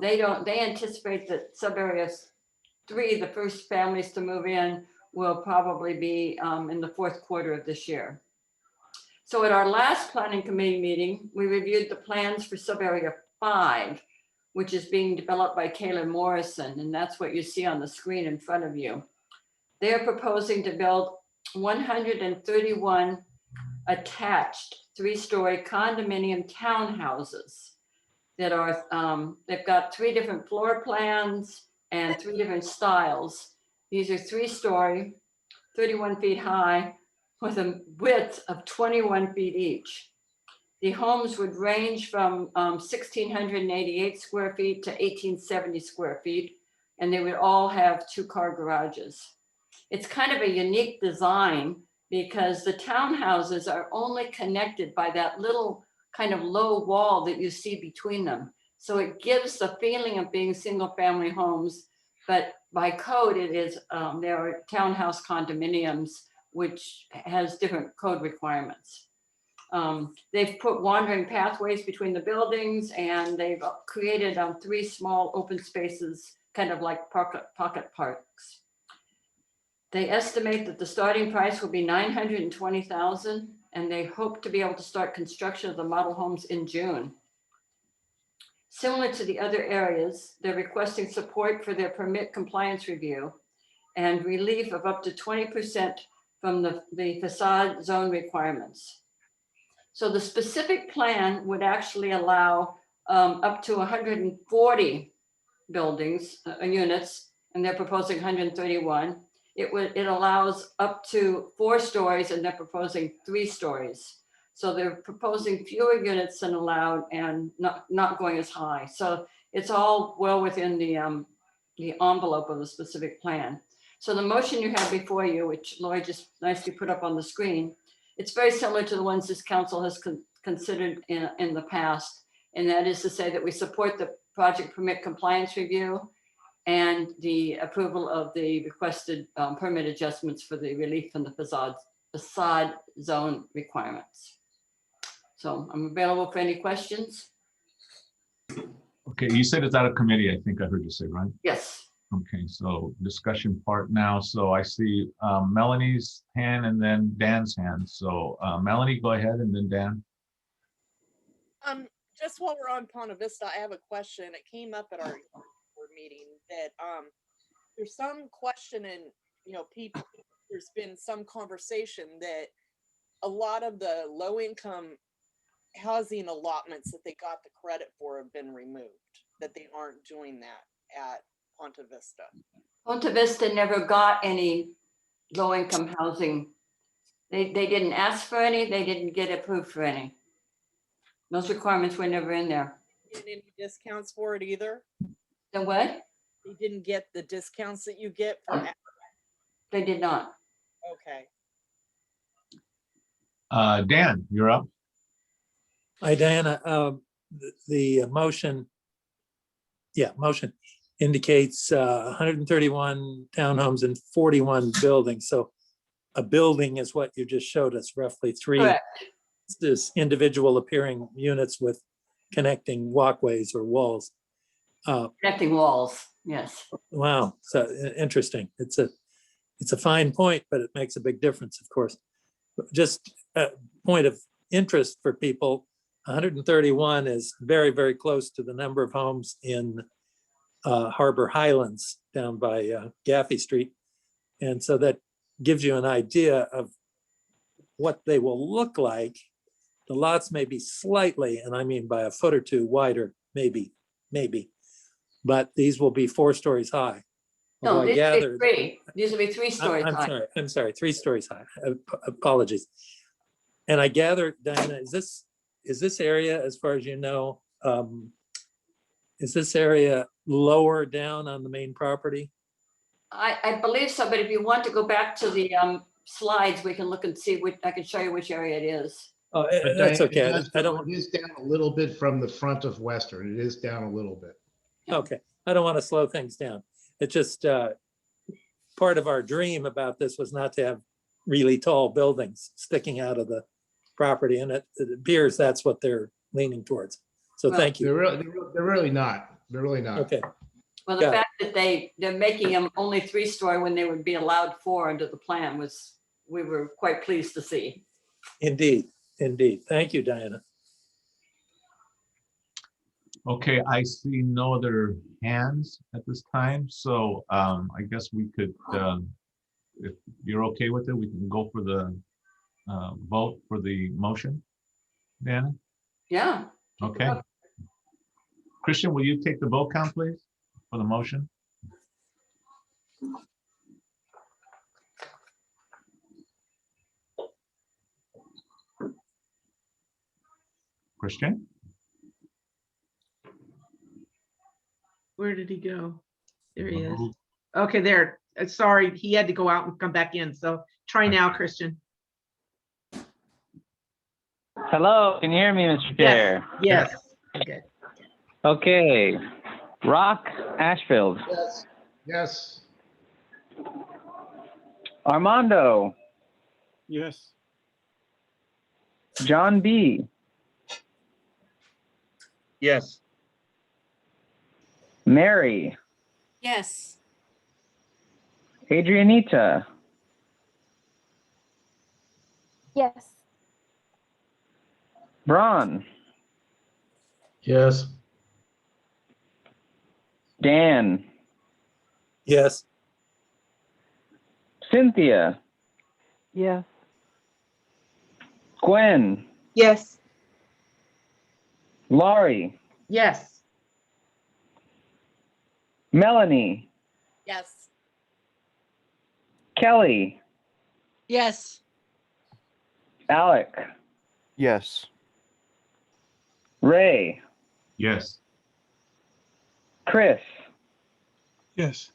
They anticipate that sub-area 3, the first families to move in, will probably be in the 4th quarter of this year. So at our last planning committee meeting, we reviewed the plans for sub-area 5, which is being developed by Kayla Morrison, and that's what you see on the screen in front of you. They're proposing to build 131 attached 3-story condominium townhouses that are, they've got 3 different floor plans and 3 different styles. These are 3-story, 31 feet high, with a width of 21 feet each. The homes would range from 1,688 square feet to 1,870 square feet, and they would all have 2-car garages. It's kind of a unique design because the townhouses are only connected by that little kind of low wall that you see between them. So it gives the feeling of being single-family homes, but by code, it is there are townhouse condominiums, which has different code requirements. They've put wandering pathways between the buildings, and they've created 3 small open spaces, kind of like pocket parks. They estimate that the starting price will be $920,000, and they hope to be able to start construction of the model homes in June. Similar to the other areas, they're requesting support for their permit compliance review and relief of up to 20% from the facade zone requirements. So the specific plan would actually allow up to 140 buildings, units, and they're proposing 131. it allows up to 4 stories and they're proposing 3 stories. So they're proposing fewer units than allowed and not going as high. So it's all well within the envelope of the specific plan. So the motion you have before you, which Lloyd just nicely put up on the screen, it's very similar to the ones this council has considered in the past. And that is to say that we support the project permit compliance review and the approval of the requested permit adjustments for the relief from the facade zone requirements. So I'm available for any questions. Okay, you said it's out of committee, I think I heard you say, right? Yes. Okay, so discussion part now. So I see Melanie's hand and then Dan's hand. So Melanie, go ahead, and then Dan. Just while we're on Ponte Vista, I have a question. It came up at our board meeting that there's some question and, you know, people, there's been some conversation that a lot of the low income housing allotments that they got the credit for have been removed, that they aren't doing that at Ponte Vista. Ponte Vista never got any low-income housing. They didn't ask for any, they didn't get approved for any. Those requirements were never in there. Getting any discounts for it either? The what? They didn't get the discounts that you get for. They did not. Okay. Dan, you're up. Hi, Diana. The motion indicates 131 townhomes and 41 buildings. So a building is what you just showed us, roughly 3 Correct. this individual appearing units with connecting walkways or walls. Connecting walls, yes. Wow, so interesting. It's a fine point, but it makes a big difference, of course. Just a point of interest for people, 131 is very, very close to the number of homes in Harbor Highlands down by Gaffey Street. And so that gives you an idea of what they will look like. The lots may be slightly, and I mean by a foot or two wider, maybe, but these will be 4 stories high. No, Although I these will be gathered- 3. These will be 3 stories high. I'm sorry, 3 stories high. Apologies. And I gather, Diana, is this area, as far as you know, is this area lower down on the main property? I believe so, but if you want to go back to the slides, we can look and see I can show you which area it is. Oh, But that's Diane, okay. It is down a little bit from the front of Western. It is down a little bit. Okay, I don't want to slow things down. It's just part of our dream about this was not to have really tall buildings sticking out of the property, and it appears that's what they're leaning towards. So Well, thank you. They're really not. They're really not. Okay, Well, the Got it. fact that they're making them only 3-story when they would be allowed 4 under the plan we were quite pleased to see. indeed. Thank you, Diana. Okay, I see no other hands at this time, so I guess we could, if you're okay with it, we can go for the vote for the motion. Dana? Yeah. Okay. Christian, will you take the vote count, please, for the motion? Christian? Where did he go? There he is. Okay, there. Sorry, he had to go out and come back in. So try now, Christian. Hello, can you hear me, Mr. Chair? Yes. Okay. Okay. Rock Ashfield. Yes. Yes. Armando. Yes. John B. Yes. Mary. Yes. Adrianita. Yes. Braun. Yes. Dan. Yes. Cynthia. Yes. Gwen. Yes. Laurie. Yes. Melanie. Yes. Kelly, Yes. Alec, Yes. Ray, Yes. Chris. Yes.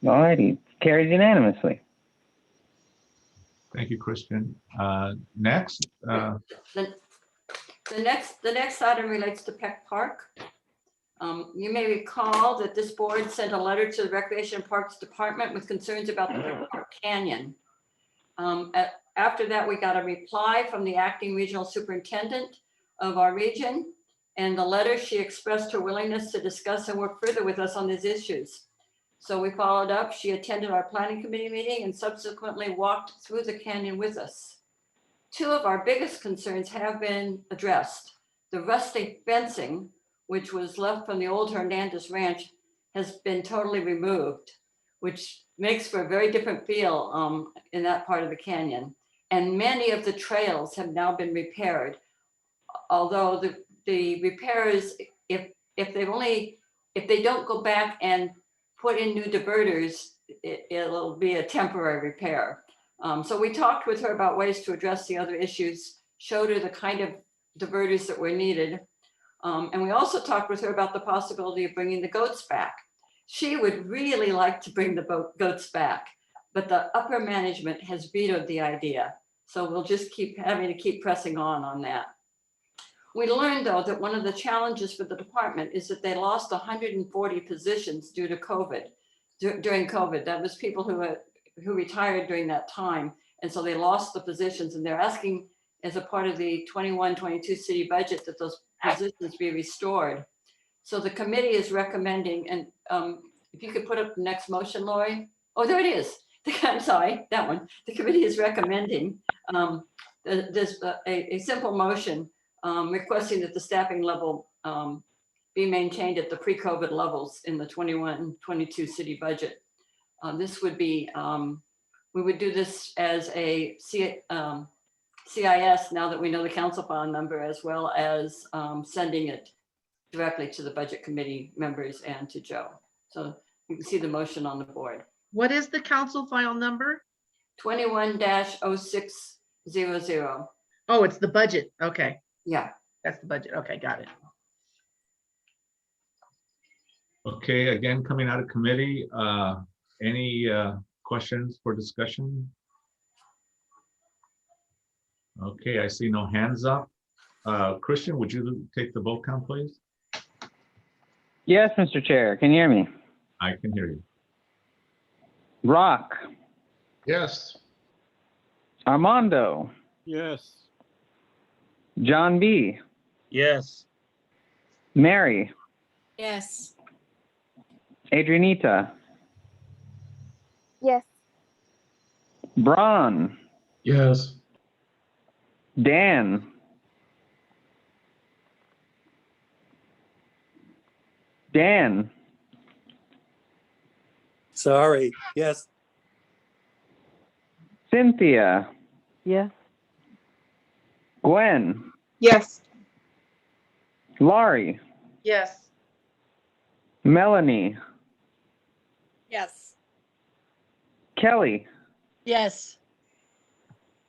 All righty, carries unanimously. Thank you, Christian. Next, The next item relates to Peck Park. You may recall that this board sent a letter to the Recreation and Parks Department with concerns about the Peck Park Canyon. After that, we got a reply from the acting regional superintendent of our region. And the letter, she expressed her willingness to discuss and work further with us on these issues. So we followed up. She attended our planning committee meeting and subsequently walked through the canyon with us. Two of our biggest concerns have been addressed. The rustic fencing, which was left from the old Hernandez Ranch, has been totally removed, which makes for a very different feel in that part of the canyon. And many of the trails have now been repaired. Although the repairs, if they don't go back and put in new diverters, it'll be a temporary repair. So we talked with her about ways to address the other issues, showed her the kind of diverters that were needed. And we also talked with her about the possibility of bringing the goats back. She would really like to bring the goats back, but the upper management has vetoed the idea. So we'll just keep having to keep pressing on that. We learned, though, that one of the challenges for the department is that they lost 140 positions due to COVID. During COVID, that was people who retired during that time. And so they lost the positions, and they're asking as a part of the 21-22 city budget that those positions be restored. So the committee is recommending, and if you could put up the next motion, Lori. Oh, there it is. I'm sorry, that one. The committee is recommending there's a simple motion requesting that the staffing level be maintained at the pre-COVID levels in the 21-22 city budget. This would be, we would do this as a CIS now that we know the council file number, as well as sending it directly to the budget committee members and to Joe. So you can see the motion on the board. What is the council file number? 21-0600. Oh, it's the budget. Okay. Yeah. That's the budget. Okay, got it. okay, again, coming out of committee, any questions for discussion? Okay, I see no hands up. Christian, would you take the vote count, please? Yes, Mr. Chair. Can you hear me? I can hear you. Rock, Yes. Armando, Yes. John B, Yes. Mary, Yes. Adrianita, Yes. Braun, Yes. Dan, Sorry, yes. Cynthia, Yes. Gwen, Yes. Laurie, Yes. Melanie, Yes. Kelly, Yes.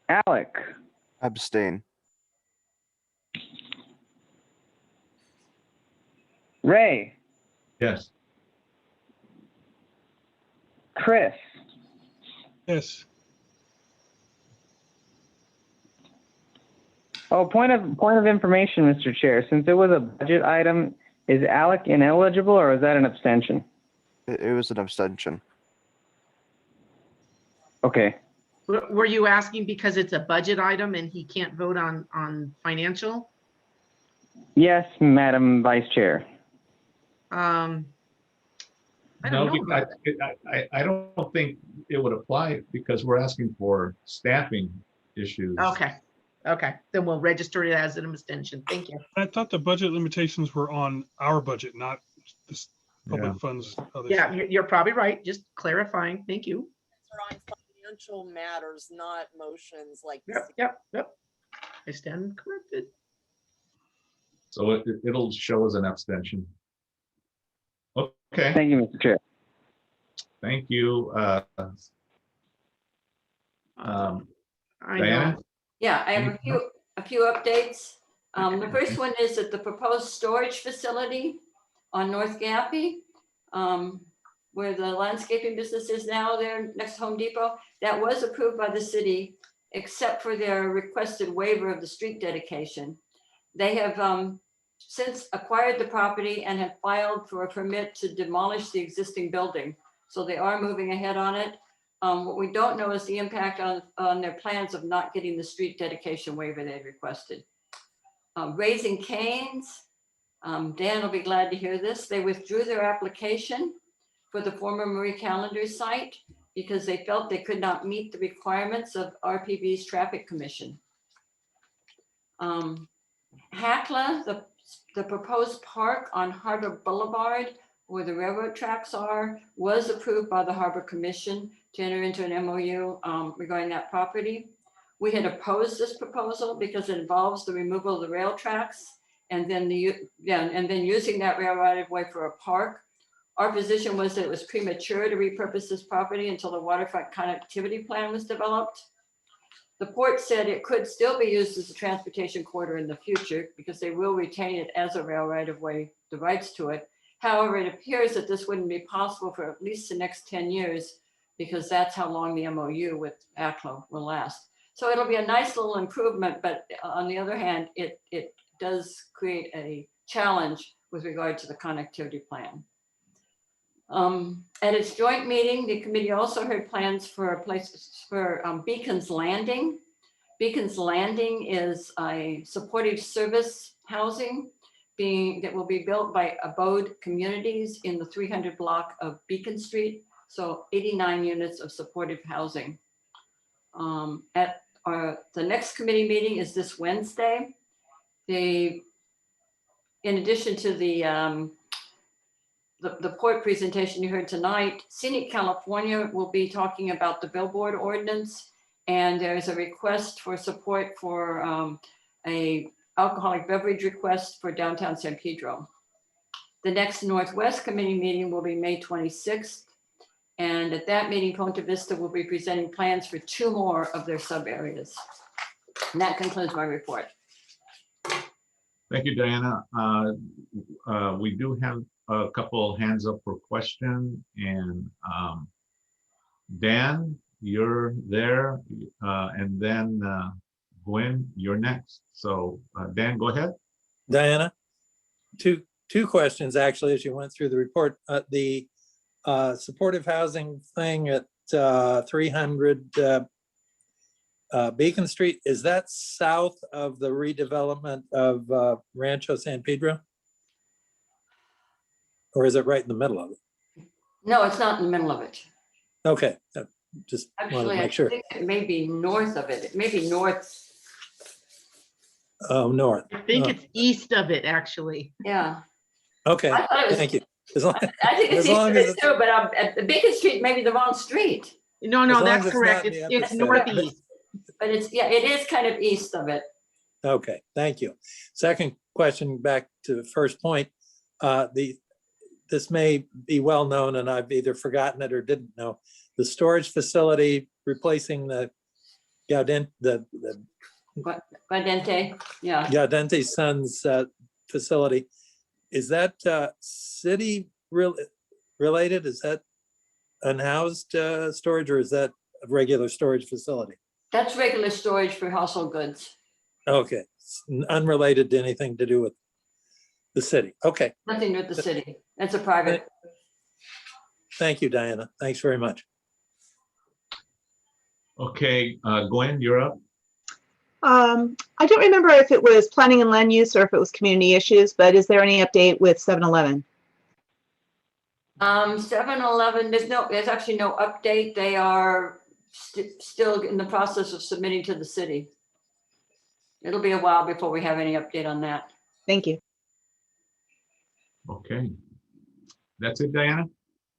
Alec, Abstain. Ray, Yes. Chris, Yes. oh, point of information, Mr. Chair. Since it was a budget item, is Alec ineligible or is that an abstention? It was an abstention. Okay. Were you asking because it's a budget item and he can't vote on financial? Yes, Madam Vice Chair. I No, don't know about I don't think it would apply because we're asking for staffing issues. Okay, then we'll register it as an abstention. Thank you. I thought the budget limitations were on our budget, not this Yeah. public funds. Yeah, you're probably right. Just clarifying. Thank you. They're on financial matters, not motions like. Yep. I stand corrected. So it'll show as an abstention. Okay, Thank you, Mr. Chair. Thank you. I Diana? know. Yeah, I have Anything a few updates. The Okay. first one is that the proposed storage facility on North Gappy, where the landscaping business is now there next to Home Depot, that was approved by the city, except for their requested waiver of the street dedication. They have since acquired the property and have filed for a permit to demolish the existing building. So they are moving ahead on it. What we don't know is the impact on their plans of not getting the street dedication waiver they requested. Raising Cane's, Dan will be glad to hear this. They withdrew their application for the former Marie Callender site because they felt they could not meet the requirements of RPV's Traffic Commission. Hackla, the proposed park on Harbor Boulevard, where the railroad tracks are, was approved by the Harbor Commission to enter into an MOU regarding that property. We had opposed this proposal because it involves the removal of the rail tracks and then using that rail right of way for a park. Our position was that it was premature to repurpose this property until the waterfront connectivity plan was developed. The port said it could still be used as a transportation corridor in the future because they will retain it as a rail right of way, the rights to it. However, it appears that this wouldn't be possible for at least the next 10 years because that's how long the MOU with ACLO will last. So it'll be a nice little improvement, but on the other hand, it does create a challenge with regard to the connectivity plan. At its joint meeting, the committee also heard plans for a place for Beacon's Landing. Beacon's Landing is a supportive service housing that will be built by Abode Communities in the 300 block of Beacon Street. So 89 units of supportive housing. At the next committee meeting is this Wednesday. In addition to the port presentation you heard tonight, Scenic California will be talking about the billboard ordinance, and there's a request for support for a alcoholic beverage request for downtown San Pedro. The next Northwest Committee meeting will be May 26th, and at that meeting, Ponte Vista will be presenting plans for 2 more of their sub areas. And that concludes my report. Thank you, Diana. We do have a couple hands up for question, and Dan, you're there, and then Gwen, you're next. So Dan, go ahead. Diana, two questions actually, as you went through the report. The supportive housing thing at 300 Beacon Street, is that south of the redevelopment of Rancho San Pedro? Or is it right in the middle of it? No, it's not in the middle of it. Okay, just wanted to Actually, I make sure. think it may be north of it. It may be north. Oh, north. I think Oh, it's east of it, actually. Yeah. okay, I thought it was, thank you. As long, I think it's as east long of as it it's, too, but at the Beacon Street, maybe the wrong street. No, as no, long that's as it's correct. not in the It's epicenter. northeast. But it's, yeah, it is kind of east of it. Okay, thank you. Second question, back to the first point. This may be well known and I've either forgotten it or didn't know. The storage facility replacing the Gaudente, Guadente, yeah. Gaudente Sons facility. Is that city related? Is that unhoused storage, or is that a regular storage facility? That's regular storage for household goods. Okay, it's unrelated to anything to do with the city. Okay, Nothing with the city. It's a private. thank you, Diana. Thanks very much. Okay, Gwen, you're up. I don't remember if it was planning and land use or if it was community issues, but is there any update with 7-Eleven? 7-Eleven, there's actually no update. They are still in the process of submitting to the city. It'll be a while before we have any update on that. Thank you. Okay. That's it, Diana?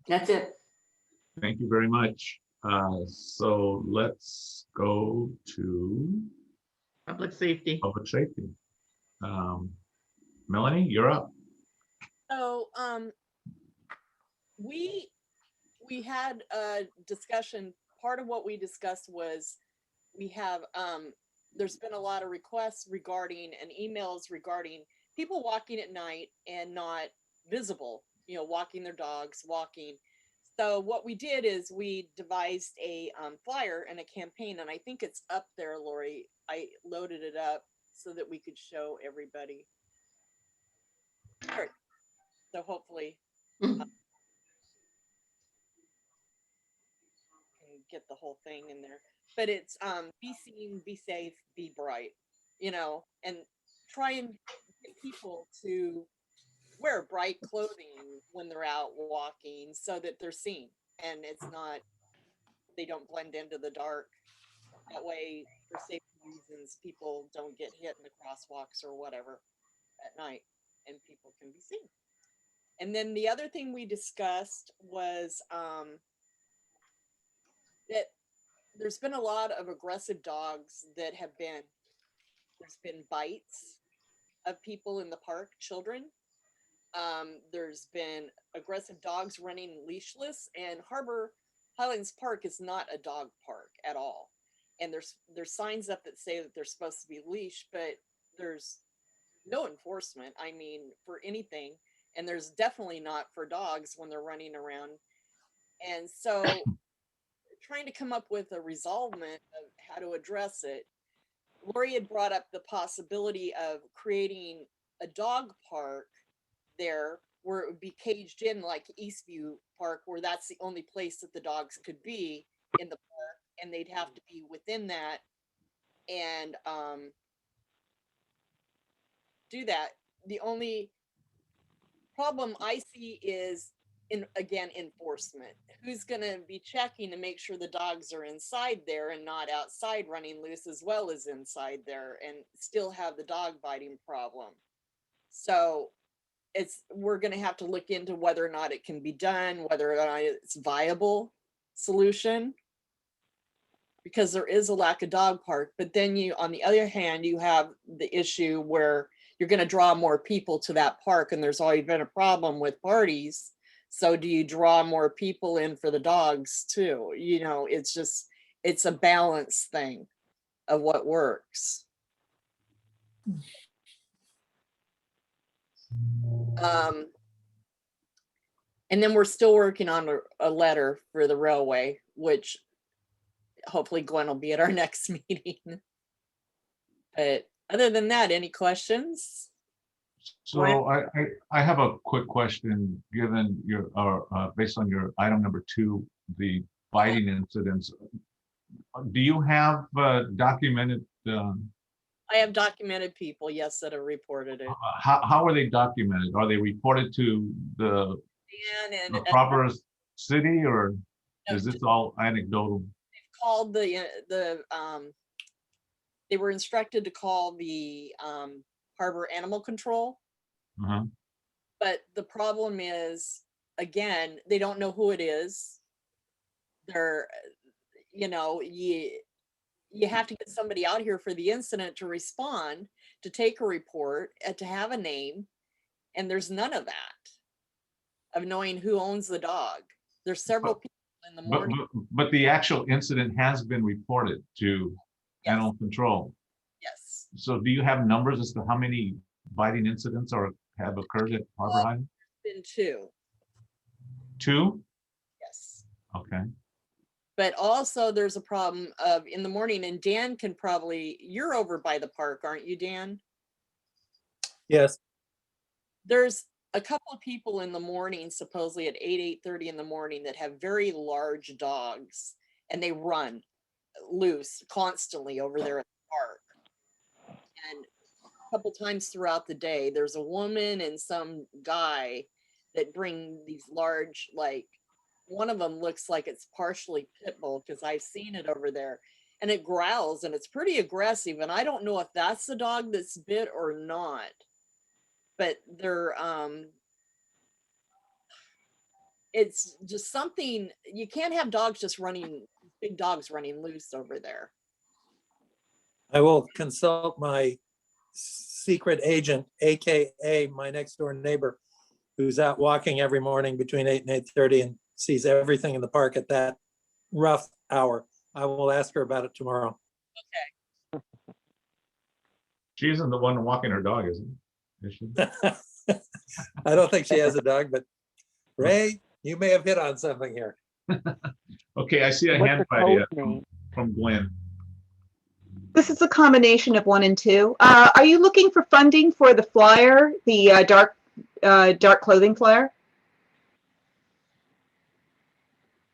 That's it. Thank you very much. So let's go to Public safety. public safety. Melanie, you're up. So, we we had a discussion. Part of what we discussed was we have, there's been a lot of requests regarding and emails regarding people walking at night and not visible, you know, walking their dogs, walking. So what we did is we devised a flyer and a campaign, and I think it's up there, Lori. I loaded it up so that we could show everybody. Sure. So hopefully can get the whole thing in there. But it's be seen, be safe, be bright, you know, and try and get people to wear bright clothing when they're out walking so that they're seen and it's not, they don't blend into the dark. That way, for safety reasons, people don't get hit in the crosswalks or whatever at night and people can be seen. And then the other thing we discussed was that there's been a lot of aggressive dogs that have been, there's been bites of people in the park, children. There's been aggressive dogs running leashless, and Highlands Park is not a dog park at all. And there's signs up that say that they're supposed to be leashed, but there's no enforcement, I mean, for anything. And there's definitely not for dogs when they're running around. And so trying to come up with a resolvement of how to address it. Lori had brought up the possibility of creating a dog park there where it would be caged in like Eastview Park, where that's the only place that the dogs could be in the park, and they'd have to be within that and do that. The only problem I see is again enforcement. Who's going to be checking to make sure the dogs are inside there and not outside running loose as well as inside there, and still have the dog biting problem? So we're going to have to look into whether or not it can be done, whether or not it's a viable solution, because there is a lack of dog park. But then on the other hand, you have the issue where you're going to draw more people to that park, and there's always been a problem with parties. So do you draw more people in for the dogs too? You know, it's a balance thing of what works. And then we're still working on a letter for the railway, which hopefully Gwen will be at our next meeting. But other than that, any questions? So I have a quick question, given based on your item number 2, the biting incidents. Do you have documented? I have documented people, yes, that have reported it. How are they documented? Are they reported to the proper city, or is this all anecdotal? They've called they were instructed to call the harbor animal control. But the problem is, again, they don't know who it is. They're, you know, you have to get somebody out here for the incident to respond, to take a report, to have a name, and there's none of that, of knowing who owns the dog. There's several people in the morning. But the actual incident has been reported to animal control. Yes. So do you have numbers as to how many biting incidents have occurred at Harbor Highlands? Been 2. 2? Yes. Okay. But also there's a problem of in the morning, and Dan can probably, you're over by the park, aren't you, Dan? Yes. There's a couple of people in the morning, supposedly at 8:30 in the morning, that have very large dogs, and they run loose constantly over there at the park. And a couple times throughout the day, there's a woman and some guy that bring these large, like, one of them looks like it's partially pit bull, because I've seen it over there, and it growls and it's pretty aggressive. And I don't know if that's the dog that's bit or not, but they're, it's just something, you can't have dogs just running, big dogs running loose over there. I will consult my secret agent, AKA my next door neighbor, who's out walking every morning between 8 and 8:30 and sees everything in the park at that rough hour. I will ask her about it tomorrow. She isn't the one walking her dog, is she? I don't think she has a dog, but Ray, you may have hit on something here. Okay, I see a What's hand the by code name? from Gwen. This is a combination of 1 and 2. Are you looking for funding for the flyer, the dark clothing flyer?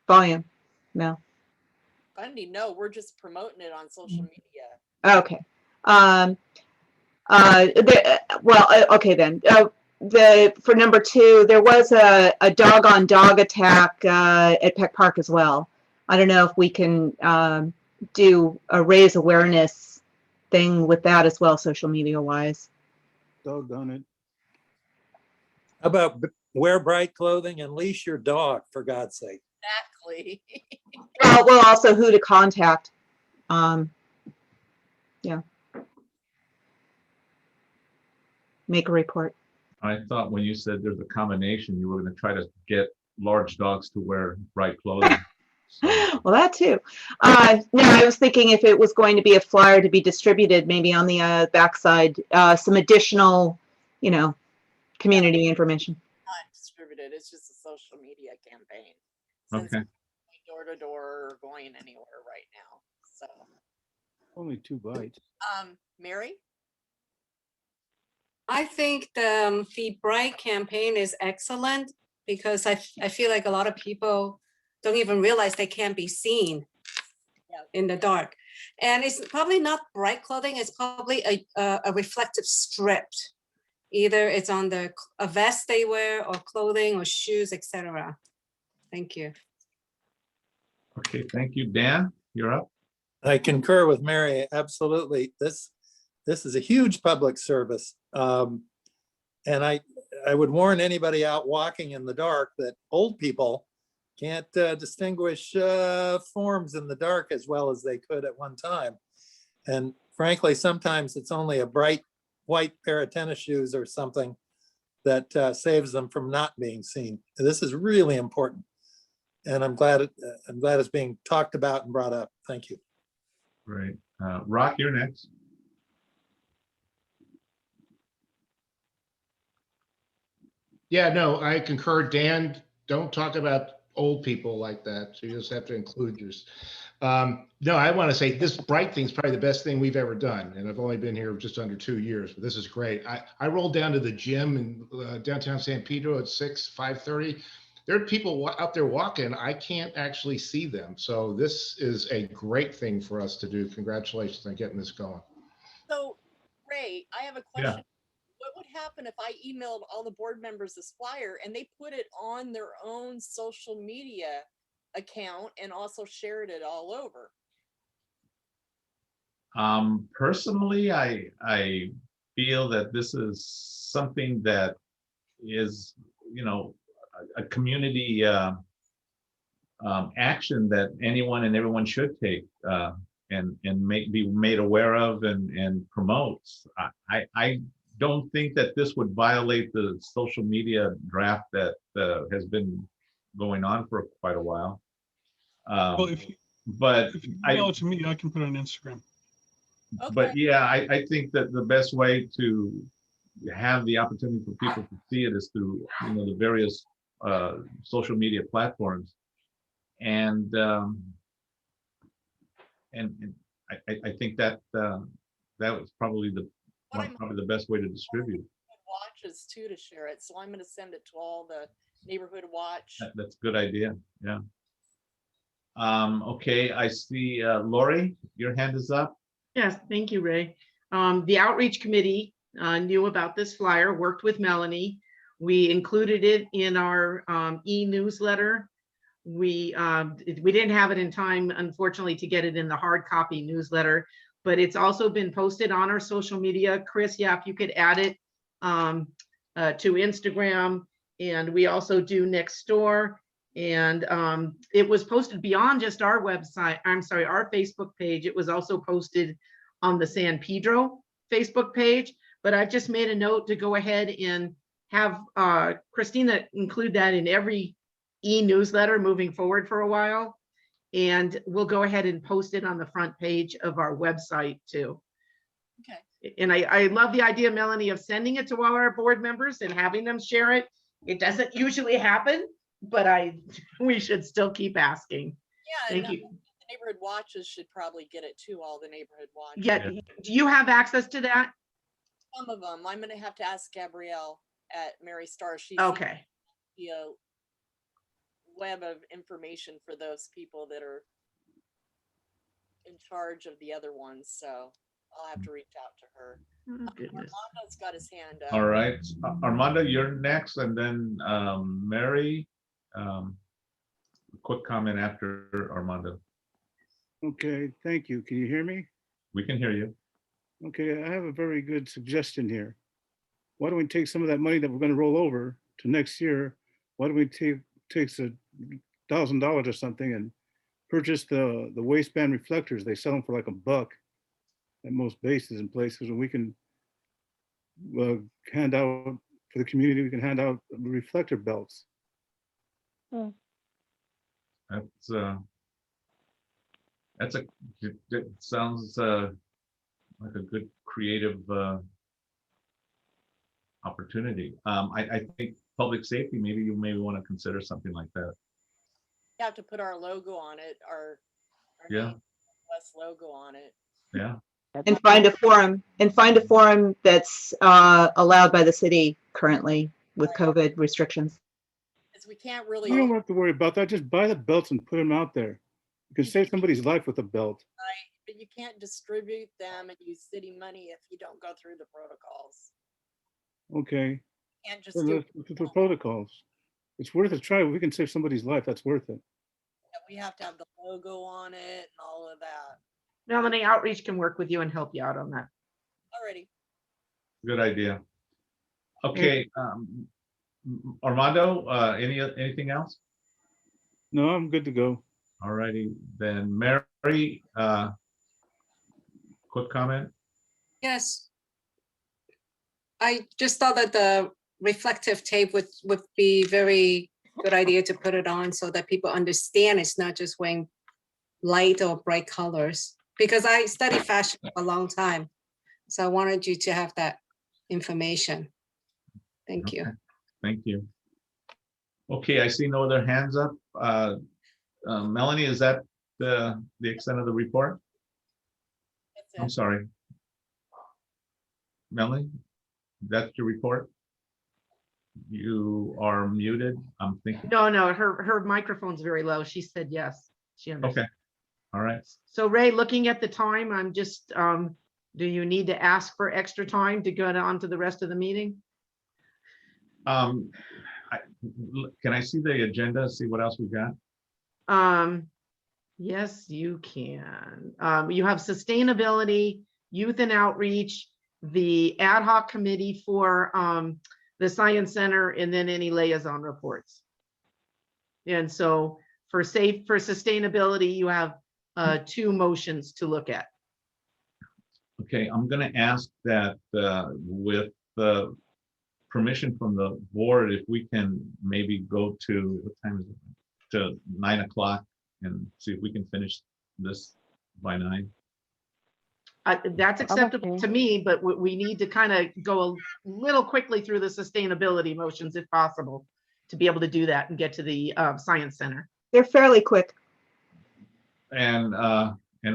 Volume, no. Fundy, no, we're just promoting it on social media. Okay. Okay then. For number 2, there was a dog on dog attack at Peck Park as well. I don't know if we can do a raise awareness thing with that as well, social media wise. Doggone it. How about wear bright clothing and leash your dog, for God's sake? Exactly. Well, also who to contact. Yeah. Make a report. I thought when you said there's a combination, you were going to try to get large dogs to wear bright clothing. Well, that too. No, I was thinking if it was going to be a flyer to be distributed, maybe on the backside, some additional, community information. Not distributed, it's just a social media campaign. Since Okay. door to door or going anywhere right now. So, Only 2 bites. Mary? I think the Bright campaign is excellent because I feel like a lot of people don't even realize they can't be seen in the dark. And it's probably not bright clothing, it's probably a reflective strip. Either it's on a vest they wear or clothing or shoes, etc. Thank you. Okay, thank you. Dan, you're up. I concur with Mary, absolutely. This is a huge public service. And I would warn anybody out walking in the dark that old people can't distinguish forms in the dark as well as they could at one time. And frankly, sometimes it's only a bright white pair of tennis shoes or something that saves them from not being seen. This is really important. And I'm glad it's being talked about and brought up. Thank you. Great. Rock, you're next. Yeah, no, I concur. Dan, don't talk about old people like that. You just have to include yours. No, I want to say this bright thing is probably the best thing we've ever done. And I've only been here just under 2 years, but this is great. I rolled down to the gym in downtown San Pedro at 5:30. There are people out there walking. I can't actually see them. So this is a great thing for us to do. Congratulations on getting this going. So, Ray, I have a question. What would happen if I emailed all the board members this flyer and they put it on their own social media account and also shared it all over? Personally, I feel that this is something that is, a community action that anyone and everyone should take and be made aware of and promotes. I don't think that this would violate the social media draft that has been going on for quite a while. Well, if you email it to me, I can put it on Instagram. But yeah, I think that the best way to have the opportunity for people to see it is through the various social media platforms, and I think that that was probably the best way to distribute it. Watches too to share it, so I'm going to send it to all the neighborhood watch. That's a good idea. Yeah. Okay, I see Lori, your hand is up. Yes, thank you, Ray. The outreach committee knew about this flyer, worked with Melanie. We included it in our e-newsletter. We didn't have it in time, unfortunately, to get it in the hard copy newsletter, but it's also been posted on our social media. Chris, yeah, if you could add it to Instagram, and we also do next door. And it was posted beyond just our website, our Facebook page. It was also posted on the San Pedro Facebook page, but I've just made a note to go ahead and have Christina include that in every e-newsletter moving forward for a while. And we'll go ahead and post it on the front page of our website too. Okay. And I love the idea, Melanie, of sending it to all our board members and having them share it. It doesn't usually happen, but we should still keep asking. Yeah. Thank and you. The neighborhood watches should probably get it too, all the neighborhood watches. Yeah, do you have access to that? Some of them. I'm gonna have to ask Gabrielle at Mary Star. She's Okay. the web of information for those people that are in charge of the other ones. So I'll have to reach out to her. Goodness. Armando's got his hand up. All right, Armando, you're next, and then Mary. Quick comment after Armando. Okay, thank you. Can you hear me? We can hear you. Okay, I have a very good suggestion here. Why don't we take some of that money that we're going to roll over to next year? Why don't we take $1,000 or something and purchase the waistband reflectors? They sell them for like $1 at most bases and places, and we can hand out for the community. We can hand out reflector belts. It sounds like a good creative opportunity. I think public safety, maybe you want to consider something like that. You have to put our logo on it, our Yeah, West logo on it. yeah. And find a forum that's allowed by the city currently with COVID restrictions. Because we can't really. You don't have to worry about that. Just buy the belts and put them out there. You can save somebody's life with a belt. Right, but you can't distribute them and use city money if you don't go through the protocols. Okay. You can't just Well, do. the protocols. It's worth a try. We can save somebody's life. That's worth it. We have to have the logo on it and all of that. Melanie, outreach can work with you and help you out on that. Already. Good idea. Okay, Armando, anything else? No, I'm good to go. All righty, then Mary, quick comment? Yes. I just thought that the reflective tape would be very good idea to put it on so that people understand it's not just wearing light or bright colors. Because I studied fashion for a long time. So I wanted you to have that information. Thank you. Thank you. Okay, I see no other hands up. Melanie, is that the extent of the report? I'm sorry. Melanie, that's your report? You are muted, I'm thinking. No, her microphone's very low. She said yes. She understood. Okay, all right. So Ray, looking at the time, I'm just, do you need to ask for extra time to go on to the rest of the meeting? Can I see the agenda, see what else we got? Yes, you can. You have sustainability, youth and outreach, the ad hoc committee for the science center, and then any liaison reports. And so for sustainability, you have 2 motions to look at. Okay, I'm gonna ask that with the permission from the board, if we can maybe go to, what time is it? To 9 o'clock and see if we can finish this by 9. That's acceptable to me, but we need to kind of go a little quickly through the sustainability motions if possible to be able to do that and get to the science center. They're fairly quick. And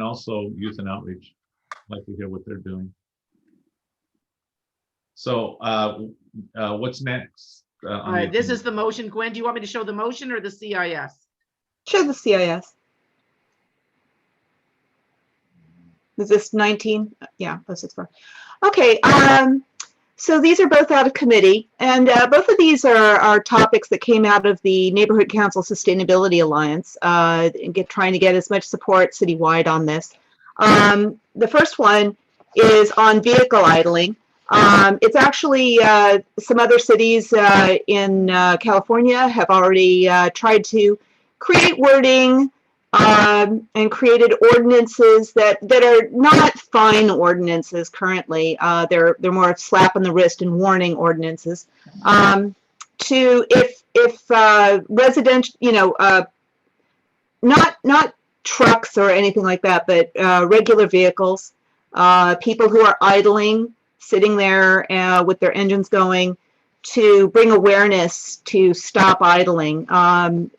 also youth and outreach. I'd like to hear what they're doing. So what's next? All right, this is the motion. Gwen, do you want me to show the motion or the CIS? Show the CIS. Is this 19? Yeah, plus 64. Okay, so these are both out of committee, and both of these are topics that came out of the Neighborhood Council Sustainability Alliance, trying to get as much support citywide on this. The first one is on vehicle idling. It's actually some other cities in California have already tried to create wording and created ordinances that are not fine ordinances currently. They're more slap on the wrist and warning ordinances. To if if resident, not trucks or anything like that, but regular vehicles, people who are idling, sitting there with their engines going, to bring awareness to stop idling.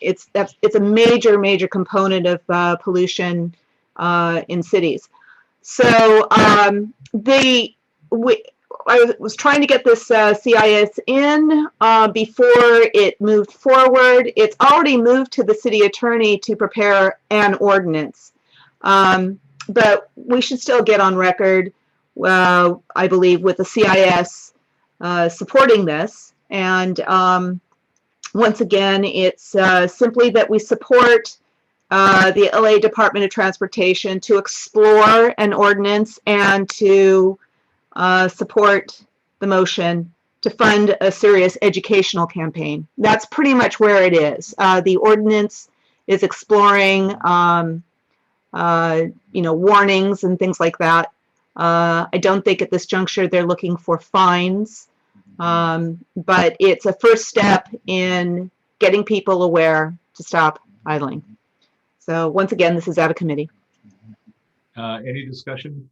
It's a major component of pollution in cities. So I was trying to get this CIS in before it moved forward. It's already moved to the city attorney to prepare an ordinance. But we should still get on record, I believe, with the CIS supporting this. And once again, it's simply that we support the LA Department of Transportation to explore an ordinance and to support the motion to fund a serious educational campaign. That's pretty much where it is. The ordinance is exploring, warnings and things like that. I don't think at this juncture they're looking for fines, but it's a first step in getting people aware to stop idling. So once again, this is out of committee. Any discussion?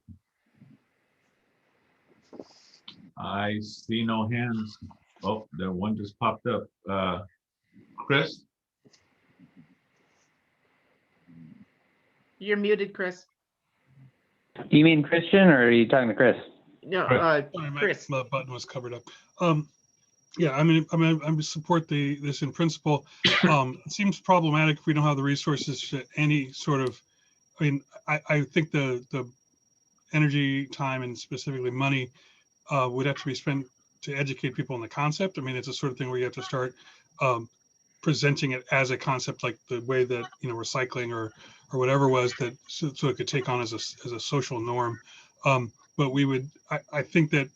I see no hands. Oh, there one just popped up. Chris? You're muted, Chris. Do you mean Christian or are you talking to Chris? No, Sorry, Chris. my button was covered up. Yeah, I support this in principle. It seems problematic if we don't have the resources to any sort of, I think the energy, time, and specifically money would have to be spent to educate people on the concept. It's a sort of thing where you have to start presenting it as a concept, like the way that recycling or whatever was, that so it could take on as a social norm. But we would, I think that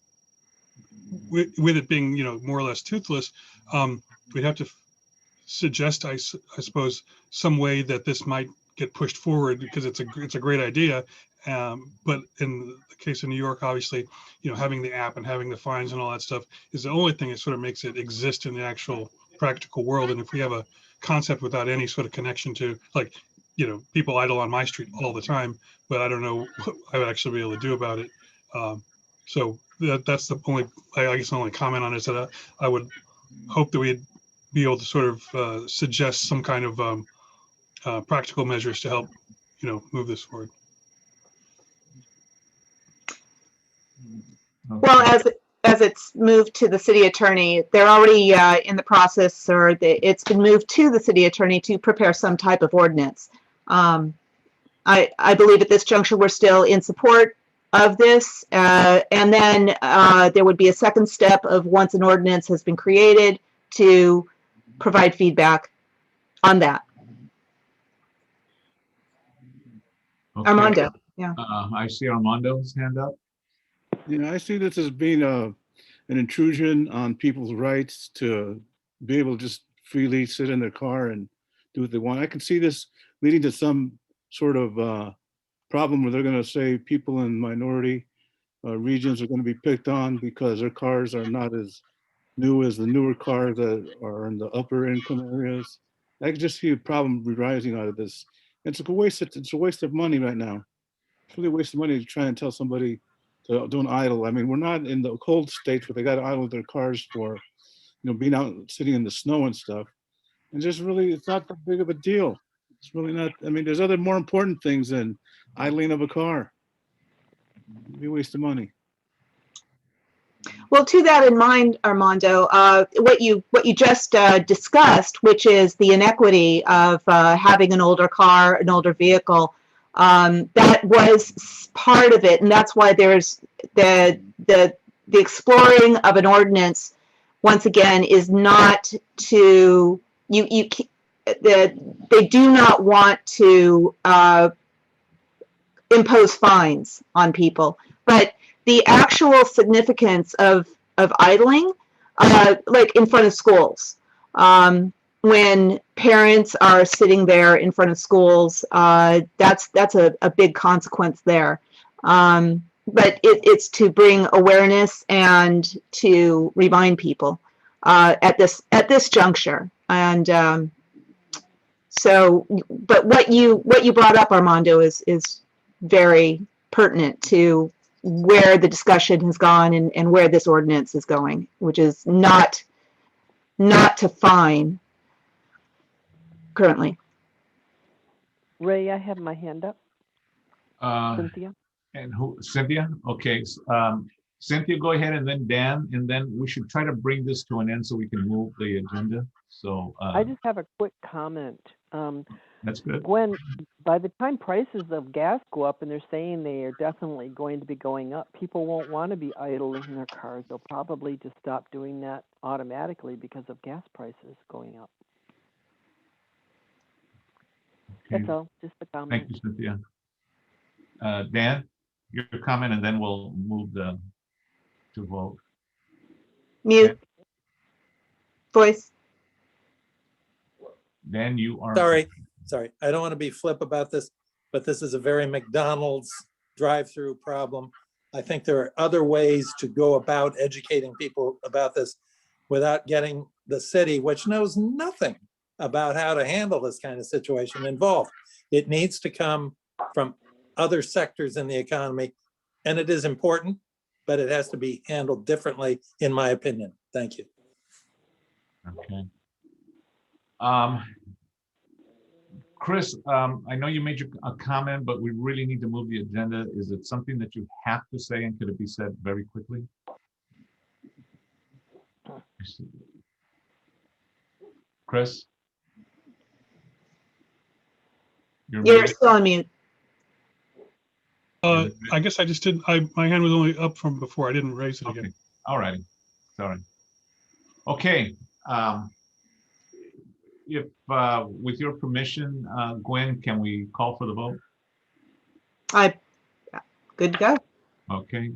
with it being more or less toothless, we'd have to suggest, I suppose, some way that this might get pushed forward, because it's a great idea. But in the case of New York, obviously, having the app and having the fines and all that stuff is the only thing that sort of makes it exist in the actual practical world. And if we have a concept without any sort of connection to, like, people idle on my street all the time, but I don't know what I would actually be able to do about it. So that's the only, I guess the only comment on it is that I would hope that we'd be able to sort of suggest some kind of practical measures to help, move this forward. Well, as it's moved to the city attorney, they're already in the process, or it's been moved to the city attorney to prepare some type of ordinance. I believe at this juncture we're still in support of this, and then there would be a second step of, once an ordinance has been created, to provide feedback on that. Okay. Armando, yeah. I see Armando's hand up. I see this as being an intrusion on people's rights to be able to just freely sit in their car and do what they want. I can see this leading to some sort of problem where they're going to say people in minority regions are going to be picked on because their cars are not as new as the newer cars that are in the upper income areas. I can just see a problem arising out of this. It's a waste of money right now. It's really a waste of money to try and tell somebody to don't idle. We're not in the cold states where they got to idle their cars for, being out sitting in the snow and stuff. And just really, it's not that big of a deal. It's really not. There's other more important things than idling of a car. It'd be a waste of money. Well, to that in mind, Armando, what you just discussed, which is the inequity of having an older car, an older vehicle, that was part of it, and that's why there's the exploring of an ordinance. Once again, is not to they do not want to impose fines on people, but the actual significance of idling, like in front of schools, when parents are sitting there in front of schools, that's a big consequence there. But it's to bring awareness and to remind people at this juncture. And so, but what you brought up, Armando, is very pertinent to where the discussion has gone and where this ordinance is going, which is not to fine currently. Ray, I have my hand up. Cynthia? And who, Cynthia? Okay, Cynthia, go ahead, and then Dan, and then we should try to bring this to an end so we can move the agenda. So I just have a quick comment. that's good. Gwen, by the time prices of gas go up, and they're saying they are definitely going to be going up, people won't want to be idle in their cars. They'll probably just stop doing that automatically because of gas prices going up. Okay. That's all, just a comment. Thank you, Cynthia. Dan, your comment, and then we'll move to vote. Mute. Voice. Dan, you are. Sorry. I don't want to be flip about this, but this is a very McDonald's drive-through problem. I think there are other ways to go about educating people about this without getting the city, which knows nothing about how to handle this kind of situation, involved. It needs to come from other sectors in the economy, and it is important, but it has to be handled differently, in my opinion. Thank you. Okay. Chris, I know you made a comment, but we really need to move the agenda. Is it something that you have to say, and could it be said very quickly? Chris? You're still on mute. I guess I just didn't, my hand was only up from before. I didn't raise it again. All righty. Sorry. Okay. If, with your permission, Gwen, can we call for the vote? Good to go. Okay.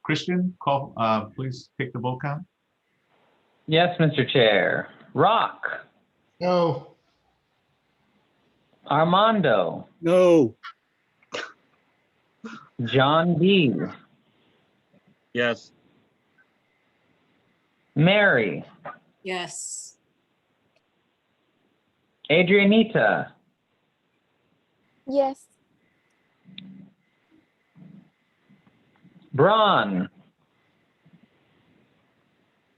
Christian, call, please take the vote count. Yes, Mr. Chair. Rock. No. Armando. No. John D. Yes. Mary. Yes. Adrianita. Yes. Braun.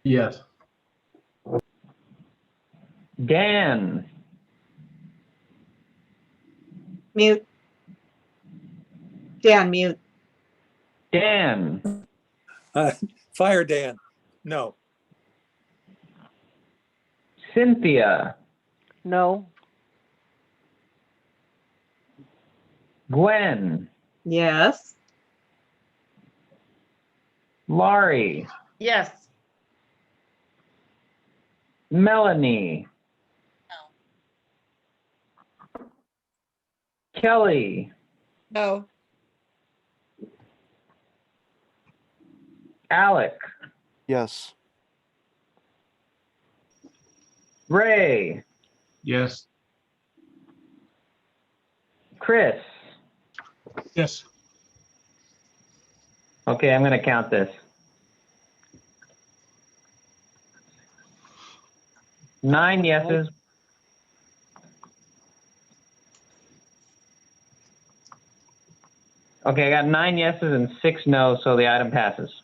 Yes. Dan. Mute. Dan, mute. Dan. Fire Dan. No. Cynthia. No. Gwen. Yes. Laurie. Yes. Melanie. Kelly. No. Alec. Yes. Ray. Yes. Chris. Yes. Okay, I'm going to count this. 9 yeses. Okay, I got 9 yeses and 6 no's, so the item passes.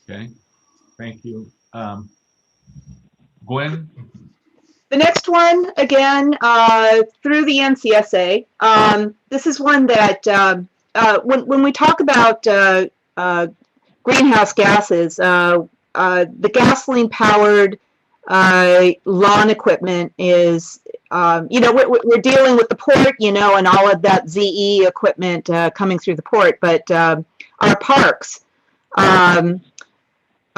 Okay. Thank you. Gwen? The next one, again, through the NCSA. This is one that when we talk about greenhouse gases, the gasoline-powered lawn equipment is, we're dealing with the port, and all of that ZE equipment coming through the port, but our parks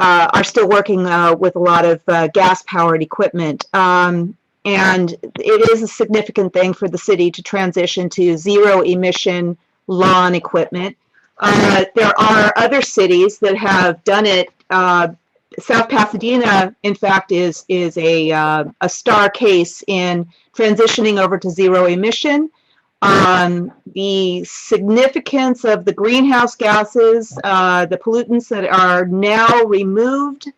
are still working with a lot of gas-powered equipment. And it is a significant thing for the city to transition to zero-emission lawn equipment. There are other cities that have done it. South Pasadena, in fact, is a star case in transitioning over to zero emission. The significance of the greenhouse gases, the pollutants that are now removed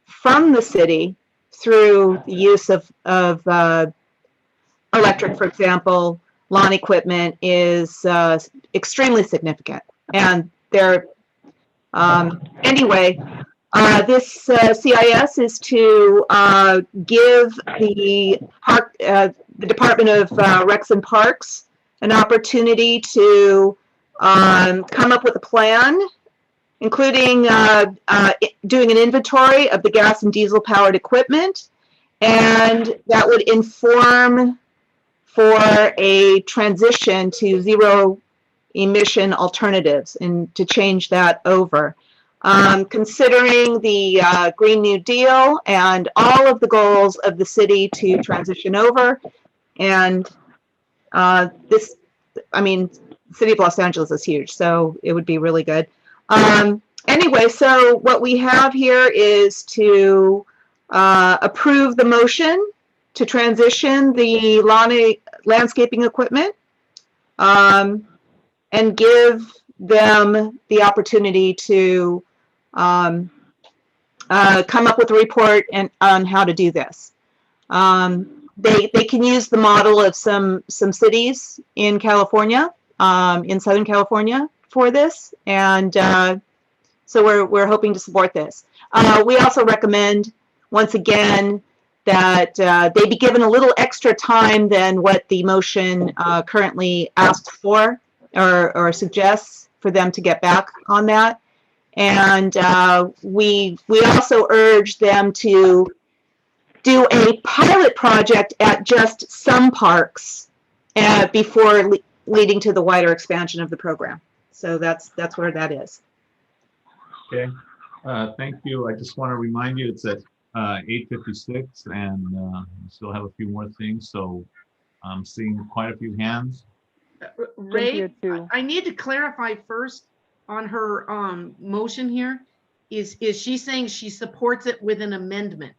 from the city through the use of electric, for example, lawn equipment is extremely significant. And they're, anyway, this CIS is to give the Department of Recs and Parks an opportunity to come up with a plan, including doing an inventory of the gas and diesel powered equipment, and that would inform for a transition to zero emission alternatives and to change that over. Considering the Green New Deal and all of the goals of the city to transition over, and this, I mean, the city of Los Angeles is huge, so it would be really good. Anyway, so what we have here is to approve the motion to transition the landscaping equipment and give them the opportunity to come up with a report on how to do this. They can use the model of some cities in California, in Southern California, for this, and so we're hoping to support this. We also recommend, once again, that they be given a little extra time than what the motion currently asks for or suggests for them to get back on that. And we also urge them to do a pilot project at just some parks before leading to the wider expansion of the program. So that's where that is. Okay, thank you. I just want to remind you, it's at 8:56, and we still have a few more things. So I'm seeing quite a few hands. Ray, I need to clarify first on her motion here. Is she saying she supports it with an amendment?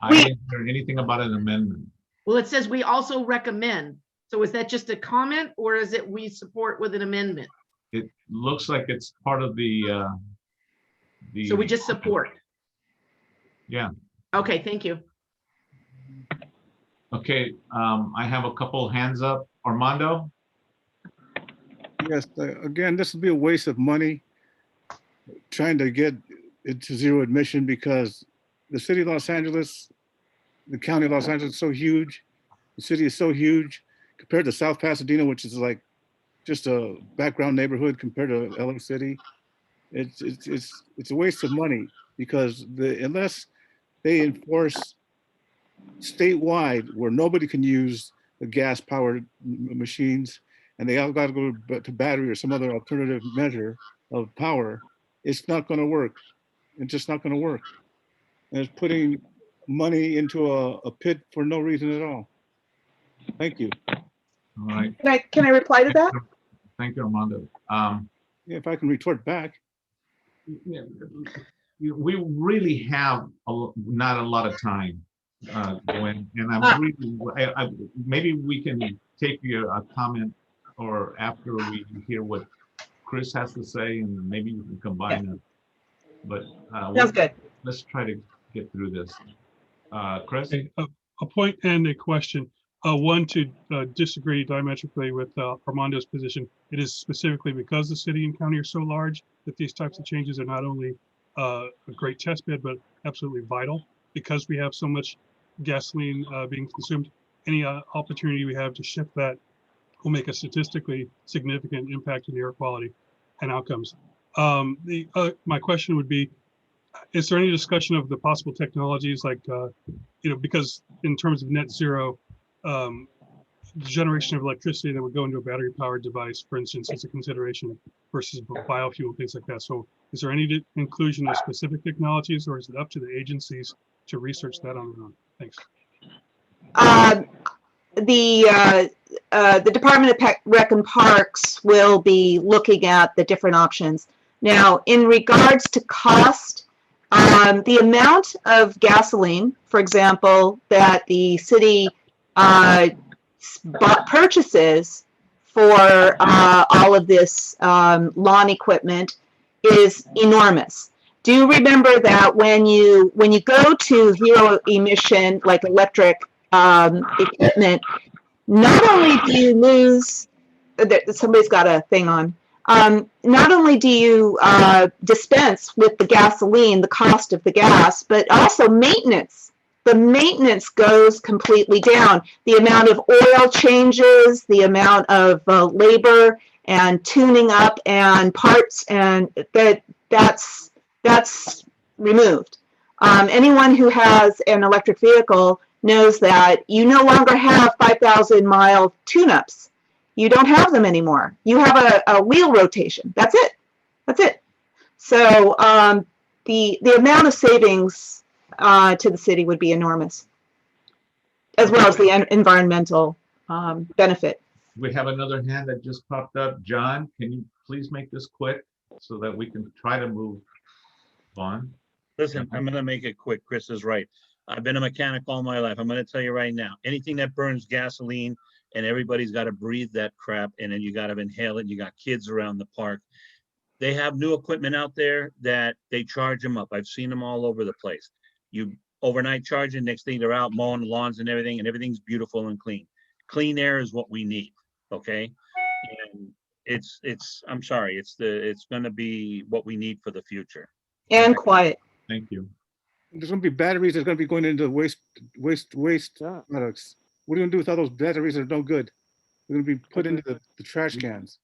I didn't hear anything about an amendment. Well, it says we also recommend. So is that just a comment, or is it we support with an amendment? It looks like it's part of the. So we just support. Yeah. Okay, thank you. Okay, I have a couple hands up. Armando? Yes, again, this would be a waste of money trying to get it to zero admission, because the city of Los Angeles, the county of Los Angeles is so huge. The city is so huge compared to South Pasadena, which is like just a background neighborhood compared to LA City. It's a waste of money, because unless they enforce statewide where nobody can use the gas powered machines, and they all got to go to battery or some other alternative measure of power, it's not going to work. It's just not going to work. And it's putting money into a pit for no reason at all. Thank you. All right. Can I reply to that? Thank you, Armando. Yeah, if I can retort back. Yeah, we really have not a lot of time, Gwen, and I'm really, maybe we can take a comment, or after we hear what Chris has to say, and maybe you can combine it. But sounds good. Let's try to get through this. Chris? A point and a question. One, to disagree diametrically with Armando's position. It is specifically because the city and county are so large that these types of changes are not only a great test bed, but absolutely vital, because we have so much gasoline being consumed. Any opportunity we have to shift that will make a statistically significant impact in the air quality and outcomes. My question would be, is there any discussion of the possible technologies, like, because in terms of net zero, generation of electricity that would go into a battery powered device, for instance, is a consideration versus biofuel, things like that. So is there any inclusion of specific technologies, or is it up to the agencies to research that on their own? Thanks. The Department of Rec and Parks will be looking at the different options. Now, in regards to cost, the amount of gasoline, for example, that the city purchases for all of this lawn equipment is enormous. do remember that when you go to zero emission, like electric equipment, not only do you lose, somebody's got a thing on. Not only do you dispense with the gasoline, the cost of the gas, but also maintenance. The maintenance goes completely down. The amount of oil changes, the amount of labor and tuning up and parts, and that's removed. Anyone who has an electric vehicle knows that you no longer have 5,000-mile tune-ups. You don't have them anymore. You have a wheel rotation. That's it. That's it. So the amount of savings to the city would be enormous, as well as the environmental benefit. We have another hand that just popped up. John, can you please make this quick so that we can try to move on? Listen, I'm gonna make it quick. Chris is right. I've been a mechanic all my life. I'm gonna tell you right now, anything that burns gasoline and everybody's got to breathe that crap and then you got to inhale it. You got kids around the park. They have new equipment out there that they charge them up. I've seen them all over the place. You overnight charging, next thing they're out mowing the lawns and everything's beautiful and clean. Clean air is what we need, okay? And I'm sorry, it's gonna be what we need for the future. And quiet. Thank you. There's gonna be batteries that's gonna be going into waste products. What are you gonna do with all those batteries that are no good? They're gonna be put into the trash cans.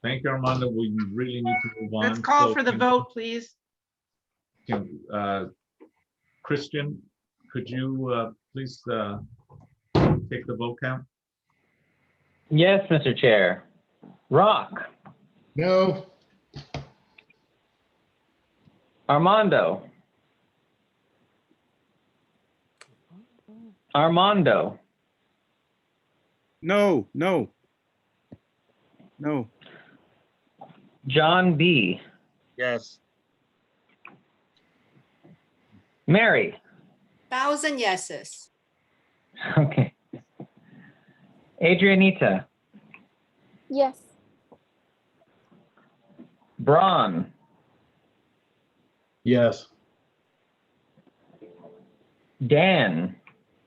Thank you, Armando. We really need to move on. Let's call So for the vote, please. Christian, could you please take the vote count? Yes, Mr. Chair. Rock, No. Armando. Armando. No. John B. Yes. Mary. 1,000 yeses. Okay. Adrianita. Yes. Braun. Yes. Dan.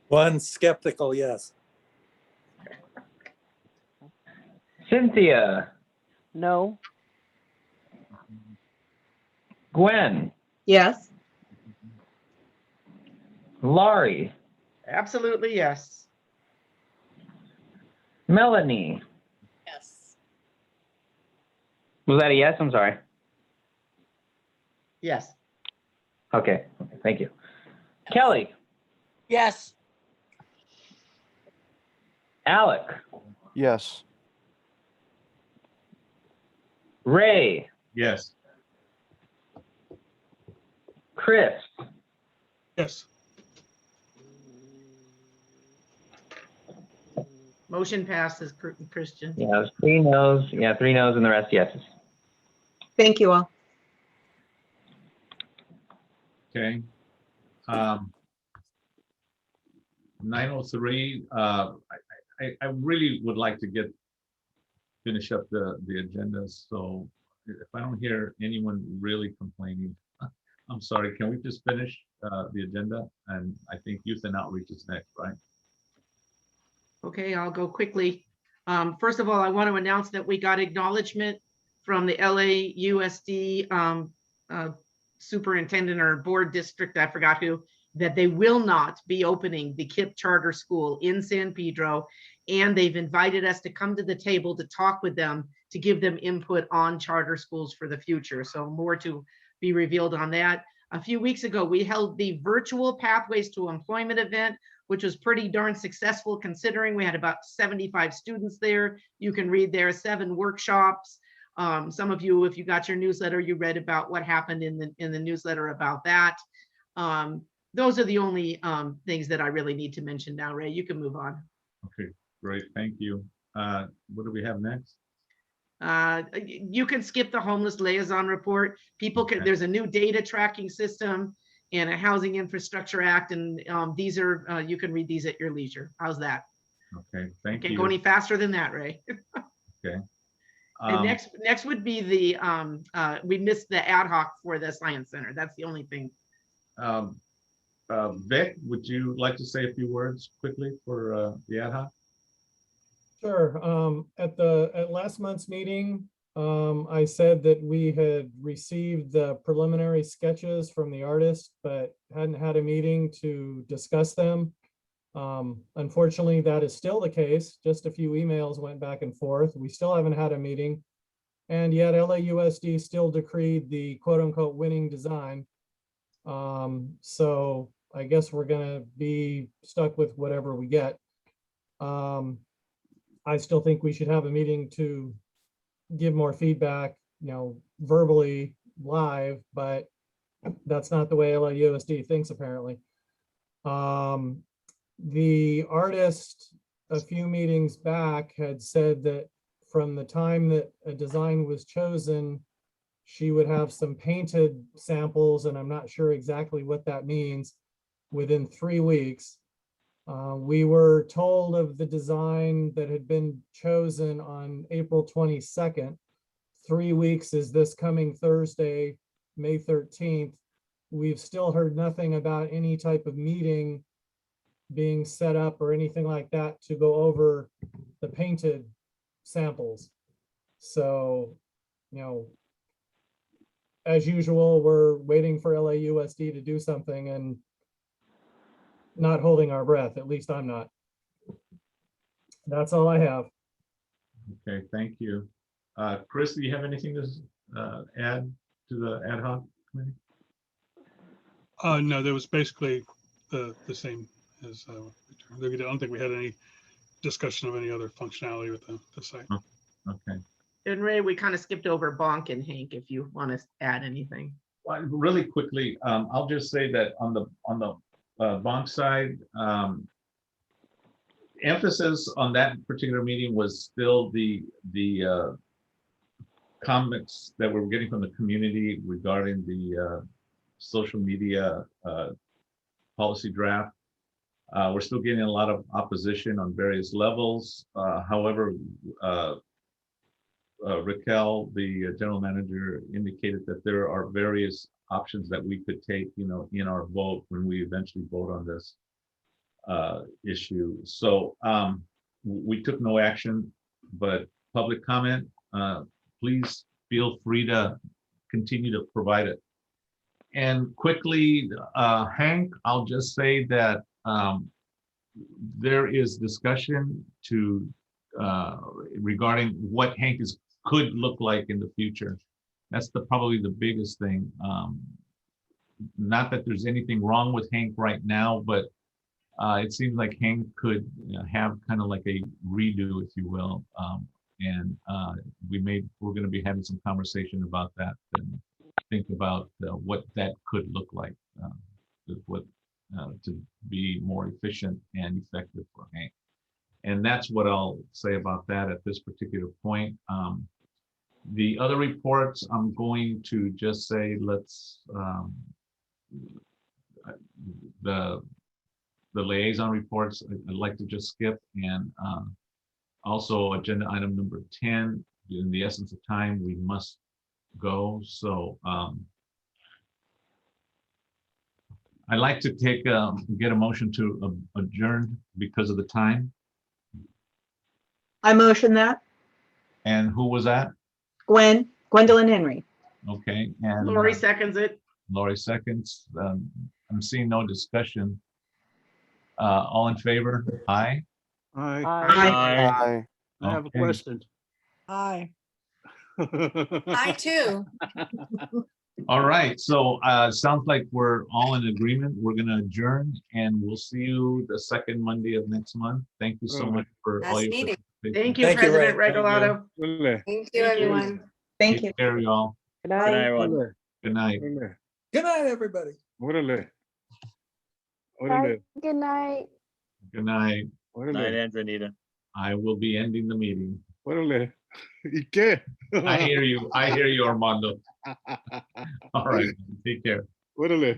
One skeptical yes. Cynthia. No. Gwen. Yes. Laurie. Absolutely, yes. Melanie. Yes. Was that a yes? I'm sorry. Yes. Okay, thank you. Kelly. Yes. Alec. Yes. Ray. Yes. Chris. Yes. Motion passes, Christian. Yeah, there's 3 no's. Yeah, 3 no's and the rest yeses. Thank you all. Okay. 9:03. I really would like to finish up the agenda. So if I don't hear anyone really complaining, I'm sorry. Can we just finish the agenda? And I think youth and outreach is next, right? Okay, I'll go quickly. First of all, I want to announce that we got acknowledgement from the LAUSD superintendent or board district, I forgot who, that they will not be opening the KIPP charter school in San Pedro. And they've invited us to come to the table to talk with them, to give them input on charter schools for the future. So more to be revealed on that. A few weeks ago, we held the virtual Pathways to Employment event, which was pretty darn successful considering we had about 75 students there. You can read there 7 workshops. Some of you, if you got your newsletter, you read about what happened in the newsletter about that. Those are the only things that I really need to mention now. Ray, you can move on. Okay, great. Thank you. What do we have next? You can skip the homeless liaison report. People can, there's a new data tracking system and a housing infrastructure act. And these are, you can read these at your leisure. How's that? Okay, thank you. Can't go any faster than that, Ray. Okay. And next would be the, we missed the ad hoc for the Science Center. That's the only thing. Vic, would you like to say a few words quickly for the ad hoc? Sure. At last month's meeting, I said that we had received the preliminary sketches from the artist, but hadn't had a meeting to discuss them. Unfortunately, that is still the case. Just a few emails went back and forth. We still haven't had a meeting. And yet LAUSD still decreed the quote unquote winning design. So I guess we're gonna be stuck with whatever we get. I still think we should have a meeting to give more feedback, verbally live, but that's not the way LAUSD thinks apparently. The artist a few meetings back had said that from the time that a design was chosen, she would have some painted samples, and I'm not sure exactly what that means, within 3 weeks. We were told of the design that had been chosen on April 22nd. 3 weeks is this coming Thursday, May 13th. We've still heard nothing about any type of meeting being set up or anything like that to go over the painted samples. So, as usual, we're waiting for LAUSD to do something and not holding our breath. At least I'm not. That's all I have. Okay, thank you. Chris, do you have anything to add to the ad hoc committee? No, that was basically the same as, I don't think we had any discussion of any other functionality with the site. Oh, okay. And Ray, we kind of skipped over Bonk and Hank, if you want to add anything. Well, really quickly, I'll just say that on the Bonk side, emphasis on that particular meeting was still the comments that we're getting from the community regarding the social media policy draft. We're still getting a lot of opposition on various levels. However, Raquel, the general manager, indicated that there are various options that we could take, in our vote when we eventually vote on this issue. So we took no action, but public comment, please feel free to continue to provide it. And quickly, Hank, I'll just say that there is discussion regarding what Hank could look like in the future. That's probably the biggest thing. Not that there's anything wrong with Hank right now, but it seems like Hank could have kind of like a redo, if you will. And we're going to be having some conversation about that and think about what that could look like, to be more efficient and effective for Hank. And that's what I'll say about that at this particular point. The other reports, I'm going to just say, let's, the liaison reports, I'd like to just skip, and also agenda item number 10, in the essence of time, we must go. So I'd like to get a motion to adjourn because of the time. I motion that. And who was that? Gwendolyn Henry. Okay, and Lori seconds it. Lori seconds. I'm seeing no discussion. All in favor? Aye. Aye. Aye. I have a Okay. question. Aye. I too. All right, so sounds like we're all in agreement. We're gonna adjourn, and we'll see you the second Monday of next month. Thank you so much for all Nice your meeting. participation. Thank you, Thank you, President Ray. Regalado. Thank you, everyone. Thank you. Take care, y'all. Good Good night, everyone. Good night. Good night, everybody. Órale. Bye. Good night. Good night. Good night, Andronita. I will be ending the meeting. Órale. ¿Y qué? I hear you, Armando. All right, take care. Órale.